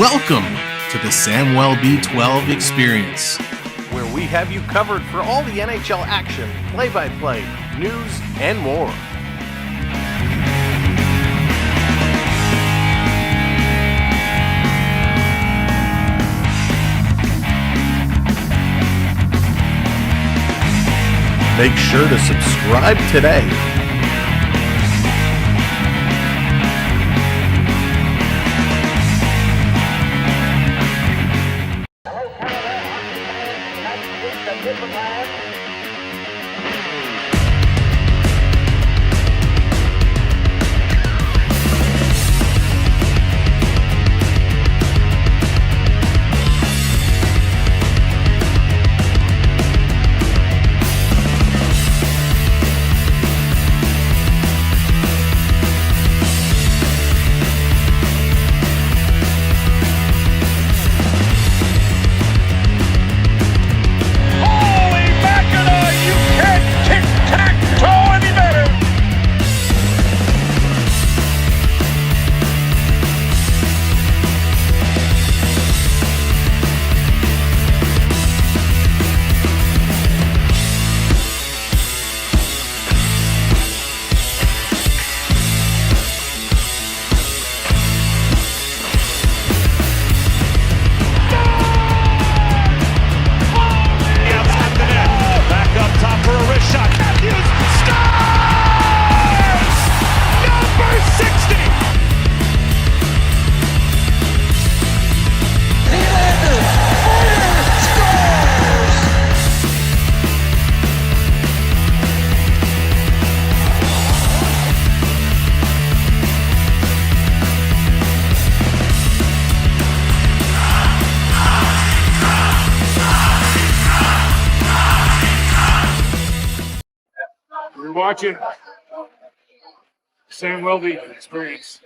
Welcome to the Samwell B12 Experience, where we have you covered for all the NHL action, play-by-play, news, and more. Make sure to subscribe today. You're watching Samwell B Experience.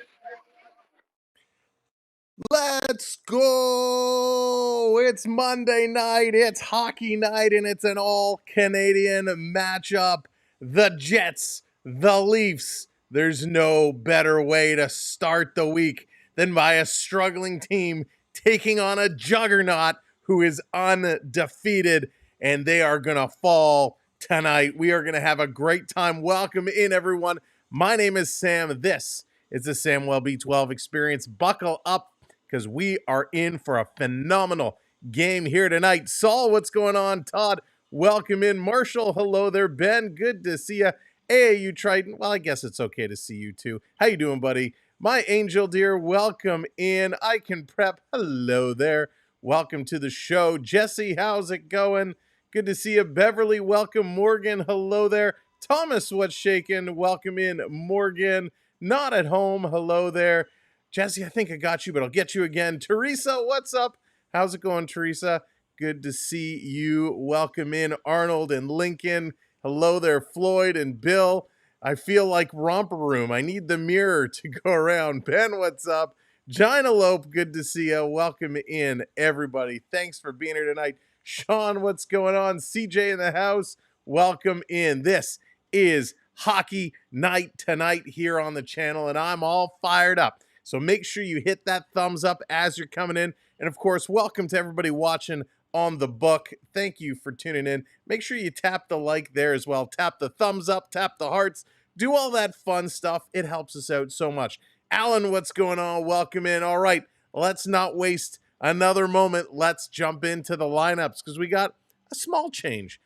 Let's go! It's Monday night, it's hockey night, and it's an all-Canadian matchup. The Jets, the Leafs. There's no better way to start the week than by a struggling team taking on a juggernaut who is undefeated, and they are going to fall tonight. We are going to have a great time. Welcome in, everyone. My name is Sam. This is the Samwell B12 Experience. Buckle up, because we are in for a phenomenal game here tonight. Saul, what's going on? Todd, welcome in. Marshall, hello there. Ben, good to see you. AAU Triton, well, I guess it's okay to see you too. How you doing, buddy? My angel dear, welcome in. I can prep, hello there. Welcome to the show. Jesse, how's it going? Good to see you. Beverly, welcome. Morgan, hello there. Thomas, what's shaking? Welcome in. Morgan, not at home, hello there. Jesse, I think I got you, but I'll get you again. Teresa, what's up? How's it going, Teresa? Good to see you. Welcome in, Arnold and Lincoln. Hello there, Floyd and Bill. I feel like Romper Room. I need the mirror to go around. Ben, what's up? Gynalope, good to see you. Welcome in, everybody. Thanks for being here tonight. Sean, what's going on? CJ in the house, welcome in. This is hockey night tonight here on the channel, and I'm all fired up. So make sure you hit that thumbs up as you're coming in. And of course, welcome to everybody watching on the book. Thank you for tuning in. Make sure you tap the like there as well. Tap the thumbs up, tap the hearts, do all that fun stuff. It helps us out so much. Alan, what's going on? Welcome in. All right, let's not waste another moment. Let's jump into the lineups because we got a small change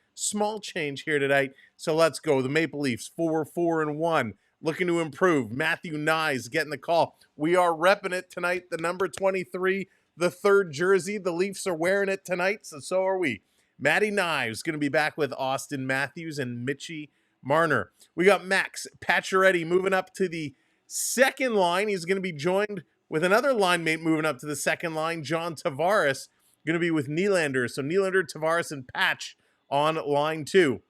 here tonight. So let's go. The Maple Leafs 4-4-1. Looking to improve. Matthew Nyes getting the call. We are repping it tonight. The number 23, the third jersey. The Leafs are wearing it tonight, so are we. Matty Nyes going to be back with Austin Matthews and Mitchie Marner. We got Max Pacioretty moving up to the second line. He's going to be joined with another line mate moving up to the second line. John Tavares going to be with Nylander. So Nylander, Tavares, and Patch on line 2.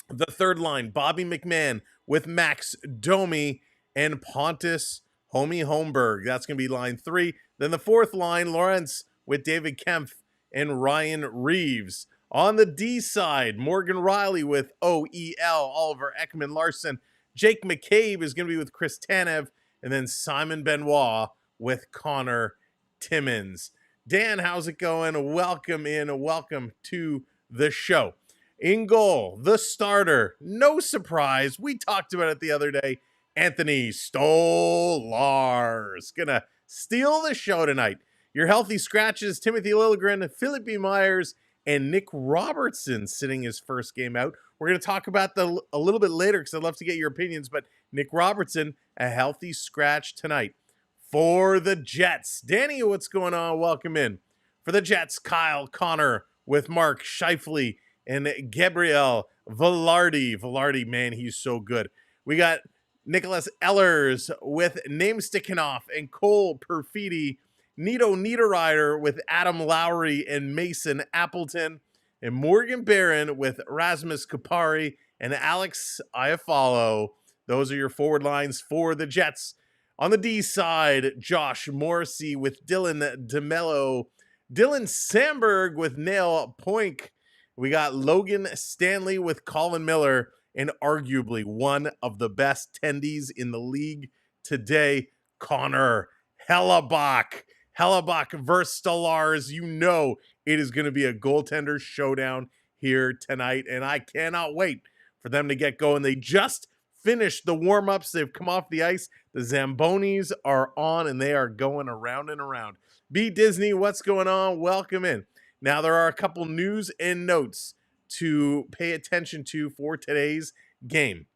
The third line, Bobby McMahon with Max Domi and Pontus Homie Holmberg. That's going to be line 3. Then the fourth line, Lawrence with David Kempf and Ryan Reeves. On the D side, Morgan Riley with OEL, Oliver Ekman Larson. Jake McCabe is going to be with Chris Tanev. And then Simon Benoit with Connor Timmons. Dan, how's it going? Welcome in. Welcome to the show. In goal, the starter. No surprise. We talked about it the other day. Anthony Stolarz. Gonna steal the show tonight. Your healthy scratches, Timothy Liljegren, Philip B. Myers, and Nick Robertson sitting his first game out. We're going to talk about that a little bit later because I'd love to get your opinions, but Nick Robertson, a healthy scratch tonight. For the Jets, Danny, what's going on? Welcome in. For the Jets, Kyle Connor with Mark Scheifele and Gabriel Velarde. Velarde, man, he's so good. We got Nicholas Ehlers with Namestickenhoff and Cole Perfidi. Nito Niederreiter with Adam Lowry and Mason Appleton. And Morgan Barron with Rasmus Kupari and Alex Iafallo. Those are your forward lines for the Jets. On the D side, Josh Morrissey with Dylan DeMello. Dylan Sandberg with Nail Poink. We got Logan Stanley with Colin Miller. And arguably one of the best tendies in the league today, Connor Hellebuyck. Hellebuyck versus Stolarz. You know it is going to be a goaltender showdown here tonight, and I cannot wait for them to get going. They just finished the warm-ups. They've come off the ice. The Zambonis are on, and they are going around and around. B. Disney, what's going on? Welcome in. Now, there are a couple news and notes to pay attention to for today's game.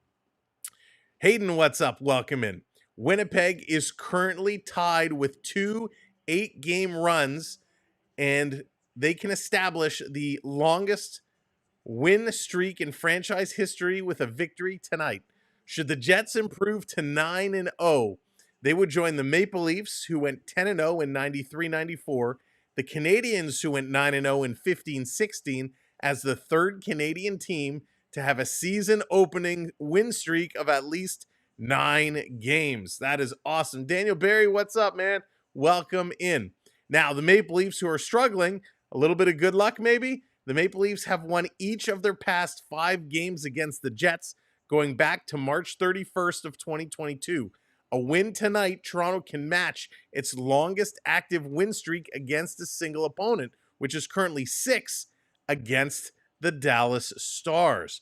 Hayden, what's up? Welcome in. Winnipeg is currently tied with 2 8-game runs, and they can establish the longest win streak in franchise history with a victory tonight. Should the Jets improve to 9-0, they would join the Maple Leafs, who went 10-0 in 93-94, the Canadiens, who went 9-0 in 15-16, as the third Canadian team to have a season-opening win streak of at least 9 games. That is awesome. Daniel Barry, what's up, man? Welcome in. Now, the Maple Leafs, who are struggling, a little bit of good luck maybe. The Maple Leafs have won each of their past 5 games against the Jets, going back to March 31st of 2022. A win tonight, Toronto can match its longest active win streak against a single opponent, which is currently 6 against the Dallas Stars.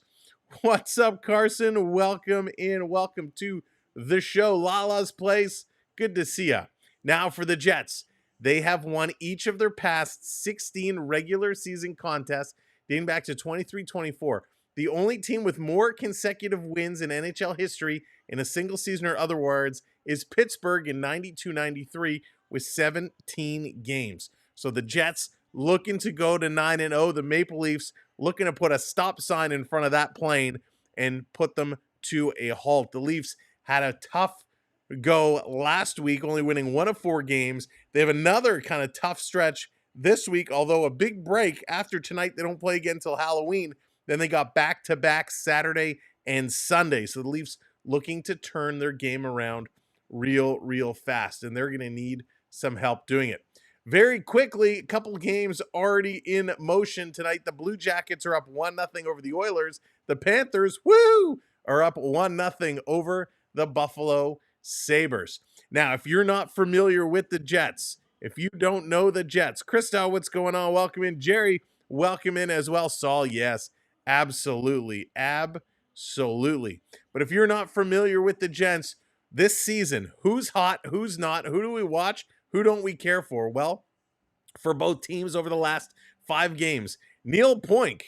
What's up, Carson? Welcome in. Welcome to the show. Lala's Place. Good to see ya. Now for the Jets. They have won each of their past 16 regular season contests dating back to 23-24. The only team with more consecutive wins in NHL history in a single season or otherwise is Pittsburgh in 92-93 with 17 games. So the Jets looking to go to 9-0. The Maple Leafs looking to put a stop sign in front of that plane and put them to a halt. The Leafs had a tough go last week, only winning 1 of 4 games. They have another kind of tough stretch this week, although a big break after tonight. They don't play again until Halloween. Then they got back-to-back Saturday and Sunday. So the Leafs looking to turn their game around real fast, and they're going to need some help doing it. Very quickly, a couple games already in motion tonight. The Blue Jackets are up 1-0 over the Oilers. The Panthers, are up 1-0 over the Buffalo Sabres. Now, if you're not familiar with the Jets, if you don't know the Jets, Christo, what's going on? Welcome in. Jerry, welcome in as well. Saul, yes, absolutely. But if you're not familiar with the Jets this season, who's hot, who's not, who do we watch, who don't we care for? Well, for both teams over the last 5 games, Neil Pionk,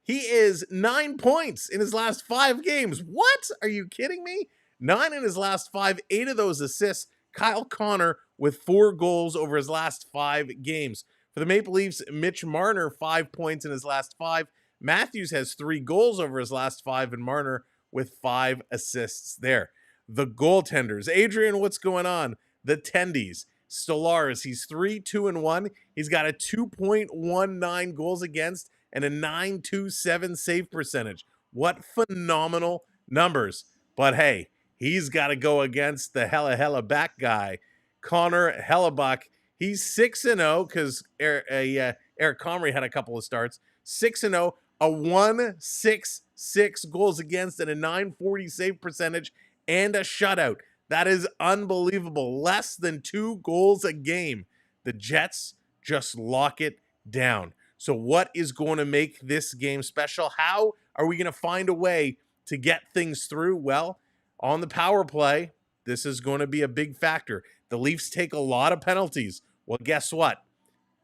he is 9 points in his last 5 games. What? Are you kidding me? 9 in his last 5, 8 of those assists. Kyle Connor with 4 goals over his last 5 games. For the Maple Leafs, Mitch Marner, 5 points in his last 5. Matthews has 3 goals over his last 5, and Marner with 5 assists there. The goaltenders. Adrian, what's going on? The Tendies. Stolarz, he's 3-2-1. He's got a 2.19 goals against and a 9.27 save percentage. What phenomenal numbers. But hey, he's got to go against the hella back guy, Connor Hellebuyck. He's 6-0 because Eric Comrie had a couple of starts. 6-0, a 1.66 goals against and a 9.40 save percentage and a shutout. That is unbelievable. Less than 2 goals a game. The Jets just lock it down. So what is going to make this game special? How are we going to find a way to get things through? Well, on the power play, this is going to be a big factor. The Leafs take a lot of penalties. Well, guess what?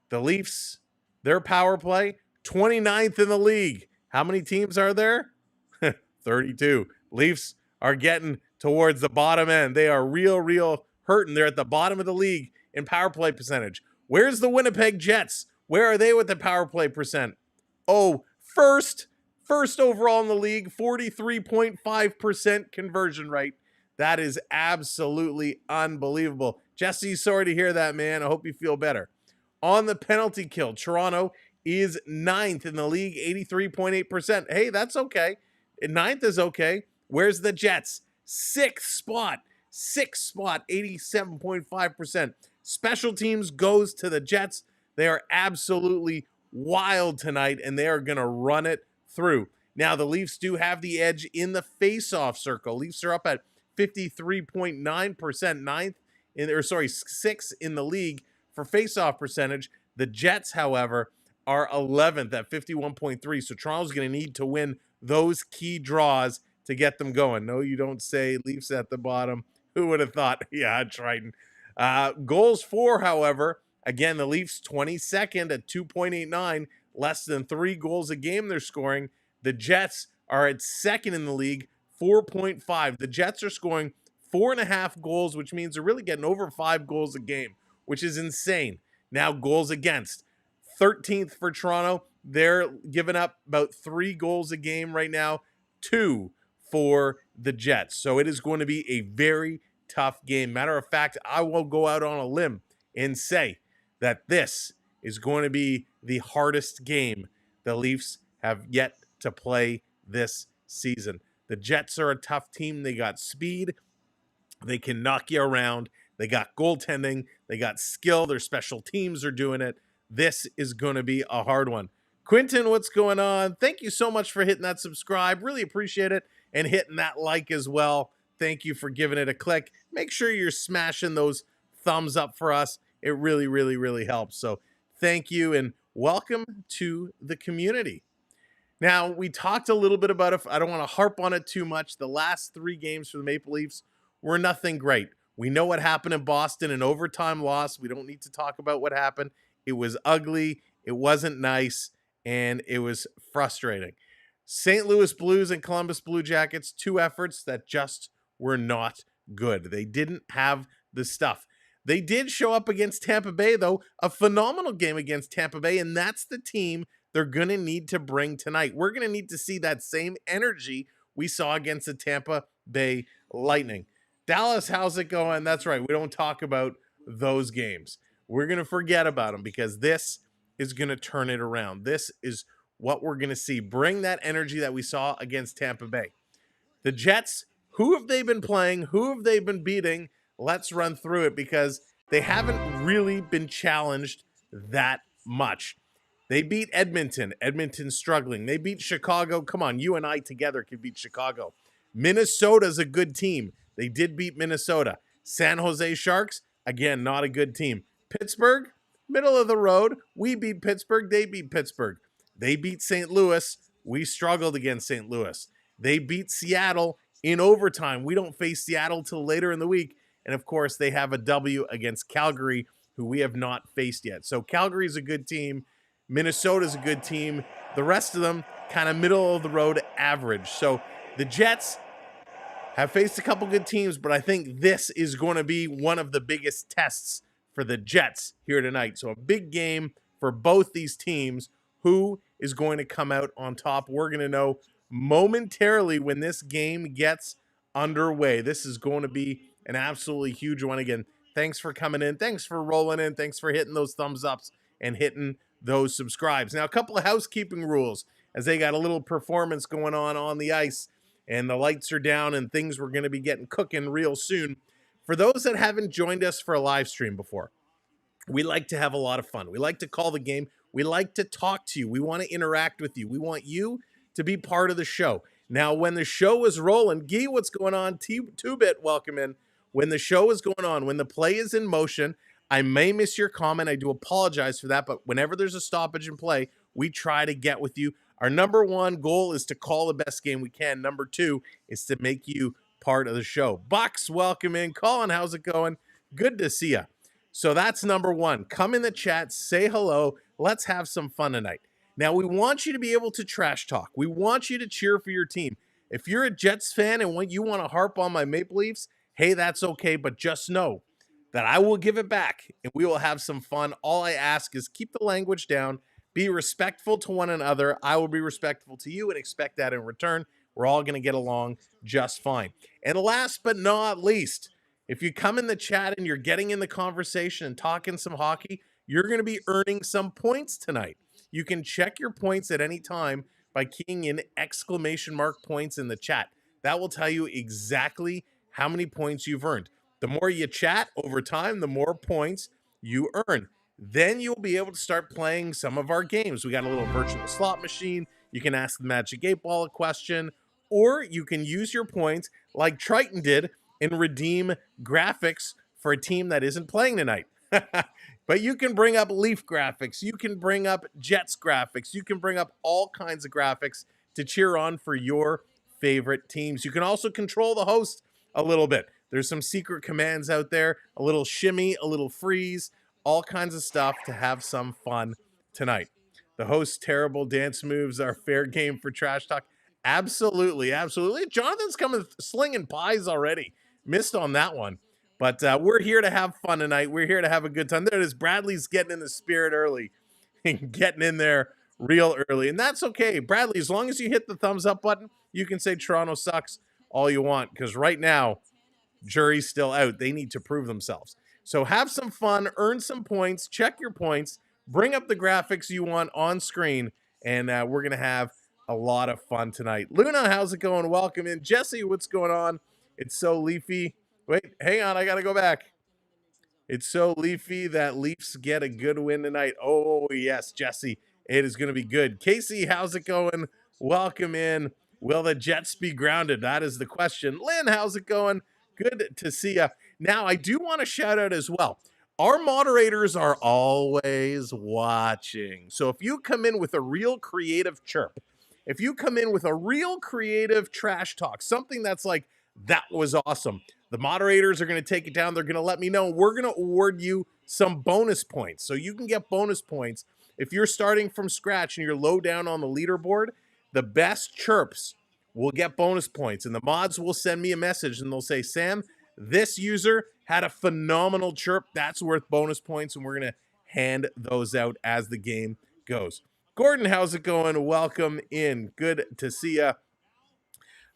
The Leafs, their power play, 29th in the league. How many teams are there? 32. Leafs are getting towards the bottom end. They are real hurting. They're at the bottom of the league in power play percentage. Where's the Winnipeg Jets? Where are they with the power play percent? Oh, first overall in the league, 43.5% conversion rate. That is absolutely unbelievable. Jesse, sorry to hear that, man. I hope you feel better. On the penalty kill, Toronto is 9th in the league, 83.8%. Hey, that's okay. 9th is okay. Where's the Jets? 6th spot, 87.5%. Special teams goes to the Jets. They are absolutely wild tonight, and they are going to run it through. Now, the Leafs do have the edge in the face-off circle. Leafs are up at 53.9%, 6th in the league for face-off percentage. The Jets, however, are 11th at 51.3. So Toronto's going to need to win those key draws to get them going. No, you don't say. Leafs at the bottom. Who would have thought? Yeah, Triton. Goals for, however, again, the Leafs 22nd at 2.89, less than 3 goals a game they're scoring. The Jets are at 2nd in the league, 4.5. The Jets are scoring 4.5 goals, which means they're really getting over 5 goals a game, which is insane. Now, goals against. 13th for Toronto. They're giving up about 3 goals a game right now, 2 for the Jets. So it is going to be a very tough game. Matter of fact, I will go out on a limb and say that this is going to be the hardest game the Leafs have yet to play this season. The Jets are a tough team. They got speed. They can knock you around. They got goaltending. They got skill. Their special teams are doing it. This is going to be a hard one. Quentin, what's going on? Thank you so much for hitting that subscribe. Really appreciate it. And hitting that like as well. Thank you for giving it a click. Make sure you're smashing those thumbs up for us. It really helps. So thank you and welcome to the community. Now, we talked a little bit about it. I don't want to harp on it too much. The last 3 games for the Maple Leafs were nothing great. We know what happened in Boston, an overtime loss. We don't need to talk about what happened. It was ugly. It wasn't nice. And it was frustrating. St. Louis Blues and Columbus Blue Jackets, 2 efforts that just were not good. They didn't have the stuff. They did show up against Tampa Bay, though, a phenomenal game against Tampa Bay, and that's the team they're going to need to bring tonight. We're going to need to see that same energy we saw against the Tampa Bay Lightning. Dallas, how's it going? That's right. We don't talk about those games. We're going to forget about them because this is going to turn it around. This is what we're going to see. Bring that energy that we saw against Tampa Bay. The Jets, who have they been playing? Who have they been beating? Let's run through it because they haven't really been challenged that much. They beat Edmonton. Edmonton's struggling. They beat Chicago. Come on, you and I together could beat Chicago. Minnesota's a good team. They did beat Minnesota. San Jose Sharks, again, not a good team. Pittsburgh, middle of the road. We beat Pittsburgh. They beat Pittsburgh. They beat St. Louis. We struggled against St. Louis. They beat Seattle in overtime. We don't face Seattle till later in the week. And, of course, they have a W against Calgary, who we have not faced yet. So Calgary's a good team. Minnesota's a good team. The rest of them kind of middle of the road average. So the Jets have faced a couple good teams, but I think this is going to be one of the biggest tests for the Jets here tonight. So a big game for both these teams. Who is going to come out on top? We're going to know momentarily when this game gets underway. This is going to be an absolutely huge one. Again, thanks for coming in. Thanks for rolling in. Thanks for hitting those thumbs ups and hitting those subscribes. Now, a couple of housekeeping rules as they got a little performance going on the ice and the lights are down and things we're going to be getting cooking real soon. For those that haven't joined us for a live stream before, we like to have a lot of fun. We like to call the game. We like to talk to you. We want to interact with you. We want you to be part of the show. Now, when the show is rolling, Guy, what's going on? 2-Bit, welcome in. when the show is going on, when the play is in motion, I may miss your comment. I do apologize for that, but whenever there's a stoppage in play, we try to get with you. Our number one goal is to call the best game we can. Number two is to make you part of the show. Bucks, welcome in. Colin, how's it going? Good to see you. So that's number one. Come in the chat, say hello. Let's have some fun tonight. Now, we want you to be able to trash talk. We want you to cheer for your team. If you're a Jets fan and you want to harp on my Maple Leafs, hey, that's okay, but just know that I will give it back and we will have some fun. All I ask is keep the language down, be respectful to one another. I will be respectful to you and expect that in return. We're all going to get along just fine. And last but not least, if you come in the chat and you're getting in the conversation and talking some hockey, you're going to be earning some points tonight. You can check your points at any time by keying in !points in the chat. That will tell you exactly how many points you've earned. The more you chat over time, the more points you earn. Then you'll be able to start playing some of our games. We got a little virtual slot machine. You can ask the Magic 8 Ball a question, or you can use your points like Triton did and redeem graphics for a team that isn't playing tonight. But you can bring up Leaf graphics. You can bring up Jets graphics. You can bring up all kinds of graphics to cheer on for your favorite teams. You can also control the host a little bit. There's some secret commands out there, a little shimmy, a little freeze, all kinds of stuff to have some fun tonight. The host's terrible dance moves are fair game for trash talk. Absolutely, absolutely. Jonathan's coming slinging pies already. Missed on that one. But we're here to have fun tonight. We're here to have a good time. There it is. Bradley's getting in the spirit early and getting in there real early. And that's okay. Bradley, as long as you hit the thumbs up button, you can say Toronto sucks all you want. Because right now, jury's still out. They need to prove themselves. So have some fun. Earn some points. Check your points. Bring up the graphics you want on screen. And we're going to have a lot of fun tonight. Luna, how's it going? Welcome in. Jesse, what's going on? It's so leafy. Wait, hang on. I got to go back. It's so leafy that Leafs get a good win tonight. Oh, yes, Jesse. It is going to be good. Casey, how's it going? Welcome in. Will the Jets be grounded? That is the question. Lynn, how's it going? Good to see you. Now, I do want to shout out as well. Our moderators are always watching. So if you come in with a real creative chirp, if you come in with a real creative trash talk, something that's like, that was awesome, the moderators are going to take it down. They're going to let me know. We're going to award you some bonus points. So you can get bonus points. If you're starting from scratch and you're low down on the leaderboard, the best chirps will get bonus points. And the mods will send me a message and they'll say, Sam, this user had a phenomenal chirp. That's worth bonus points. And we're going to hand those out as the game goes. Gordon, how's it going? Welcome in. Good to see you.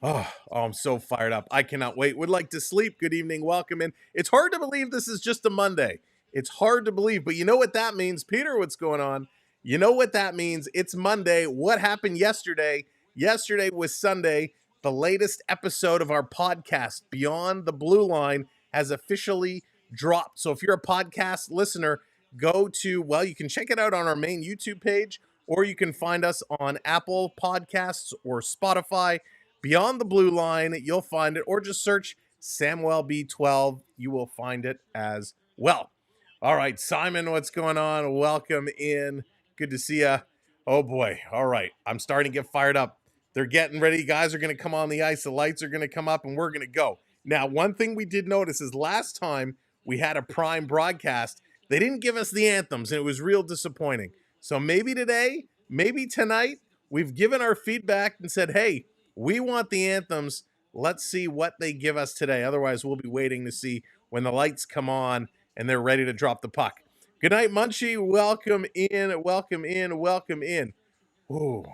Oh, I'm so fired up. I cannot wait. Would like to sleep. Good evening. Welcome in. It's hard to believe this is just a Monday. It's hard to believe, but you know what that means? Peter, what's going on? You know what that means? It's Monday. What happened yesterday? Yesterday was Sunday. The latest episode of our podcast, Beyond the Blue Line, has officially dropped. So if you're a podcast listener, go to, well, you can check it out on our main YouTube page, or you can find us on Apple Podcasts or Spotify. Beyond the Blue Line, you'll find it, or just search Samuel B12. You will find it as well. All right, Simon, what's going on? Welcome in. Good to see you. Oh, boy. All right, I'm starting to get fired up. They're getting ready. Guys are going to come on the ice. The lights are going to come up, and we're going to go. Now, one thing we did notice is last time we had a prime broadcast, they didn't give us the anthems, and it was real disappointing. So maybe today, maybe tonight, we've given our feedback and said, hey, we want the anthems. Let's see what they give us today. Otherwise, we'll be waiting to see when the lights come on and they're ready to drop the puck. Good night, Munchie. Welcome in, welcome in, welcome in. Ooh,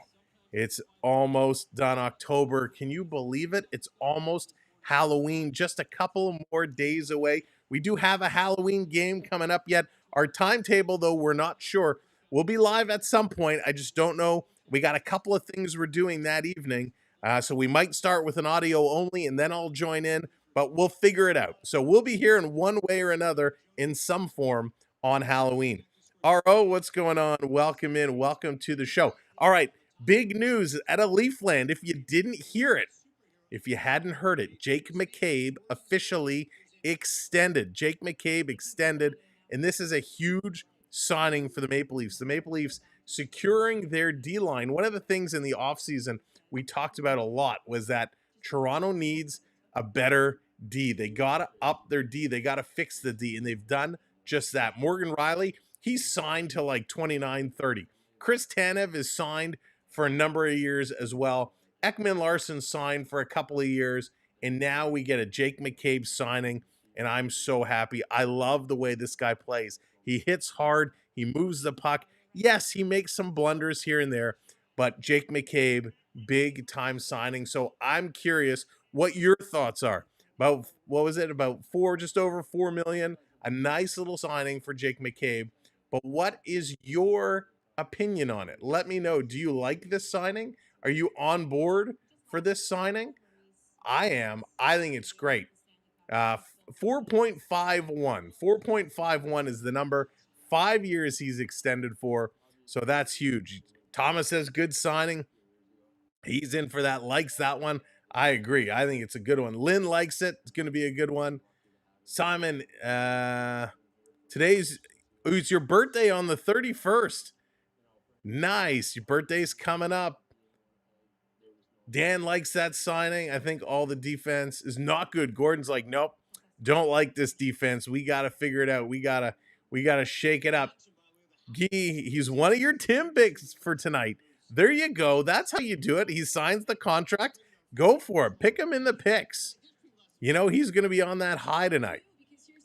it's almost done October. Can you believe it? It's almost Halloween, just a couple more days away. We do have a Halloween game coming up yet. Our timetable, though, we're not sure. We'll be live at some point. I just don't know. We got a couple of things we're doing that evening. So we might start with an audio only and then I'll join in, but we'll figure it out. So we'll be here in one way or another in some form on Halloween. RO, what's going on? Welcome in. Welcome to the show. All right. Big news at a Leafland. If you didn't hear it, if you hadn't heard it, Jake McCabe officially extended. Jake McCabe extended, and this is a huge signing for the Maple Leafs. The Maple Leafs securing their D-line. One of the things in the offseason we talked about a lot was that Toronto needs a better D. They got to up their D. They got to fix the D, and they've done just that. Morgan Riley, he's signed to like 29, 30. Chris Tanev is signed for a number of years as well. Ekman Larson signed for a couple of years, and now we get a Jake McCabe signing, and I'm so happy. I love the way this guy plays. He hits hard. He moves the puck. Yes, he makes some blunders here and there, but Jake McCabe, big time signing. So I'm curious what your thoughts are about, what was it, about just over 4 million, a nice little signing for Jake McCabe. But what is your opinion on it? Let me know. Do you like this signing? Are you on board for this signing? I am. I think it's great. 4.51. 4.51 is the number. 5 years he's extended for. So that's huge. Thomas says good signing. He's in for that, likes that one. I agree. I think it's a good one. Lynn likes it. It's going to be a good one. Simon, it's your birthday on the 31st. Nice. Your birthday's coming up. Dan likes that signing. I think all the defense is not good. Gordon's like, nope, don't like this defense. We got to figure it out. We got to shake it up. Gee, he's one of your Tim picks for tonight. There you go. That's how you do it. He signs the contract. Go for it. Pick him in the picks. You know, he's going to be on that high tonight.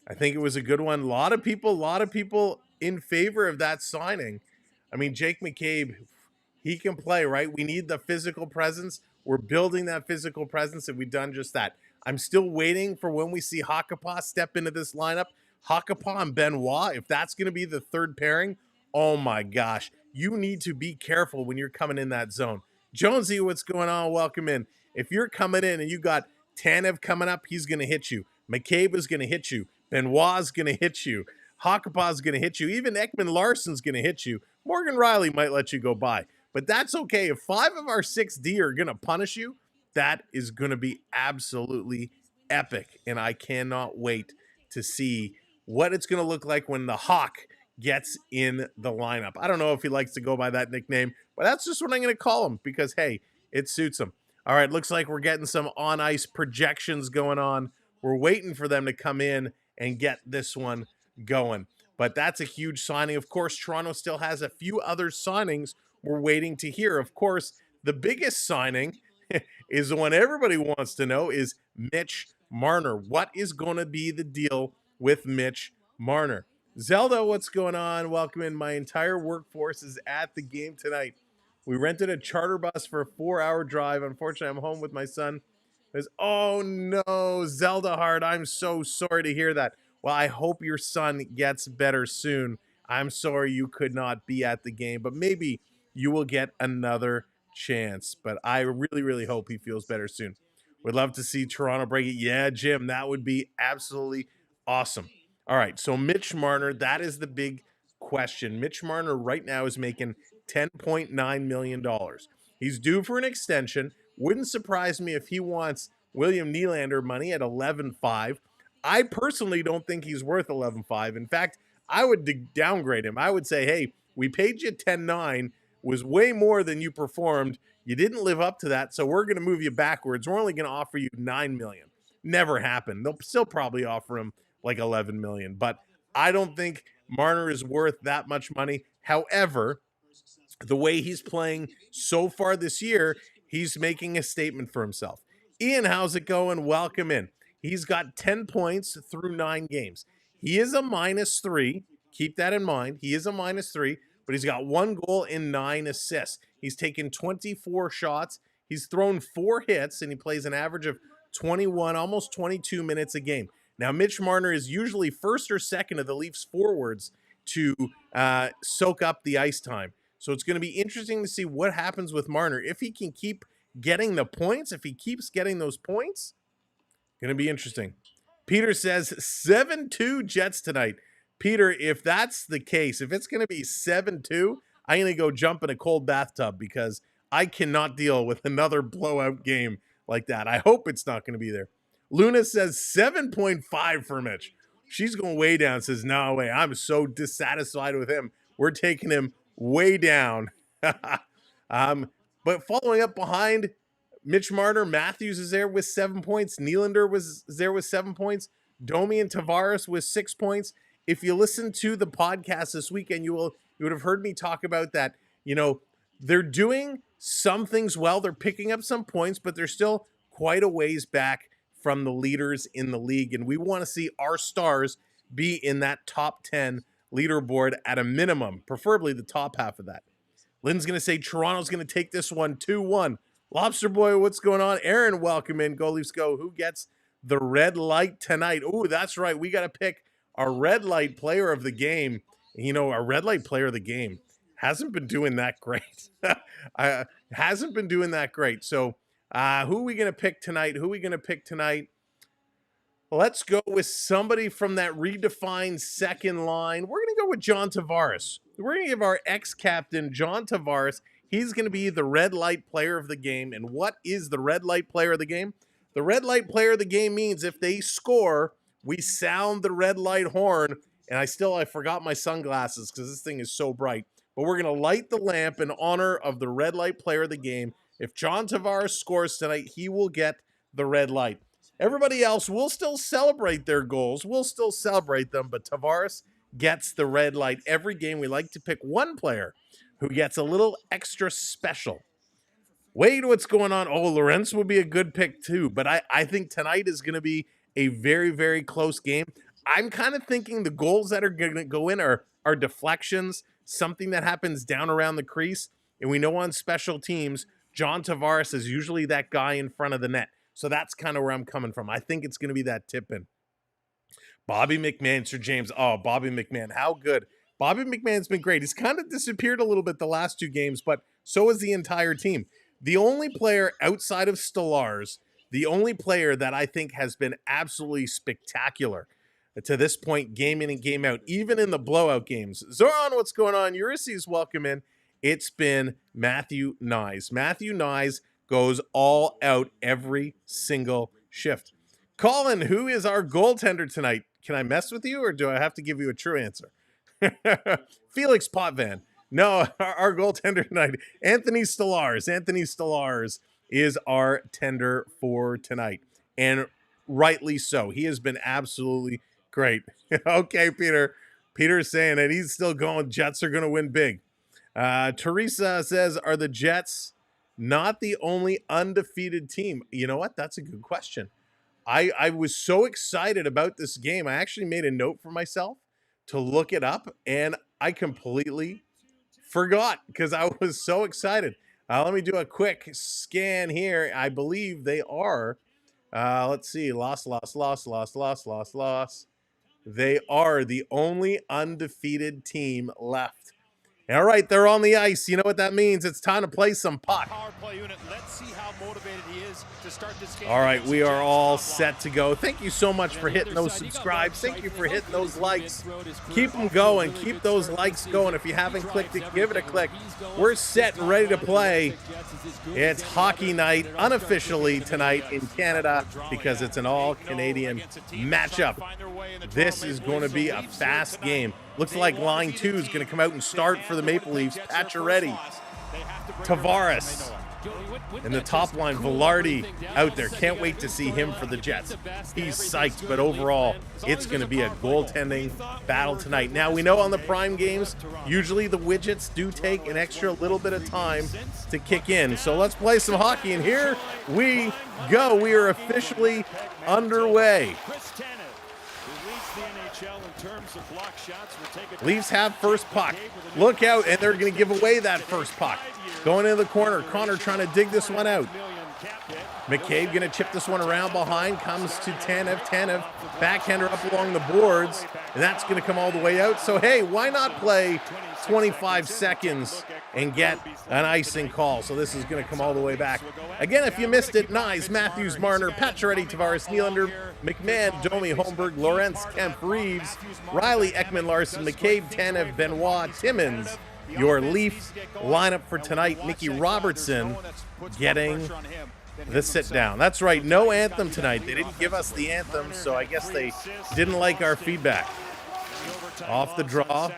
I think it was a good one. A lot of people in favor of that signing. I mean, Jake McCabe, he can play, right? We need the physical presence. We're building that physical presence, and we've done just that. I'm still waiting for when we see Hakanpää step into this lineup. Hakanpää and Benoit, if that's going to be the third pairing, oh my gosh. You need to be careful when you're coming in that zone. Jonesy, what's going on? Welcome in. If you're coming in and you got Tanev coming up, he's going to hit you. McCabe is going to hit you. Benoit's going to hit you. Hakanpää's going to hit you. Even Ekman Larson's going to hit you. Morgan Riley might let you go by. But that's okay. If 5 of our 6D are going to punish you, that is going to be absolutely epic. And I cannot wait to see what it's going to look like when the Hawk gets in the lineup. I don't know if he likes to go by that nickname, but that's just what I'm going to call him because, hey, it suits him. All right, looks like we're getting some on-ice projections going on. We're waiting for them to come in and get this one going. But that's a huge signing. Of course, Toronto still has a few other signings we're waiting to hear. Of course, the biggest signing is the one everybody wants to know is Mitch Marner. What is going to be the deal with Mitch Marner? Zelda, what's going on? Welcome in. My entire workforce is at the game tonight. We rented a charter bus for a 4-hour drive. Unfortunately, I'm home with my son. Oh no, Zelda Hard, I'm so sorry to hear that. Well, I hope your son gets better soon. I'm sorry you could not be at the game, but maybe you will get another chance. But I really, really hope he feels better soon. Would love to see Toronto break it. Yeah, Jim, that would be absolutely awesome. All right, so Mitch Marner, that is the big question. Mitch Marner right now is making $10.9 million. He's due for an extension. Wouldn't surprise me if he wants William Nylander money at 11.5. I personally don't think he's worth 11.5. In fact, I would downgrade him. I would say, hey, we paid you 10.9, was way more than you performed. You didn't live up to that, so we're going to move you backwards. We're only going to offer you $9 million. Never happened. They'll still probably offer him like $11 million, but I don't think Marner is worth that much money. However, the way he's playing so far this year, he's making a statement for himself. Ian, how's it going? Welcome in. He's got 10 points through 9 games. He is a -3. Keep that in mind. He is a -3, but he's got 1 goal and 9 assists. He's taken 24 shots. He's thrown 4 hits, and he plays an average of 21, almost 22 minutes a game. Now, Mitch Marner is usually first or second of the Leafs forwards to soak up the ice time. So it's going to be interesting to see what happens with Marner. If he can keep getting the points, if he keeps getting those points, going to be interesting. Peter says 7-2 Jets tonight. Peter, if that's the case, if it's going to be 7-2, I'm going to go jump in a cold bathtub because I cannot deal with another blowout game like that. I hope it's not going to be there. Luna says 7.5 for Mitch. She's going way down. Says, no way. I'm so dissatisfied with him. We're taking him way down. But following up behind Mitch Marner, Matthews is there with 7 points. Nylander was there with 7 points. Domi and Tavares with 6 points. If you listen to the podcast this weekend, you would have heard me talk about that. You know, they're doing some things well. They're picking up some points, but they're still quite a ways back from the leaders in the league. And we want to see our stars be in that top 10 leaderboard at a minimum, preferably the top half of that. Lynn's going to say Toronto's going to take this one 2-1. Lobster Boy, what's going on? Aaron, welcome in. Go Leafs go. Who gets the red light tonight? Ooh, that's right. We got to pick our red light player of the game. You know, our red light player of the game hasn't been doing that great. Hasn't been doing that great. So who are we going to pick tonight? Let's go with somebody from that redefined second line. We're going to go with John Tavares. We're going to give our ex-captain, John Tavares, he's going to be the red light player of the game. And what is the red light player of the game? The red light player of the game means if they score, we sound the red light horn. And I forgot my sunglasses because this thing is so bright. But we're going to light the lamp in honor of the red light player of the game. If John Tavares scores tonight, he will get the red light. Everybody else will still celebrate their goals. We'll still celebrate them, but Tavares gets the red light. Every game we like to pick one player who gets a little extra special. Wade, what's going on? Oh, Lawrence would be a good pick too, but I think tonight is going to be a very, very close game. I'm kind of thinking the goals that are going to go in are deflections, something that happens down around the crease, and we know on special teams, John Tavares is usually that guy in front of the net. So that's kind of where I'm coming from. I think it's going to be that tip-in. Bobby McMahon, Sir James. Oh, Bobby McMahon, how good. Bobby McMahon's been great. He's kind of disappeared a little bit the last two games, but so has the entire team. The only player outside of Stolarz, the only player that I think has been absolutely spectacular to this point, game in and game out, even in the blowout games. Zoran, what's going on? Ulysses, welcome in. It's been Matthew Knies. Matthew Knies goes all out every single shift. Colin, who is our goaltender tonight? Can I mess with you or do I have to give you a true answer? Felix Potvin. No, our goaltender tonight, Anthony Stolarz. Anthony Stolarz is our tender for tonight. And rightly so. He has been absolutely great. Okay, Peter. Peter's saying that he's still going. Jets are going to win big. Teresa says, are the Jets not the only undefeated team? You know what? That's a good question. I was so excited about this game. I actually made a note for myself to look it up, and I completely forgot because I was so excited. Let me do a quick scan here. I believe they are. Let's see. Loss. They are the only undefeated team left. All right, they're on the ice. You know what that means. It's time to play some puck. All right, we are all set to go. Thank you so much for hitting those subscribes. Thank you for hitting those likes. Keep them going. Keep those likes going. If you haven't clicked it, give it a click. We're set and ready to play. It's hockey night unofficially tonight in Canada because it's an all-Canadian matchup. This is going to be a fast game. Looks like line 2 is going to come out and start for the Maple Leafs. Pacioretty, Tavares, and the top line, Velarde out there. Can't wait to see him for the Jets. He's psyched, but overall, it's going to be a goaltending battle tonight. Now, we know on the prime games, usually the widgets do take an extra little bit of time to kick in. So let's play some hockey, and here we go. We are officially underway. Leafs have first puck. Look out, and they're going to give away that first puck. Going into the corner. Connor trying to dig this one out. McCabe going to chip this one around behind. Comes to Tanev. Tanev, backhander up along the boards. And that's going to come all the way out. So, hey, why not play 25 seconds and get an icing call? So this is going to come all the way back. Again, if you missed it, Knies, Matthews, Marner, Pacioretty, Tavares, Nylander, McMahon, Domi, Holmberg, Lawrence, Kemp, Reeves, Riley, Ekman, Larson, McCabe, Tanev, Benoit, Timmins. Your Leaf lineup for tonight, Nicky Robertson getting the sit down. That's right, no anthem tonight. They didn't give us the anthem, so I guess they didn't like our feedback. Off the draw.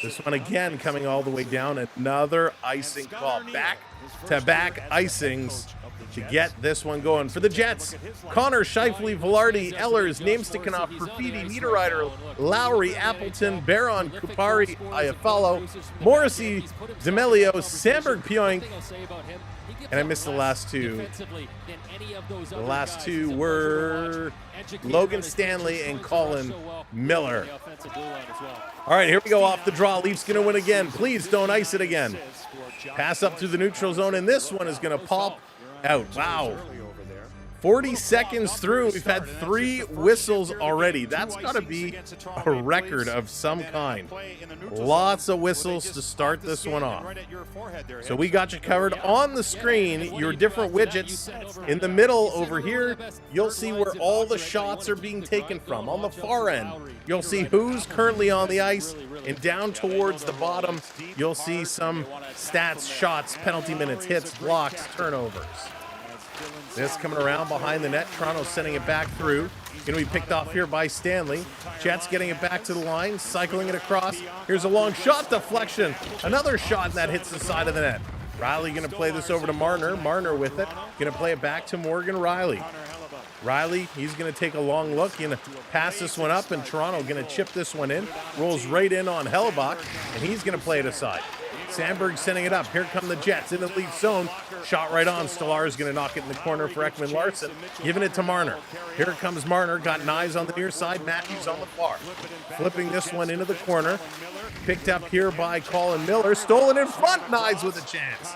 This one again coming all the way down. Another icing call. Back-to-back icings to get this one going for the Jets. Connor, Scheifele, Velarde, Ehlers, Namestickenhoff, Perfidi, Niederreiter, Lowry, Appleton, Baron, Kupari, Iafallo, Morrissey, D'Amelio, Sandberg, Pioink, and I missed the last two. The last two were Logan Stanley and Colin Miller. All right, here we go off the draw. Leafs going to win again. Please don't ice it again. Pass up through the neutral zone, and this one is going to pop out. Wow. 40 seconds through, we've had 3 whistles already. That's got to be a record of some kind. Lots of whistles to start this one off. So we got you covered on the screen, your different widgets. In the middle over here, you'll see where all the shots are being taken from. On the far end, you'll see who's currently on the ice. And down towards the bottom, you'll see some stats, shots, penalty minutes, hits, blocks, turnovers. This coming around behind the net. Toronto sending it back through. Going to be picked off here by Stanley. Jets getting it back to the line, cycling it across. Here's a long shot deflection. Another shot, and that hits the side of the net. Riley going to play this over to Marner. Marner with it. Going to play it back to Morgan Riley. Riley, he's going to take a long look. Going to pass this one up, and Toronto going to chip this one in. Rolls right in on Hellebuyck, and he's going to play it aside. Sandberg sending it up. Here come the Jets in the lead zone. Shot right on. Stolar is going to knock it in the corner for Ekman Larsson. Giving it to Marner. Here comes Marner. Got Nyes on the near side. Matthews on the far. Flipping this one into the corner. Picked up here by Colin Miller. Stolen in front. Nyes with a chance.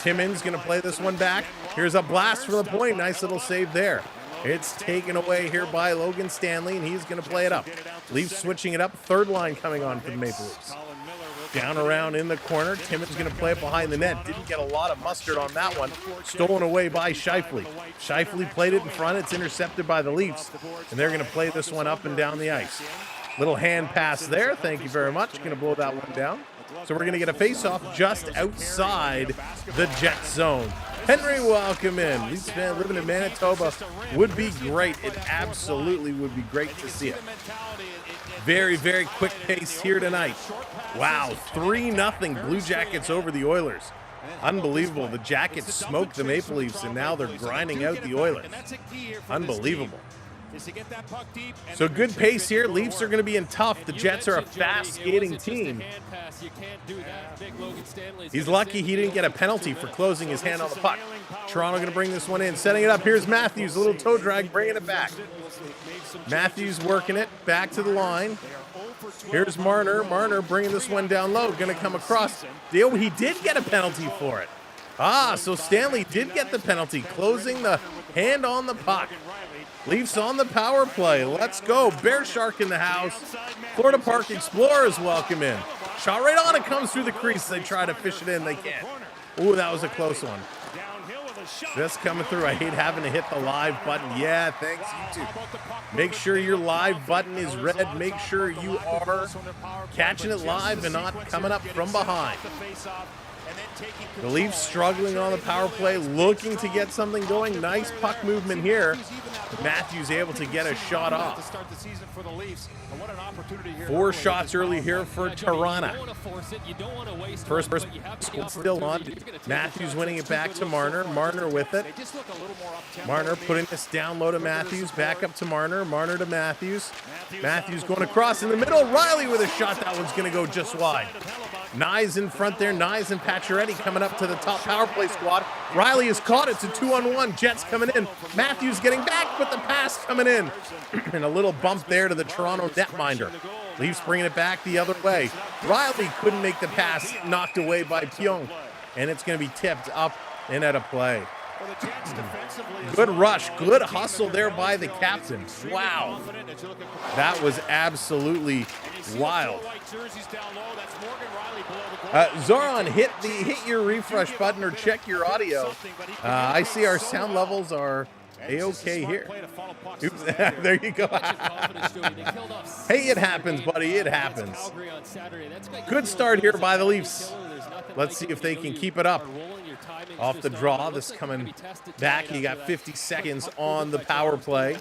Timmins going to play this one back. Here's a blast from the point. Nice little save there. It's taken away here by Logan Stanley, and he's going to play it up. Leafs switching it up. Third line coming on for the Maple Leafs. Down around in the corner. Timmins going to play it behind the net. Didn't get a lot of mustard on that one. Stolen away by Scheifele. Scheifele played it in front. It's intercepted by the Leafs, and they're going to play this one up and down the ice. Little hand pass there. Thank you very much. Going to blow that one down. So we're going to get a face-off just outside the Jet zone. Henry, welcome in. Leafs fan living in Manitoba would be great. It absolutely would be great to see it. Very, very quick pace here tonight. Wow, 3-0 Blue Jackets over the Oilers. Unbelievable. The Jackets smoked the Maple Leafs, and now they're grinding out the Oilers. Unbelievable. So good pace here. Leafs are going to be in tough. The Jets are a fast-skating team. He's lucky he didn't get a penalty for closing his hand on the puck. Toronto going to bring this one in. Setting it up. Here's Matthews. A little toe drag, bringing it back. Matthews working it. Back to the line. Here's Marner. Marner bringing this one down low. Going to come across. He did get a penalty for it. So Stanley did get the penalty. Closing the hand on the puck. Leafs on the power play. Let's go. Bear Shark in the house. Florida Park Explorers welcome in. Shot right on. It comes through the crease. They try to fish it in. They can't. Ooh, that was a close one. Just coming through. I hate having to hit the live button. Yeah, thanks, YouTube. Make sure your live button is red. Make sure you are catching it live and not coming up from behind. The Leafs struggling on the power play, looking to get something going. Nice puck movement here. Matthews able to get a shot off. 4 shots early here for Toronto. First still on. Matthews winning it back to Marner. Marner with it. Marner putting this down low to Matthews. Back up to Marner. Marner to Matthews. Matthews going across in the middle. Riley with a shot. That one's going to go just wide. Nyes in front there. Nyes and Pacioretty coming up to the top power play squad. Riley has caught it. It's a 2-on-1. Jets coming in. Matthews getting back, but the pass coming in. And a little bump there to the Toronto netminder. Leafs bringing it back the other way. Riley couldn't make the pass. Knocked away by Pioink. And it's going to be tipped up and out of play. Good rush. Good hustle there by the captain. Wow. That was absolutely wild. Zoran, hit your refresh button or check your audio. I see our sound levels are A-okay here. Oops, there you go. Hey, it happens, buddy. It happens. Good start here by the Leafs. Let's see if they can keep it up. Off the draw, this coming back. You got 50 seconds on the power play.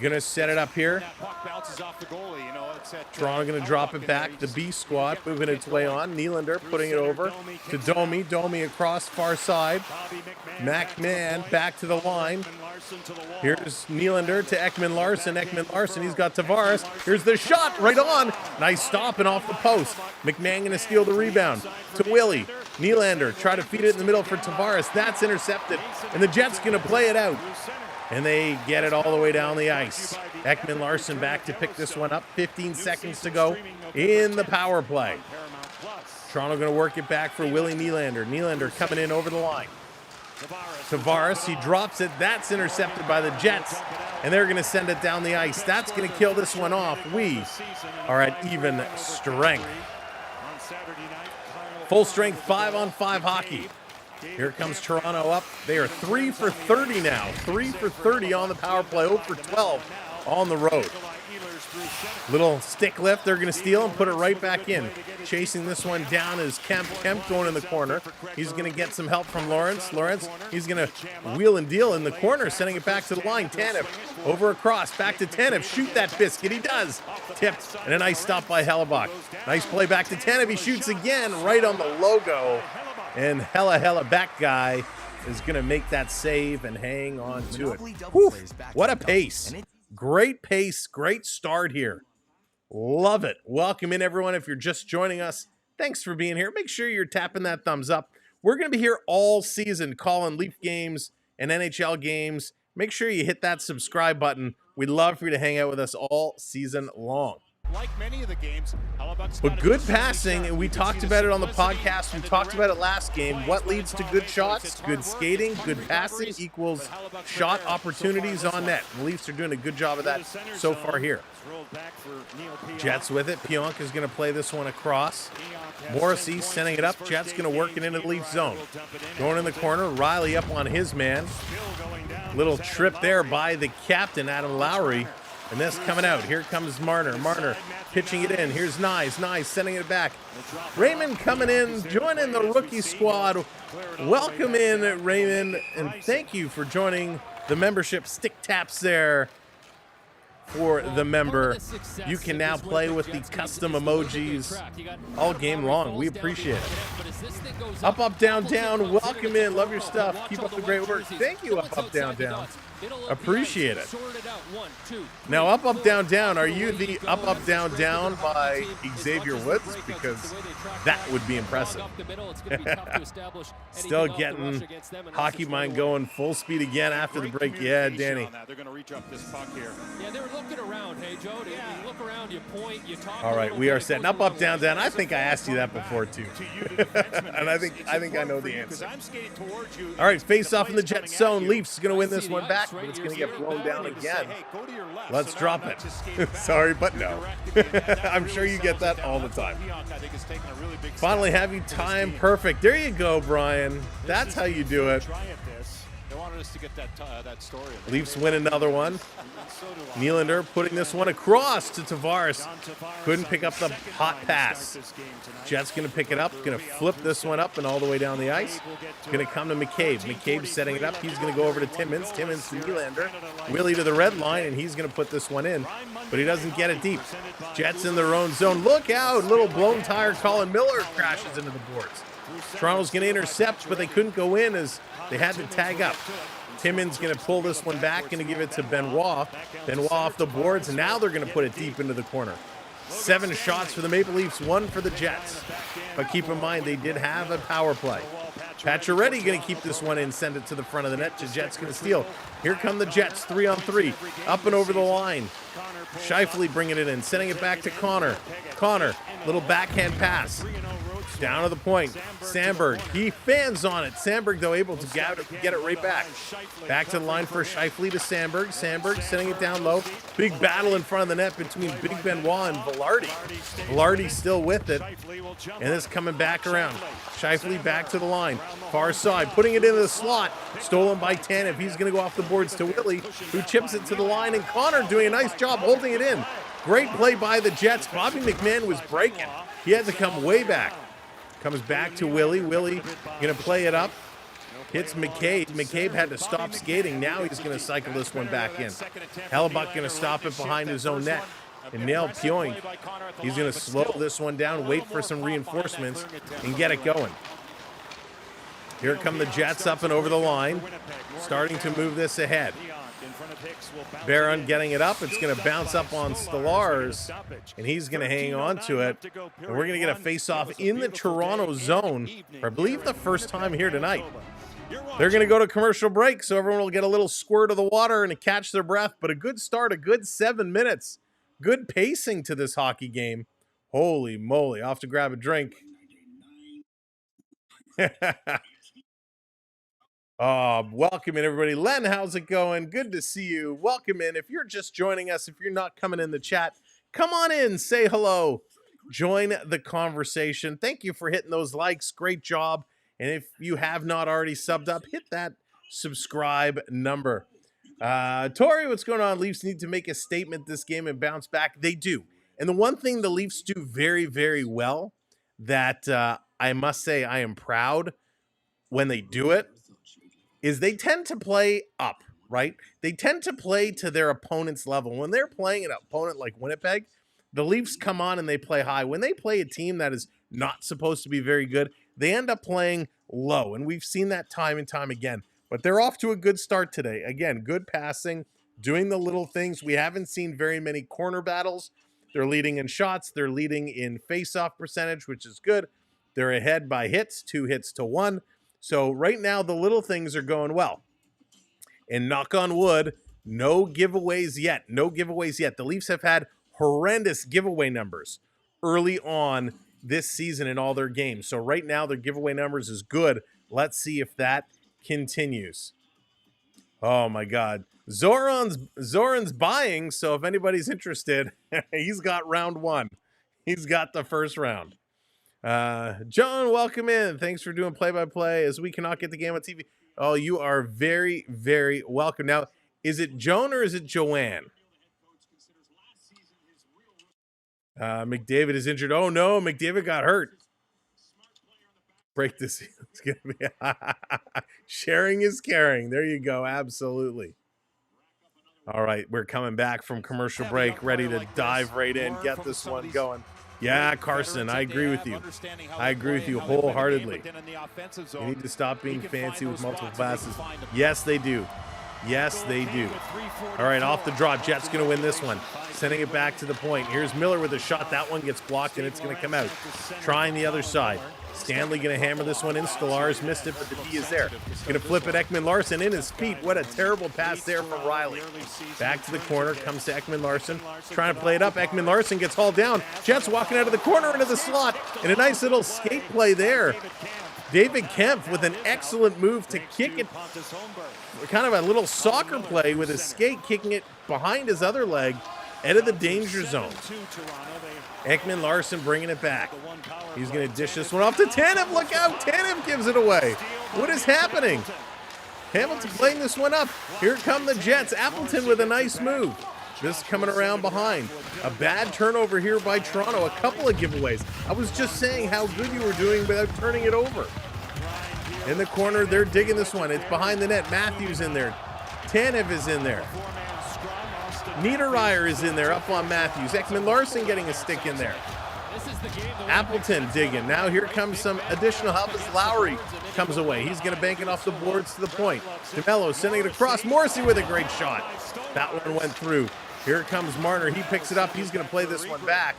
Gonna set it up here. Toronto gonna drop it back. The B squad moving its way on. Nylander putting it over to Domi. Domi across far side. McMahon back to the line. Here's Nylander to Ekman-Larsson. Ekman-Larsson, he's got Tavares. Here's the shot, right on. Nice stop and off the post. McMahon gonna steal the rebound to Willie. Nylander try to feed it in the middle for Tavares. That's intercepted, and the Jets gonna play it out. And they get it all the way down the ice. Ekman-Larsson back to pick this one up. 15 seconds to go in the power play. Toronto gonna work it back for Willie Nylander. Nylander coming in over the line. Tavares, he drops it. That's intercepted by the Jets, and they're going to send it down the ice. That's going to kill this one off. We are at even strength. Full strength 5-on-5 hockey. Here comes Toronto up. They are 3 for 30 now. 3 for 30 on the power play. 0 for 12 on the road. Little stick lift. They're going to steal and put it right back in. Chasing this one down is Kemp. Kemp going in the corner. He's going to get some help from Lawrence. Lawrence, he's going to wheel and deal in the corner, sending it back to the line. Tanev over across. Back to Tanev. Shoot that biscuit. He does. Tipped. And a nice stop by Hellebuck. Nice play back to Tanev. He shoots again right on the logo. And Hella back guy is going to make that save and hang on to it. Whew, what a pace. Great pace, great start here. Love it. Welcome in, everyone. If you're just joining us, thanks for being here. Make sure you're tapping that thumbs up. We're going to be here all season calling Leaf games and NHL games. Make sure you hit that subscribe button. We'd love for you to hang out with us all season long. Like many of the games, but good passing, and we talked about it on the podcast. We talked about it last game. What leads to good shots? Good skating, good passing equals shot opportunities on net. The Leafs are doing a good job of that so far here. Jets with it. Pionk is going to play this one across. Morrissey sending it up. Jets going to work it into the Leaf zone. Going in the corner. Riley up on his man. Little trip there by the captain, Adam Lowry. And this coming out. Here comes Marner. Marner pitching it in. Here's Nyes. Nyes sending it back. Raymond coming in, joining the rookie squad. Welcome in, Raymond, and thank you for joining the membership. Stick taps there for the member. You can now play with the custom emojis all game long. We appreciate it. Up, down, down. Welcome in. Love your stuff. Keep up the great work. Thank you, up, down, down. Appreciate it. Now, up, down, down. Are you the up, down, down by Xavier Woods? Because that would be impressive. Still getting Hockey Mind going full speed again after the break. Yeah, Danny. They're going to reach up this puck here. Yeah, they were looking around. Hey, Joe, you look around, you point, you talk. All right, we are setting up, down, down. I think I asked you that before too, and I think I know the answer. All right, face off in the Jets zone. Leafs going to win this one back, but it's going to get blown down again. Let's drop it. Sorry, but no. I'm sure you get that all the time. Finally have you time perfect. There you go, Brian. That's how you do it. Leafs win another one. Nylander putting this one across to Tavares. Couldn't pick up the hot pass. Jets going to pick it up. Going to flip this one up and all the way down the ice. Going to come to McCabe. McCabe setting it up. He's going to go over to Timmins. Timmins to Nylander. Willie to the red line, and he's going to put this one in. But he doesn't get it deep. Jets in their own zone. Look out. Little blown tire. Colin Miller crashes into the boards. Toronto's going to intercept, but they couldn't go in as they had to tag up. Timmins going to pull this one back, going to give it to Benoit. Benoit off the boards, and now they're going to put it deep into the corner. 7 shots for the Maple Leafs, 1 for the Jets. But keep in mind, they did have a power play. Pacioretty going to keep this one in, send it to the front of the net. Jets going to steal. Here come the Jets, 3-on-3, up and over the line. Scheifele bringing it in, sending it back to Connor. Connor, little backhand pass. Down to the point. Sandberg, he fans on it. Sandberg, though, able to get it right back. Back to the line for Scheifele to Sandberg. Sandberg sending it down low. Big battle in front of the net between Big Benoit and Velarde. Velarde still with it. And this coming back around. Scheifele back to the line. Far side, putting it into the slot. Stolen by Tanev. He's going to go off the boards to Willie, who chips it to the line. And Connor doing a nice job holding it in. Great play by the Jets. Bobby McMahon was breaking. He had to come way back. Comes back to Willie. Willie going to play it up. Hits McCabe. McCabe had to stop skating. Now he's going to cycle this one back in. Hellebuck going to stop it behind his own net. And Nail Pioink, he's going to slow this one down, wait for some reinforcements, and get it going. Here come the Jets up and over the line, starting to move this ahead. Barron getting it up. It's going to bounce up on Stellars, and he's going to hang on to it. And we're going to get a face-off in the Toronto zone for, I believe, the first time here tonight. They're going to go to commercial break, so everyone will get a little squirt of the water and catch their breath. But a good start, a good 7 minutes. Good pacing to this hockey game. Holy moly. Off to grab a drink. Welcome in, everybody. Len, how's it going? Good to see you. Welcome in. If you're just joining us, if you're not coming in the chat, come on in, say hello. Join the conversation. Thank you for hitting those likes. Great job. And if you have not already subbed up, hit that subscribe number. Tori, what's going on? Leafs need to make a statement this game and bounce back. They do. And the one thing the Leafs do very, very well that I must say I am proud when they do it is they tend to play up, right? They tend to play to their opponent's level. When they're playing an opponent like Winnipeg, the Leafs come on and they play high. When they play a team that is not supposed to be very good, they end up playing low. And we've seen that time and time again. But they're off to a good start today. Again, good passing, doing the little things. We haven't seen very many corner battles. They're leading in shots. They're leading in face-off percentage, which is good. They're ahead by hits, 2 hits to 1. So right now, the little things are going well. And knock on wood, no giveaways yet. No giveaways yet. The Leafs have had horrendous giveaway numbers early on this season in all their games. So right now, their giveaway numbers is good. Let's see if that continues. Oh, my God. Zoran's buying, so if anybody's interested, he's got round 1. He's got the first round. John, welcome in. Thanks for doing play-by-play as we cannot get the game on TV. Oh, you are very, very welcome. Now, is it Joan or is it Joanne? McDavid is injured. Oh, no, McDavid got hurt. Break this. It's going to be sharing is caring. There you go. Absolutely. All right, we're coming back from commercial break, ready to dive right in, get this one going. Yeah, Carson, I agree with you. I agree with you wholeheartedly. You need to stop being fancy with multiple passes. Yes, they do. Yes, they do. All right, off the draw. Jets going to win this one. Sending it back to the point. Here's Miller with a shot. That one gets blocked, and it's going to come out. Trying the other side. Stanley going to hammer this one in. Stellars missed it, but the D is there. Going to flip it. Ekman Larson in his feet. What a terrible pass there from Riley. Back to the corner. Comes to Ekman Larson. Trying to play it up. Ekman Larson gets hauled down. Jets walking out of the corner into the slot. And a nice little skate play there. David Kempf with an excellent move to kick it. Kind of a little soccer play with his skate, kicking it behind his other leg out of the danger zone. Ekman Larson bringing it back. He's going to dish this one off to Tanev. Look out. Tanev gives it away. What is happening? Hamilton playing this one up. Here come the Jets. Appleton with a nice move. This coming around behind. A bad turnover here by Toronto. A couple of giveaways. I was just saying how good you were doing without turning it over. In the corner, they're digging this one. It's behind the net. Matthews in there. Tanev is in there. Niederreiter is in there up on Matthews. Ekman Larson getting a stick in there. Appleton digging. Now here comes some additional help as Lowry comes away. He's going to bank it off the boards to the point. DeMello sending it across. Morrissey with a great shot. That one went through. Here comes Marner. He picks it up. He's going to play this one back.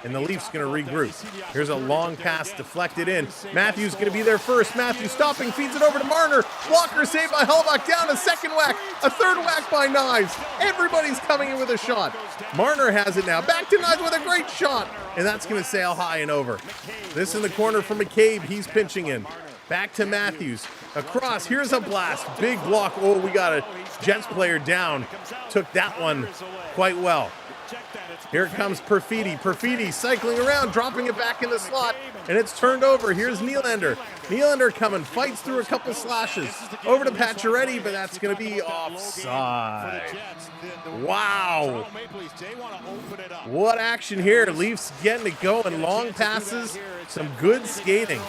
And the Leafs going to regroup. Here's a long pass deflected in. Matthews going to be there first. Matthews stopping, feeds it over to Marner. Blocker saved by Hellebuck. Down a second whack. A third whack by Knives. Everybody's coming in with a shot. Marner has it now. Back to Knives with a great shot. And that's going to sail high and over. This in the corner for McCabe. He's pinching in. Back to Matthews. Across. Here's a blast. Big block. Oh, we got a Jets player down. Took that one quite well. Here comes Perfidi. Perfidi cycling around, dropping it back in the slot, and it's turned over. Here's Nylander. Nylander coming, fights through a couple slashes. Over to Pacioretty, but that's going to be offside. Wow. What action here. Leafs getting it going. Long passes, some good skating.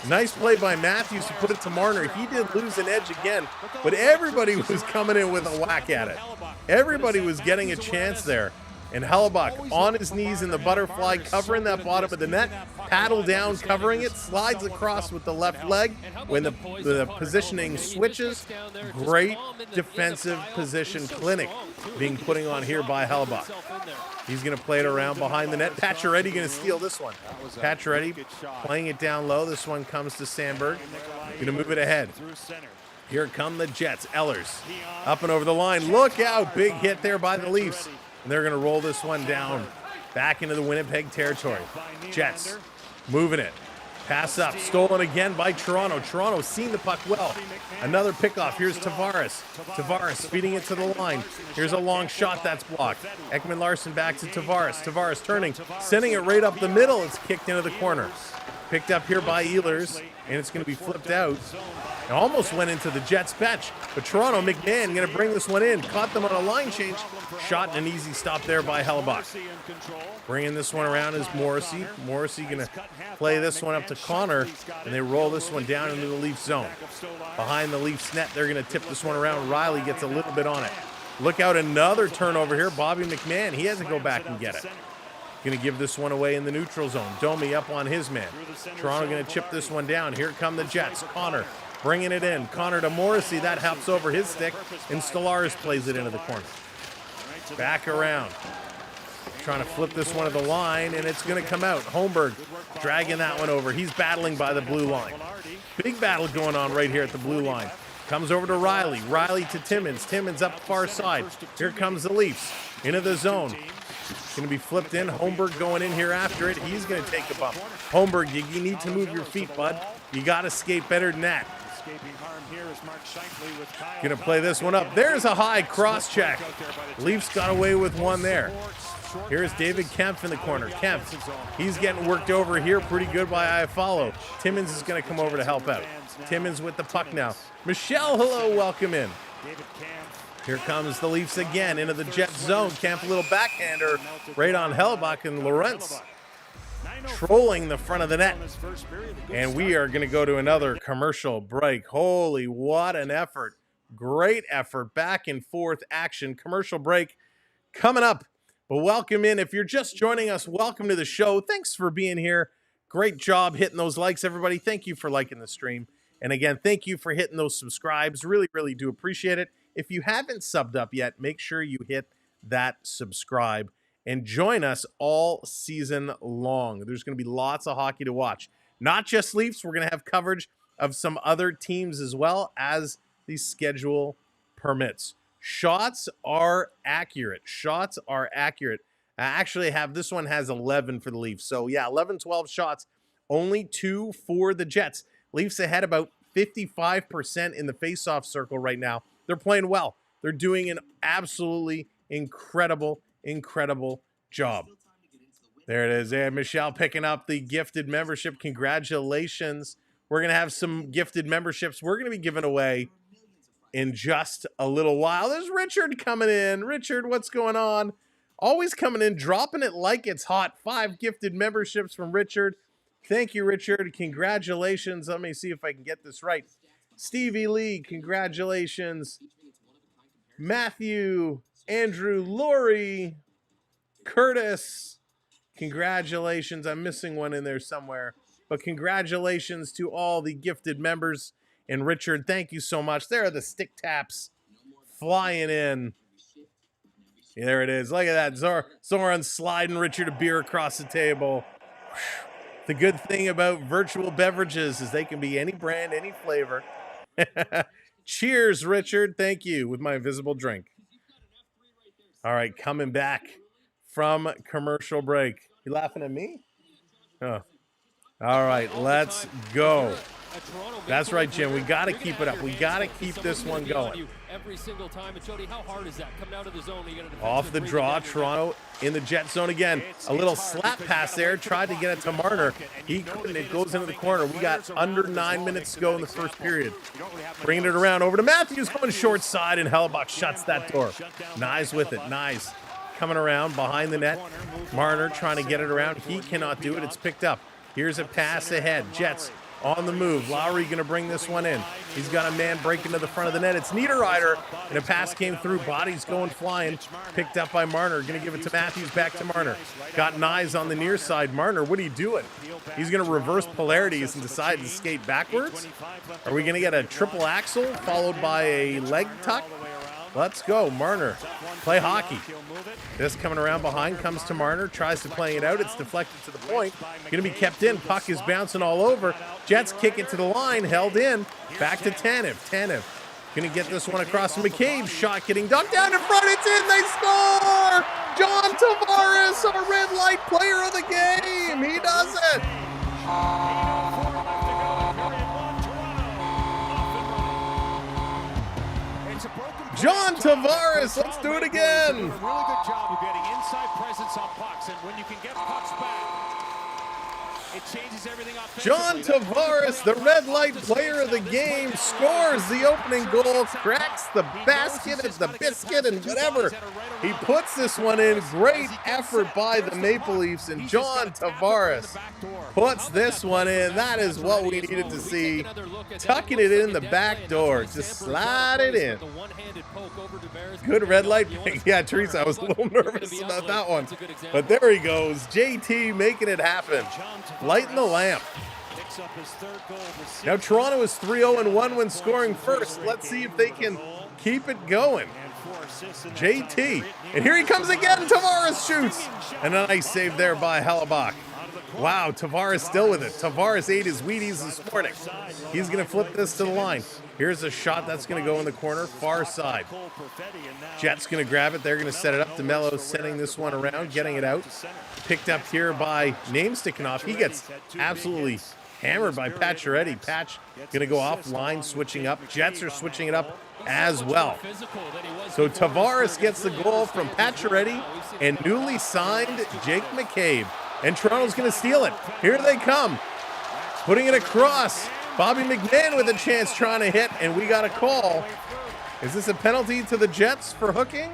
Nice play by Matthews to put it to Marner. He did lose an edge again, but everybody was coming in with a whack at it. Everybody was getting a chance there. And Hellebuck on his knees in the butterfly, covering that bottom of the net, paddle down, covering it, slides across with the left leg when the positioning switches. Great defensive position clinic being putting on here by Hellebuck. He's going to play it around behind the net. Pacioretty going to steal this one. Pacioretty playing it down low. This one comes to Sandberg. Going to move it ahead. Here come the Jets. Ehlers up and over the line. Look out. Big hit there by the Leafs. And they're going to roll this one down back into the Winnipeg territory. Jets moving it. Pass up. Stolen again by Toronto. Toronto seeing the puck well. Another pickoff. Here's Tavares. Tavares feeding it to the line. Here's a long shot that's blocked. Ekman-Larsson back to Tavares. Tavares turning, sending it right up the middle. It's kicked into the corner. Picked up here by Ehlers, and it's going to be flipped out. It almost went into the Jets bench, but Toronto, McMahon going to bring this one in. Caught them on a line change. Shot and an easy stop there by Hellebuck. Bringing this one around is Morrissey. Morrissey going to play this one up to Connor, and they roll this one down into the Leafs zone. Behind the Leafs net, they're going to tip this one around. Riley gets a little bit on it. Look out, another turnover here. Bobby McMahon, he has to go back and get it. Going to give this one away in the neutral zone. Domi up on his man. Toronto going to chip this one down. Here come the Jets. Connor bringing it in. Connor to Morrissey. That hops over his stick, and Stellaris plays it into the corner. Back around. Trying to flip this one to the line, and it's going to come out. Holmberg dragging that one over. He's battling by the blue line. Big battle going on right here at the blue line. Comes over to Riley. Riley to Timmins. Timmins up far side. Here comes the Leafs into the zone. Going to be flipped in. Holmberg going in here after it. He's going to take a bump. Holmberg, you need to move your feet, bud. You got to skate better than that. Going to play this one up. There's a high cross check. Leafs got away with one there. Here's David Kempf in the corner. Kempf, he's getting worked over here pretty good by Iafallo. Timmins is going to come over to help out. Timmins with the puck now. Michelle, hello, welcome in. Here comes the Leafs again into the Jets zone. Kemp, a little backhander right on Hellebuck, and Lorentz trolling the front of the net. And we are going to go to another commercial break. Holy, what an effort. Great effort. Back and forth action. Commercial break coming up. But welcome in. If you're just joining us, welcome to the show. Thanks for being here. Great job hitting those likes, everybody. Thank you for liking the stream. And again, thank you for hitting those subscribes. Really, really do appreciate it. If you haven't subbed up yet, make sure you hit that subscribe and join us all season long. There's going to be lots of hockey to watch. Not just Leafs. We're going to have coverage of some other teams as well as the schedule permits. Shots are accurate. Shots are accurate. I actually have, this one has 11 for the Leafs. So yeah, 11, 12 shots, only 2 for the Jets. Leafs ahead about 55% in the faceoff circle right now. They're playing well. They're doing an absolutely incredible, incredible job. There it is. And Michelle picking up the gifted membership. Congratulations. We're going to have some gifted memberships we're going to be giving away in just a little while. There's Richard coming in. Richard, what's going on? Always coming in, dropping it like it's hot. 5 gifted memberships from Richard. Thank you, Richard. Congratulations. Let me see if I can get this right. Stevie Lee, congratulations. Matthew, Andrew, Lori, Curtis, congratulations. I'm missing one in there somewhere. But congratulations to all the gifted members. And Richard, thank you so much. There are the stick taps flying in. There it is. Look at that. Zoran sliding Richard a beer across the table. The good thing about virtual beverages is they can be any brand, any flavor. Cheers, Richard. Thank you with my invisible drink. All right, coming back from commercial break. You laughing at me? Oh. All right, let's go. That's right, Jim. We got to keep it up. We got to keep this one going. Every single time. And Jody, how hard is that? Coming out of the zone, you got to off the draw, Toronto in the Jet zone again. A little slap pass there. Tried to get it to Marner. He couldn't. It goes into the corner. We got under 9 minutes to go in the first period. Bringing it around over to Matthews, going short side, and Hellebuck shuts that door. Nyes with it. Nyes coming around behind the net. Marner trying to get it around. He cannot do it. It's picked up. Here's a pass ahead. Jets on the move. Lowry going to bring this one in. He's got a man breaking to the front of the net. It's Niederreiter, and a pass came through. Bodies going flying. Picked up by Marner. Going to give it to Matthews. Back to Marner. Got Nyes on the near side. Marner, what are you doing? He's going to reverse polarities and decide to skate backwards. Are we going to get a triple axel followed by a leg tuck? Let's go, Marner. Play hockey. This coming around behind comes to Marner. Tries to play it out. It's deflected to the point. Going to be kept in. Puck is bouncing all over. Jets kick it to the line. Held in. Back to Tanev. Tanev going to get this one across to McCabe. Shot getting dunked down in front. It's in. They score! John Tavares, our red light player of the game. He does it. John Tavares, let's do it again. Really good job of getting inside presence on pucks, and when you can get pucks back, it changes everything offensively. John Tavares, the red light player of the game, scores the opening goal, cracks the basket and the biscuit and whatever. He puts this one in. Great effort by the Maple Leafs, and John Tavares puts this one in. That is what we needed to see. Tucking it in the back door. Just slide it in. Good red light. Yeah, Teresa, I was a little nervous about that one. But there he goes. JT making it happen. Lighting the lamp. Now Toronto is 3-0-1 when scoring first. Let's see if they can keep it going. JT. And here he comes again. Tavares shoots. And a nice save there by Hellebuck. Wow, Tavares still with it. Tavares ate his Wheaties this morning. He's going to flip this to the line. Here's a shot that's going to go in the corner, far side. Jets going to grab it. They're going to set it up. DeMello sending this one around, getting it out. Picked up here by Name sticking off. He gets absolutely hammered by Pacioretty. Patch going to go offline, switching up. Jets are switching it up as well. So Tavares gets the goal from Pacioretty and newly signed Jake McCabe. And Toronto's going to steal it. Here they come. Putting it across. Bobby McMahon with a chance trying to hit, and we got a call. Is this a penalty to the Jets for hooking?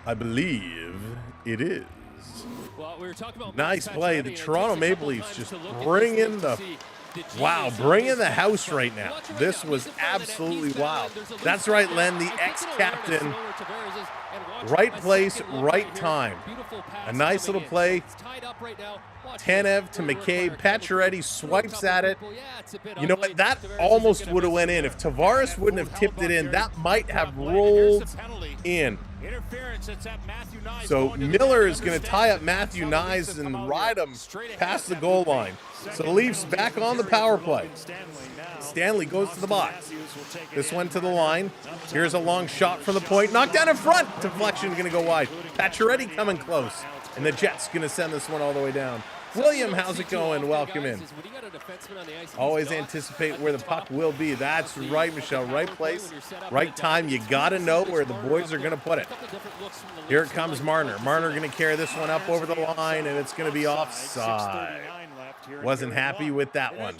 I believe it is. Well, we were talking about nice play. The Toronto Maple Leafs just bringing the house right now. This was absolutely wild. That's right, Len, the ex-captain. Right place, right time. A nice little play. Tanev to McCabe. Pacioretty swipes at it. You know what? That almost would have went in. If Tavares wouldn't have tipped it in, that might have rolled in. So Miller is going to tie up Matthew Nyes and ride him past the goal line. So the Leafs back on the power play. Stanley goes to the box. This one to the line. Here's a long shot from the point. Knocked down in front. Deflection going to go wide. Pacioretty coming close. And the Jets going to send this one all the way down. William, how's it going? Welcome in. Always anticipate where the puck will be. That's right, Michelle. Right place, right time. You got to know where the boys are going to put it. Here it comes Marner. Marner going to carry this one up over the line, and it's going to be offside. Wasn't happy with that one.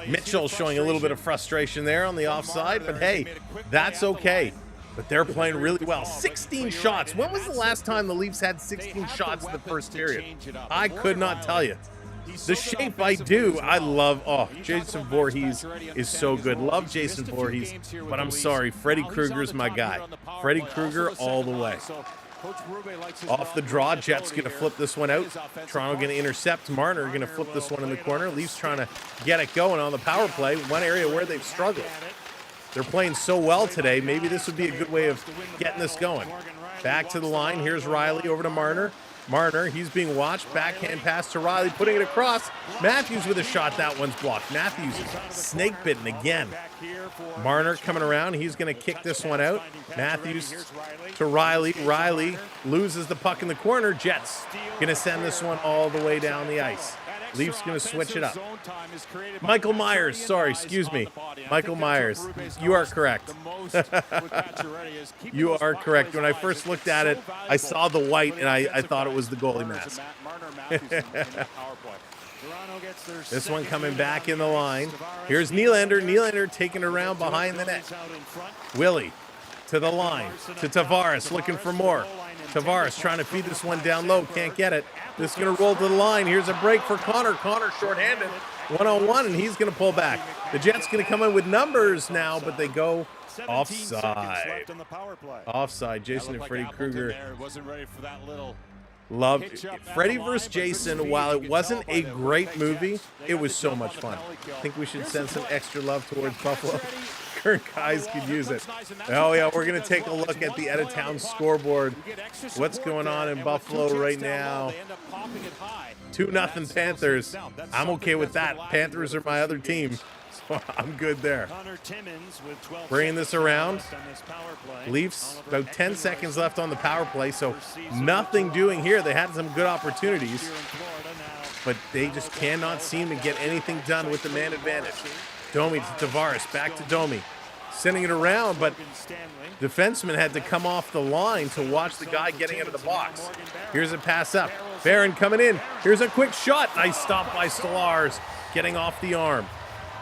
Mitchell showing a little bit of frustration there on the offside, but hey, that's okay. But they're playing really well. 16 shots. When was the last time the Leafs had 16 shots in the first period? I could not tell you. The shape I do. I love, Jason Voorhees is so good. Love Jason Voorhees, but I'm sorry, Freddy Krueger's my guy. Freddy Krueger all the way. Off the draw, Jets going to flip this one out. Toronto going to intercept. Marner going to flip this one in the corner. Leafs trying to get it going on the power play. One area where they've struggled. They're playing so well today. Maybe this would be a good way of getting this going. Back to the line. Here's Riley over to Marner. Marner, he's being watched. Backhand pass to Riley, putting it across. Matthews with a shot. That one's blocked. Matthews snake bitten again. Marner coming around. He's going to kick this one out. Matthews to Riley. Riley loses the puck in the corner. Jets going to send this one all the way down the ice. Leafs going to switch it up. Michael Myers, sorry, excuse me. Michael Myers, you are correct. You are correct. When I first looked at it, I saw the white and I thought it was the goalie mask. This one coming back in the line. Here's Nylander. Nylander taking it around behind the net. Willie to the line. To Tavares, looking for more. Tavares trying to feed this one down low. Can't get it. This is going to roll to the line. Here's a break for Connor. Connor shorthanded. One-on-one, and he's going to pull back. The Jets going to come in with numbers now, but they go offside. Offside. Jason and Freddy Krueger. Loved Freddy vs. Jason. While it wasn't a great movie, it was so much fun. I think we should send some extra love towards Buffalo. Current guys could use it. Oh yeah, we're gonna take a look at the out-of-town scoreboard. What's going on in Buffalo right now? 2-0 Panthers. I'm okay with that. Panthers are my other team. I'm good there. Bringing this around. Leafs, about 10 seconds left on the power play, so nothing doing here. They had some good opportunities, but they just cannot seem to get anything done with the man advantage. Domi to Tavares, back to Domi. Sending it around, but defenseman had to come off the line to watch the guy getting into the box. Here's a pass up. Barron coming in. Here's a quick shot. Nice stop by Stolarz, getting off the arm.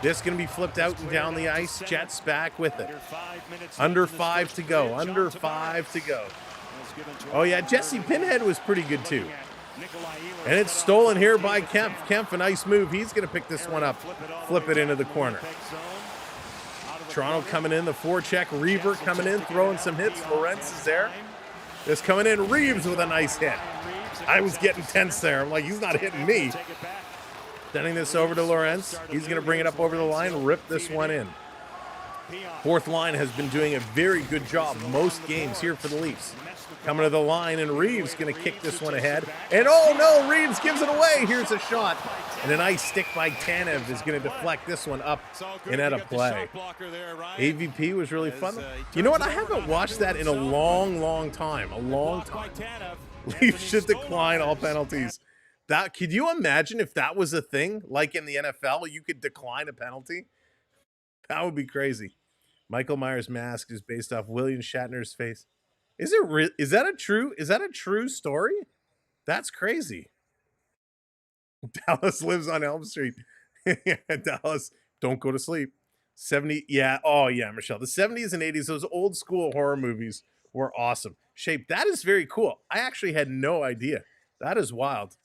This going to be flipped out and down the ice. Jets back with it. Under 5 to go. Under 5 to go. Oh, yeah, Jesse Pinhead was pretty good, too. And it's stolen here by Kemp. Kemp, a nice move. He's going to pick this one up. Flip it into the corner. Toronto coming in. The forecheck. Reaver coming in, throwing some hits. Lorentz is there. This coming in. Reeves with a nice hit. I was getting tense there. I'm like, he's not hitting me. Sending this over to Lorentz. He's going to bring it up over the line, rip this one in. Fourth line has been doing a very good job most games here for the Leafs. Coming to the line, and Reeves going to kick this one ahead. And oh no, Reeves gives it away. Here's a shot. And a nice stick by Tanev is going to deflect this one up and out of play. AVP was really fun. You know what? I haven't watched that in a long time. A long time. Leafs should decline all penalties. That, could you imagine if that was a thing, like in the NFL, you could decline a penalty? That would be crazy. Michael Myers' mask is based off William Shatner's face. Is that a true story? That's crazy. Dallas lives on Elm Street. Dallas, don't go to sleep. 70, yeah, oh yeah, Michelle. The 70s and 80s, those old school horror movies were awesome. Shape, that is very cool. I actually had no idea. That is wild.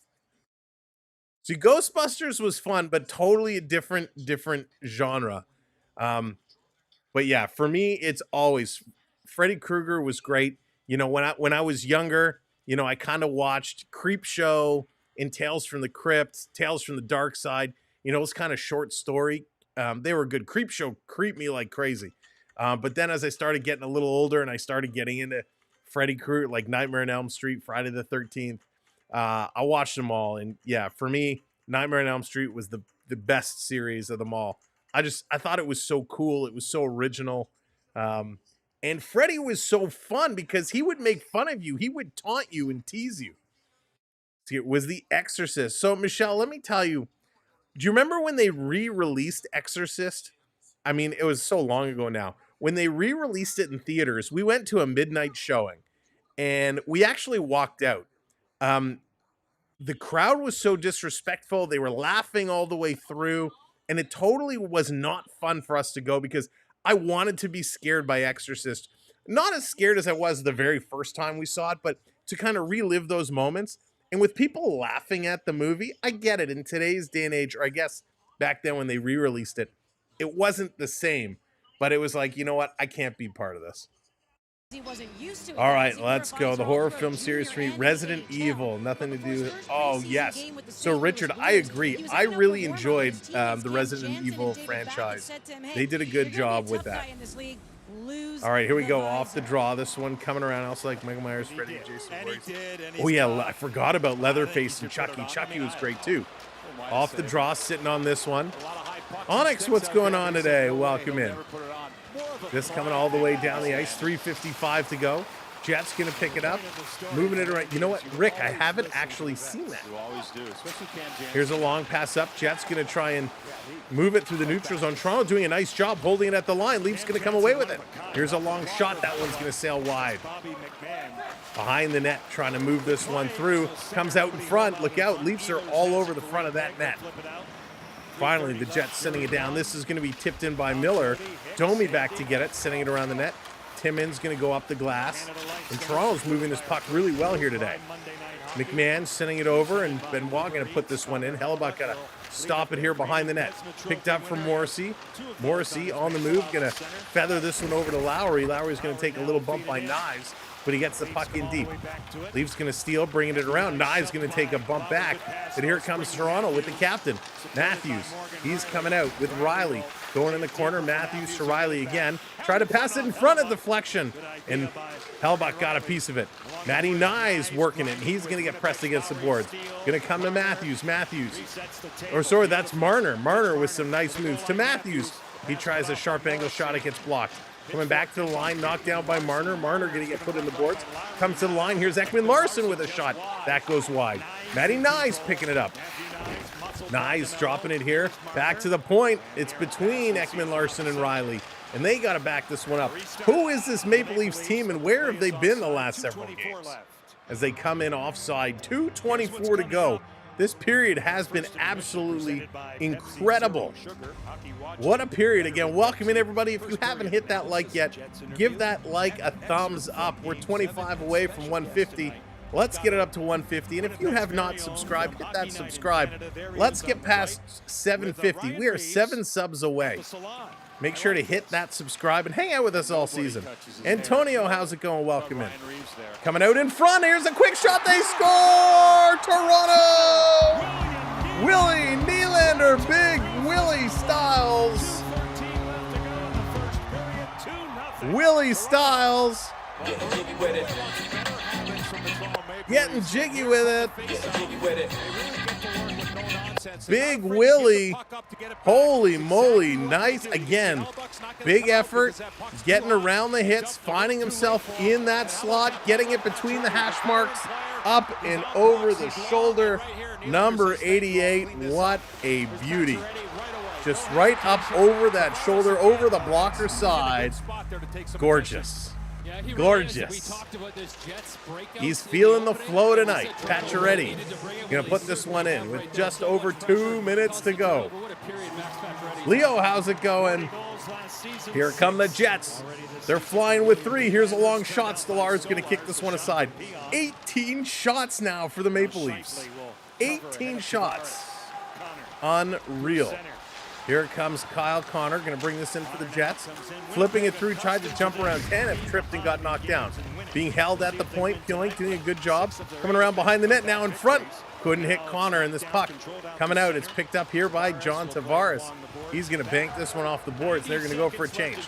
See, Ghostbusters was fun, but totally a different genre. But yeah, for me, it's always Freddy Krueger was great. You know, when I was younger, you know, I kind of watched Creepshow and Tales from the Crypt, Tales from the Dark Side. You know, it was kind of short story. They were good. Creepshow creeped me like crazy. But then as I started getting a little older and I started getting into Freddy Krueger, like Nightmare on Elm Street, Friday the 13th, I watched them all, and yeah, for me, Nightmare on Elm Street was the best series of them all. I thought it was so cool. It was so original. And Freddy was so fun because he would make fun of you. He would taunt you and tease you. See, it was The Exorcist. So, Michelle, let me tell you, do you remember when they re-released Exorcist? I mean, it was so long ago now. When they re-released it in theaters, we went to a midnight showing, and we actually walked out. The crowd was so disrespectful. They were laughing all the way through, and it totally was not fun for us to go because I wanted to be scared by Exorcist. Not as scared as I was the very first time we saw it, but to kind of relive those moments. And with people laughing at the movie, I get it. In today's day and age, or I guess back then when they re-released it, it wasn't the same. But it was like, you know what? I can't be part of this. All right, let's go. The horror film series for me, Resident Evil. Nothing to do with... Oh, yes. So, Richard, I agree. I really enjoyed the Resident Evil franchise. They did a good job with that. All right, here we go. Off the draw. This one coming around. Also like Michael Myers, Freddy, and Jason Voorhees. Oh, yeah, I forgot about Leatherface and Chucky. Chucky was great, too. Off the draw, sitting on this one. Onyx, what's going on today? Welcome in. This coming all the way down the ice. 3:55 to go. Jets going to pick it up, moving it around. You know what, Rick, I haven't actually seen that. You always do, especially Cam Jansen. Here's a long pass up. Jets going to try and move it through the neutral zone. Toronto doing a nice job holding it at the line. Leafs going to come away with it. Here's a long shot. That one's going to sail wide. Behind the net, trying to move this one through. Comes out in front. Look out. Leafs are all over the front of that net. Finally, the Jets sending it down. This is going to be tipped in by Miller. Domi back to get it, sending it around the net. Timmins going to go up the glass. And Toronto's moving this puck really well here today. McMahon sending it over, and Benoit going to put this one in. Hellebuck got to stop it here behind the net. Picked up from Morrissey. Morrissey on the move, going to feather this one over to Lowry. Lowry's going to take a little bump by Knives, but he gets the puck in deep. Leafs going to steal, bringing it around. Knives going to take a bump back, and here comes Toronto with the captain, Matthews. He's coming out with Riley. Going in the corner, Matthews to Riley again. Try to pass it in front of deflection, and Hellebuck got a piece of it. Matty Knives working it. He's going to get pressed against the boards. Going to come to Matthews. Or sorry, that's Marner. Marner with some nice moves to Matthews. He tries a sharp angle shot. It gets blocked. Coming back to the line, knocked down by Marner. Marner going to get put in the boards. Comes to the line. Here's Ekman Larson with a shot. That goes wide. Matty Knives picking it up. Knives dropping it here. Back to the point. It's between Ekman Larson and Riley. And they got to back this one up. Who is this Maple Leafs team, and where have they been the last several games? As they come in offside, 2:24 to go. This period has been absolutely incredible. What a period. Again, welcome in, everybody. If you haven't hit that like yet, give that like a thumbs up. We're 25 away from 150. Let's get it up to 150. And if you have not subscribed, hit that subscribe. Let's get past 750. We are 7 subs away. Make sure to hit that subscribe and hang out with us all season. Antonio, how's it going? Welcome in. Coming out in front. Here's a quick shot. They score! Toronto! Willie Nylander, big Willie Styles. Willie Styles. Getting jiggy with it. Big Willie. Holy moly. Nice. Again, big effort. Getting around the hits. Finding himself in that slot. Getting it between the hash marks. Up and over the shoulder. Number 88. What a beauty. Just right up over that shoulder. Over the blocker side. Gorgeous. Gorgeous. He's feeling the flow tonight. Pacioretty gonna put this one in with just over 2 minutes to go. Leo, how's it going? Here come the Jets. They're flying with 3. Here's a long shot. Stolar's gonna kick this one aside. 18 shots now for the Maple Leafs. 18 shots. Unreal. Here comes Kyle Connor, going to bring this in for the Jets. Flipping it through, tried to jump around Tanev, tripped and got knocked down. Being held at the point, Killing doing a good job. Coming around behind the net, now in front. Couldn't hit Connor, in this puck coming out. It's picked up here by John Tavares. He's going to bank this one off the boards. They're going to go for a change.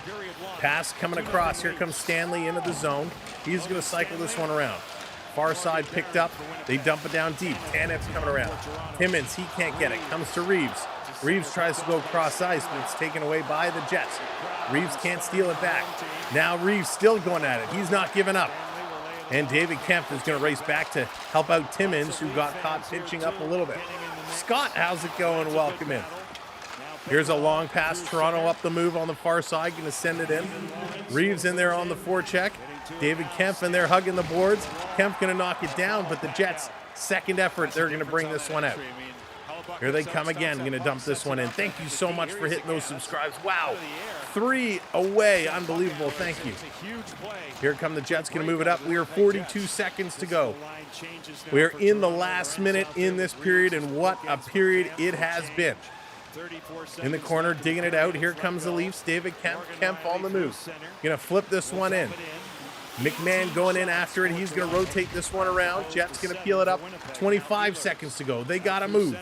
Pass coming across. Here comes Stanley into the zone. He's going to cycle this one around. Far side picked up. They dump it down deep. Tanev's coming around. Timmins, he can't get it. Comes to Reeves. Reeves tries to go cross ice, but it's taken away by the Jets. Reeves can't steal it back. Now Reeves still going at it. He's not giving up. And David Kemp is going to race back to help out Timmins, who got caught pinching up a little bit. Scott, how's it going? Welcome in. Here's a long pass. Toronto up the move on the far side, going to send it in. Reeves in there on the forecheck. David Kemp in there hugging the boards. Kemp going to knock it down, but the Jets, second effort, they're going to bring this one out. Here they come again. Going to dump this one in. Thank you so much for hitting those subscribes. Wow. 3 away. Unbelievable. Thank you. Here come the Jets. Going to move it up. We are 42 seconds to go. We are in the last minute in this period, and what a period it has been. In the corner, digging it out. Here comes the Leafs. David Kemp on the move. Going to flip this one in. McMahon going in after it. He's going to rotate this one around. Jets going to peel it up. 25 seconds to go. They got to move.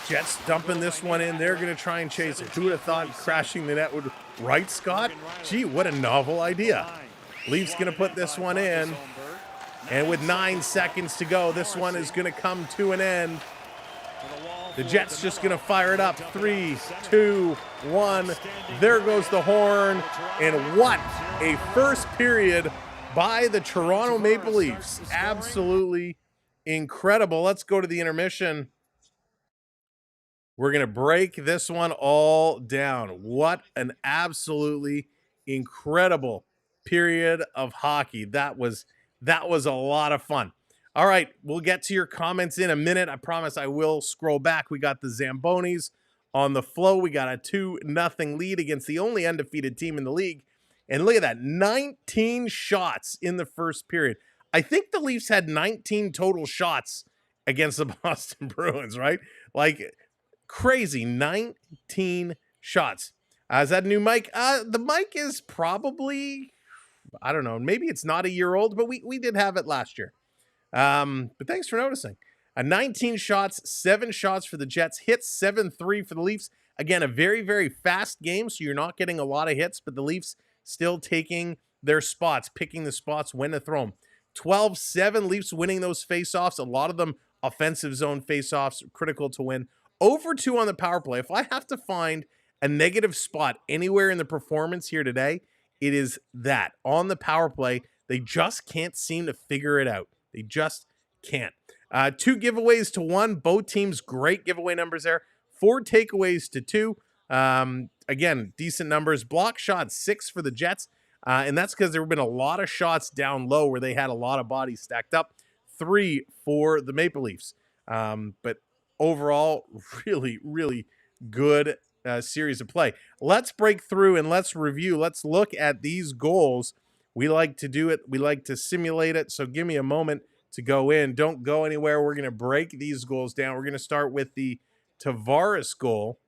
Jets dumping this one in. They're going to try and chase it. Who would have thought crashing the net would right, Scott? Gee, what a novel idea. Leafs going to put this one in. And with 9 seconds to go, this one is going to come to an end. The Jets just going to fire it up. 3, 2, 1. There goes the horn. And what a first period by the Toronto Maple Leafs. Absolutely incredible. Let's go to the intermission. We're going to break this one all down. What an absolutely incredible period of hockey. That was a lot of fun. All right, we'll get to your comments in a minute. I promise I will scroll back. We got the Zambonis on the flow. We got a 2-0 lead against the only undefeated team in the league. And look at that, 19 shots in the first period. I think the Leafs had 19 total shots against the Boston Bruins, right? Like, crazy, 19 shots. Is that a new mic? The mic is probably, I don't know, maybe it's not a year old, but we did have it last year. But thanks for noticing. 19 shots, 7 shots for the Jets, hits 7-3 for the Leafs. Again, a very, very fast game, so you're not getting a lot of hits, but the Leafs still taking their spots, picking the spots when to throw them. 12-7, Leafs winning those faceoffs, a lot of them offensive zone faceoffs, critical to win. Over 2 on the power play. If I have to find a negative spot anywhere in the performance here today, it is that. On the power play, they just can't seem to figure it out. They just can't. 2 giveaways to 1. Both teams, great giveaway numbers there. 4 takeaways to 2. Again, decent numbers. Block shots, 6 for the Jets. And that's because there have been a lot of shots down low where they had a lot of bodies stacked up. 3 for the Maple Leafs. But overall, really, really good series of play. Let's break through and let's review. Let's look at these goals. We like to do it. We like to simulate it. So give me a moment to go in. Don't go anywhere. We're going to break these goals down. We're going to start with the Tavares goal.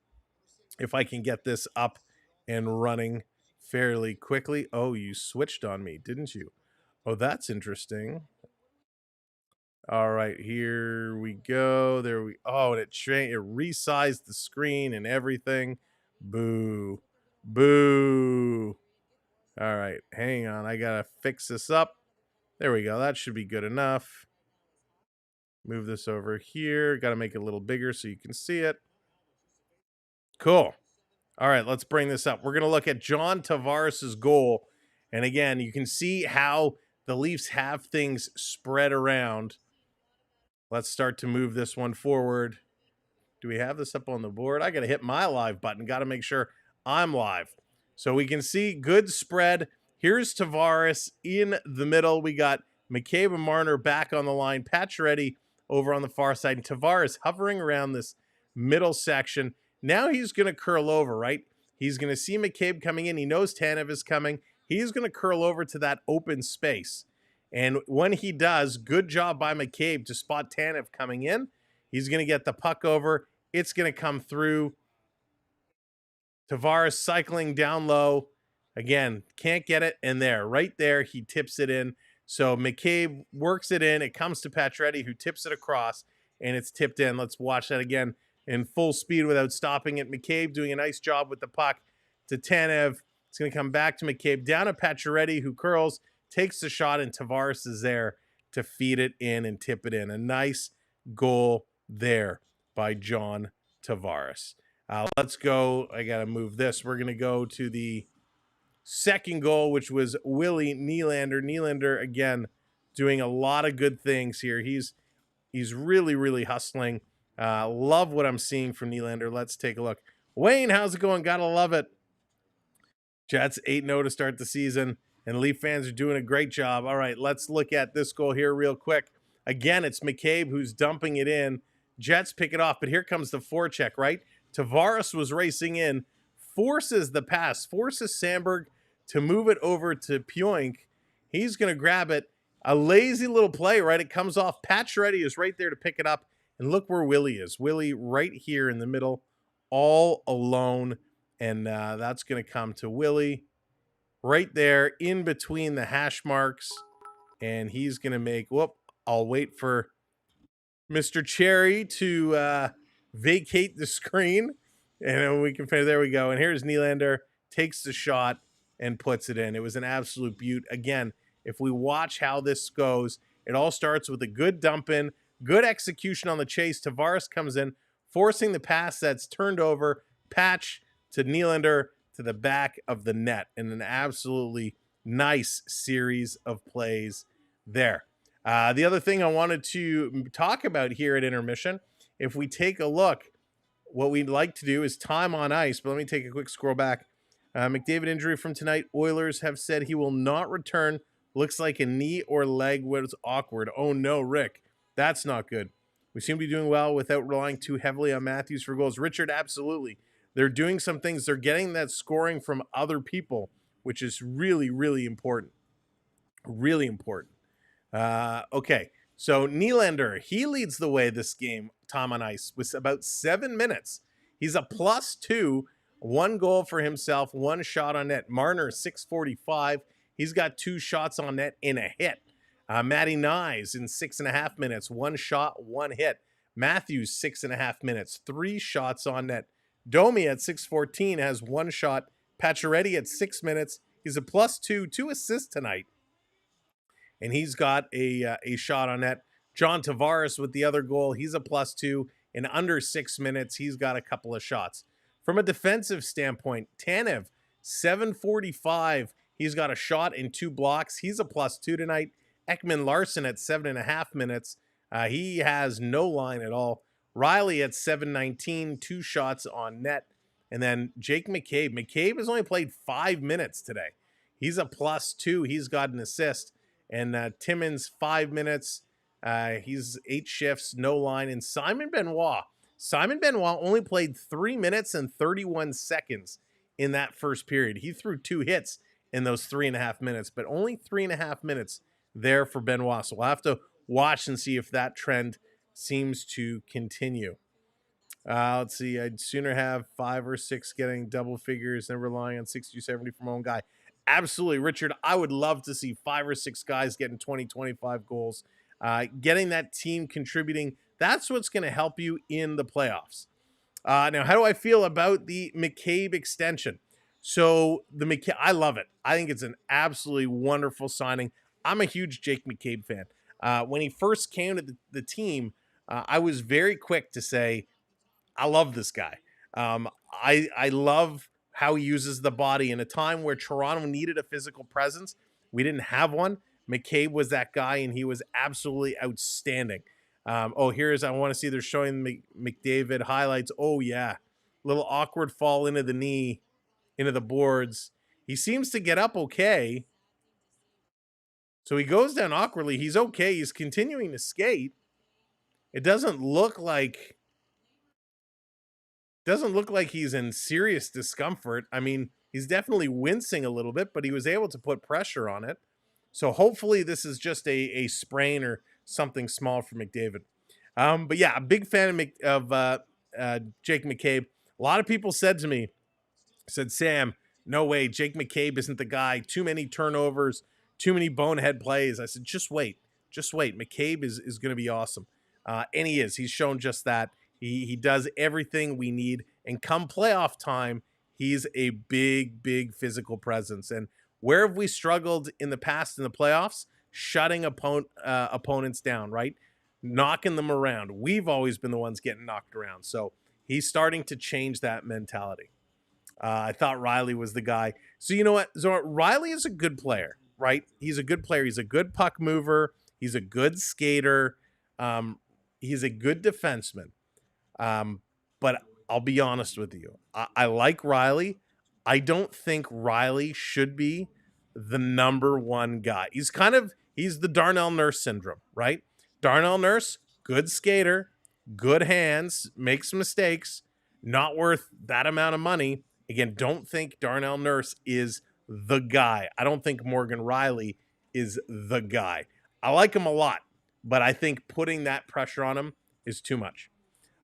If I can get this up and running fairly quickly. Oh, you switched on me, didn't you? Oh, that's interesting. All right, here we go. There we. Oh, and it resized the screen and everything. Boo, boo. All right, hang on. I gotta fix this up. There we go. That should be good enough. Move this over here. Got to make it a little bigger so you can see it. Cool. All right, let's bring this up. We're gonna look at John Tavares' goal, and again, you can see how the Leafs have things spread around. Let's start to move this one forward. Do we have this up on the board? I got to hit my live button. Got to make sure I'm live. So we can see good spread. Here's Tavares in the middle. We got McCabe and Marner back on the line. Pacioretty over on the far side. And Tavares hovering around this middle section. Now he's going to curl over, right? He's going to see McCabe coming in. He knows Tanev is coming. He's going to curl over to that open space. And when he does, good job by McCabe to spot Tanev coming in. He's going to get the puck over. It's going to come through. Tavares cycling down low. Again, can't get it. And there, right there, he tips it in. So McCabe works it in. It comes to Pacioretty, who tips it across, and it's tipped in. Let's watch that again in full speed without stopping it. McCabe doing a nice job with the puck to Tanev. It's going to come back to McCabe. Down to Pacioretty, who curls, takes the shot, and Tavares is there to feed it in and tip it in. A nice goal there by John Tavares. Let's go. I got to move this. We're going to go to the second goal, which was Willie Nylander. Nylander, again, doing a lot of good things here. He's really, really hustling. Love what I'm seeing from Nylander. Let's take a look. Wayne, how's it going? Gotta love it. Jets 8-0 to start the season, and Leaf fans are doing a great job. All right, let's look at this goal here real quick. Again, it's McCabe who's dumping it in. Jets pick it off, but here comes the forecheck, right? Tavares was racing in, forces the pass, forces Sandberg to move it over to Pioink. He's going to grab it. A lazy little play, right? It comes off. Pacioretty is right there to pick it up. And look where Willie is. Willie right here in the middle, all alone. And that's going to come to Willie right there in between the hash marks. And he's going to make, whoop, I'll wait for Mr. Cherry to vacate the screen. And we can, there we go. And here's Nylander, takes the shot and puts it in. It was an absolute beaut. Again, if we watch how this goes, it all starts with a good dump in, good execution on the chase. Tavares comes in, forcing the pass that's turned over, patch to Nylander to the back of the net, in an absolutely nice series of plays there. The other thing I wanted to talk about here at intermission, if we take a look, what we'd like to do is time on ice, but let me take a quick scroll back. McDavid injury from tonight. Oilers have said he will not return. Looks like a knee or leg was awkward. Oh no, Rick. That's not good. We seem to be doing well without relying too heavily on Matthews for goals. Richard, absolutely. They're doing some things. They're getting that scoring from other people, which is really, really important. Really important. Okay, so Nylander, he leads the way this game, time on ice, with about 7 minutes. He's a +2, 1 goal for himself, 1 shot on net. Marner, 645. He's got 2 shots on net in a hit. Matty Nyes in 6.5 minutes, 1 shot, 1 hit. Matthews, 6.5 minutes, 3 shots on net. Domi at 6:14 has 1 shot. Pacioretty at 6 minutes. He's a +2, 2 assists tonight. And he's got a shot on net. John Tavares with the other goal. He's a +2. In under 6 minutes, he's got a couple of shots. From a defensive standpoint, Tanev, 7:45. He's got a shot and 2 blocks. He's a +2 tonight. Ekman Larson at 7.5 minutes. He has no line at all. Riley at 7:19, 2 shots on net. And then Jake McCabe. McCabe has only played 5 minutes today. He's a +2. He's got an assist. And Timmins, 5 minutes. He's 8 shifts, no line. And Simon Benoit. Simon Benoit only played 3 minutes and 31 seconds in that first period. He threw 2 hits in those 3.5 minutes, but only 3.5 minutes there for Benoit. So we'll have to watch and see if that trend seems to continue. Let's see. I'd sooner have 5 or 6 getting double figures than relying on 60 or 70 from my own guy. Absolutely, Richard. I would love to see 5 or 6 guys getting 20, 25 goals. Getting that team contributing, that's what's going to help you in the playoffs. Now, how do I feel about the McCabe extension? So I love it. I think it's an absolutely wonderful signing. I'm a huge Jake McCabe fan. When he first came to the team, I was very quick to say, I love this guy. I love how he uses the body in a time where Toronto needed a physical presence. We didn't have one. McCabe was that guy, and he was absolutely outstanding. I want to see they're showing McDavid highlights. Oh, yeah. Little awkward fall into the knee, into the boards. He seems to get up okay. So he goes down awkwardly. He's okay. He's continuing to skate. It doesn't look like he's in serious discomfort. I mean, he's definitely wincing a little bit, but he was able to put pressure on it. So hopefully this is just a sprain or something small for McDavid. But yeah, a big fan of Jake McCabe. A lot of people said, Sam, no way, Jake McCabe isn't the guy. Too many turnovers, too many bonehead plays. I said, just wait. McCabe is going to be awesome. And he is. He's shown just that. He does everything we need. And come playoff time, he's a big, big physical presence. And where have we struggled in the past in the playoffs? Shutting opponents down, right? Knocking them around. We've always been the ones getting knocked around. So he's starting to change that mentality. I thought Riley was the guy. So you know what? So Riley is a good player, right? He's a good player. He's a good puck mover. He's a good skater. He's a good defenseman. But I'll be honest with you. I like Riley. I don't think Riley should be the number one guy. He's the Darnell Nurse syndrome, right? Darnell Nurse, good skater, good hands, makes mistakes, not worth that amount of money. Again, don't think Darnell Nurse is the guy. I don't think Morgan Riley is the guy. I like him a lot, but I think putting that pressure on him is too much.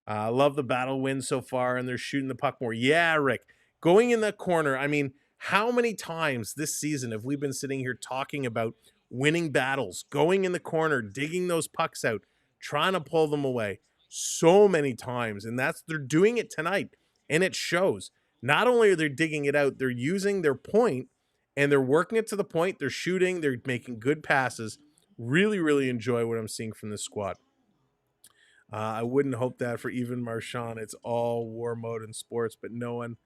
I love the battle win so far, and they're shooting the puck more. Yeah, Rick. Going in that corner, I mean, how many times this season have we been sitting here talking about winning battles, going in the corner, digging those pucks out, trying to pull them away? So many times, and they're doing it tonight, and it shows. Not only are they digging it out, they're using their point, and they're working it to the point. They're shooting. They're making good passes. Really, really enjoy what I'm seeing from this squad. I wouldn't hope that for even Marchand. It's all war mode in sports, but no one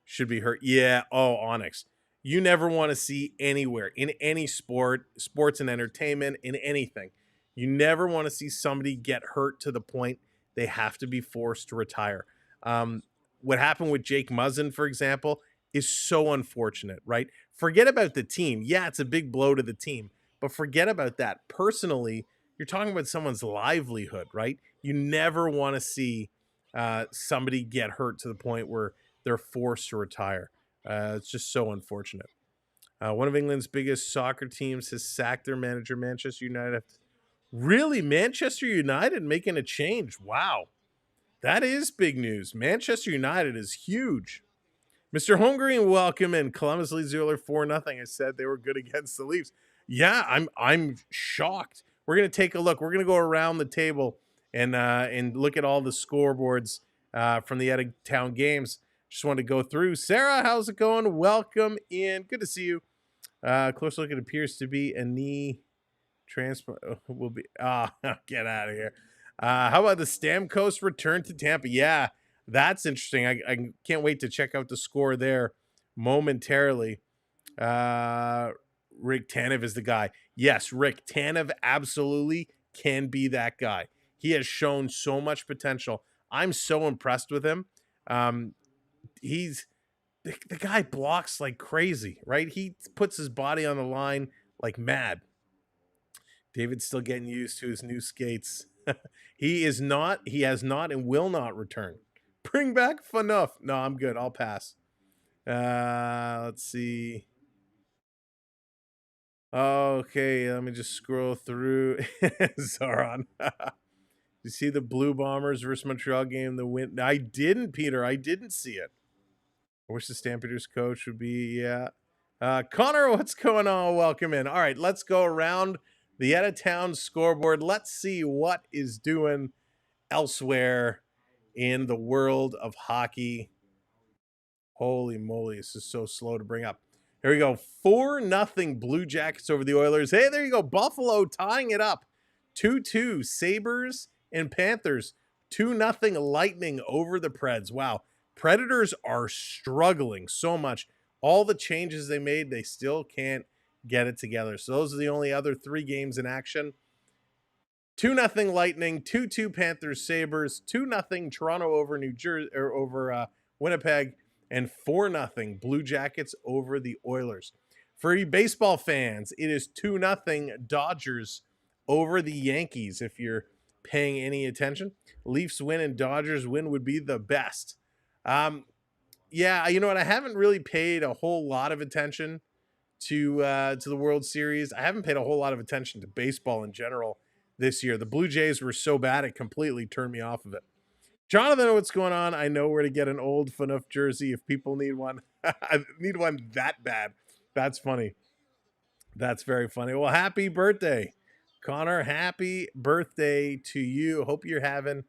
should be hurt. Yeah. Oh, Onyx. You never want to see anywhere in any sport, sports and entertainment, in anything. You never want to see somebody get hurt to the point they have to be forced to retire. Um, what happened with Jake Muzzin, for example, is so unfortunate, right? Forget about the team. Yeah, it's a big blow to the team, but forget about that. Personally, you're talking about someone's livelihood, right? You never want to see somebody get hurt to the point where they're forced to retire. It's just so unfortunate. One of England's biggest soccer teams has sacked their manager, Manchester United. Really? Manchester United making a change? Wow. That is big news. Manchester United is huge. Mr. Holmgreen, welcome in. Columbus leads the Oilers 4-0. I said they were good against the Leafs. Yeah, I'm shocked. We're gonna take a look. We're gonna go around the table and look at all the scoreboards from the out of town games. Just want to go through. Sarah, how's it going? Welcome in. Good to see you. Close look. It appears to be a knee transplant. Will be get out of here. How about the Stamkos return to Tampa? Yeah, that's interesting. I can't wait to check out the score there momentarily. Rick Tanev is the guy. Yes, Rick Tanev absolutely can be that guy. He has shown so much potential. I'm so impressed with him. He's the guy blocks like crazy, right? He puts his body on the line like mad. David's still getting used to his new skates. He has not, and will not return. Bring back Phaneuf. No, I'm good. I'll pass. Let's see. Okay, let me just scroll through. Zoran. You see the Blue Bombers versus Montreal game? The win. I didn't, Peter. I didn't see it. I wish the Stampeders coach would be, yeah. Connor, what's going on? Welcome in. All right, let's go around the out-of-town scoreboard. Let's see what is doing elsewhere in the world of hockey. Holy moly, this is so slow to bring up. Here we go. 4-0 Blue Jackets over the Oilers. Hey, there you go. Buffalo tying it up. 2-2 Sabres and Panthers. 2-0 Lightning over the Preds. Wow. Predators are struggling so much. All the changes they made, they still can't get it together. So those are the only other 3 games in action. 2-0 Lightning, 2-2 Panthers Sabres, 2-0 Toronto over New Jersey or over Winnipeg, and 4-0 Blue Jackets over the Oilers. For you baseball fans, it is 2-0 Dodgers over the Yankees. If you're paying any attention, Leafs win and Dodgers win would be the best. Yeah, you know what? I haven't really paid a whole lot of attention to the World Series. I haven't paid a whole lot of attention to baseball in general this year. The Blue Jays were so bad it completely turned me off of it. Jonathan, what's going on? I know where to get an old Phaneuf jersey if people need one. I need one that bad. That's funny. That's very funny. Well, happy birthday, Connor. Happy birthday to you. Hope you're having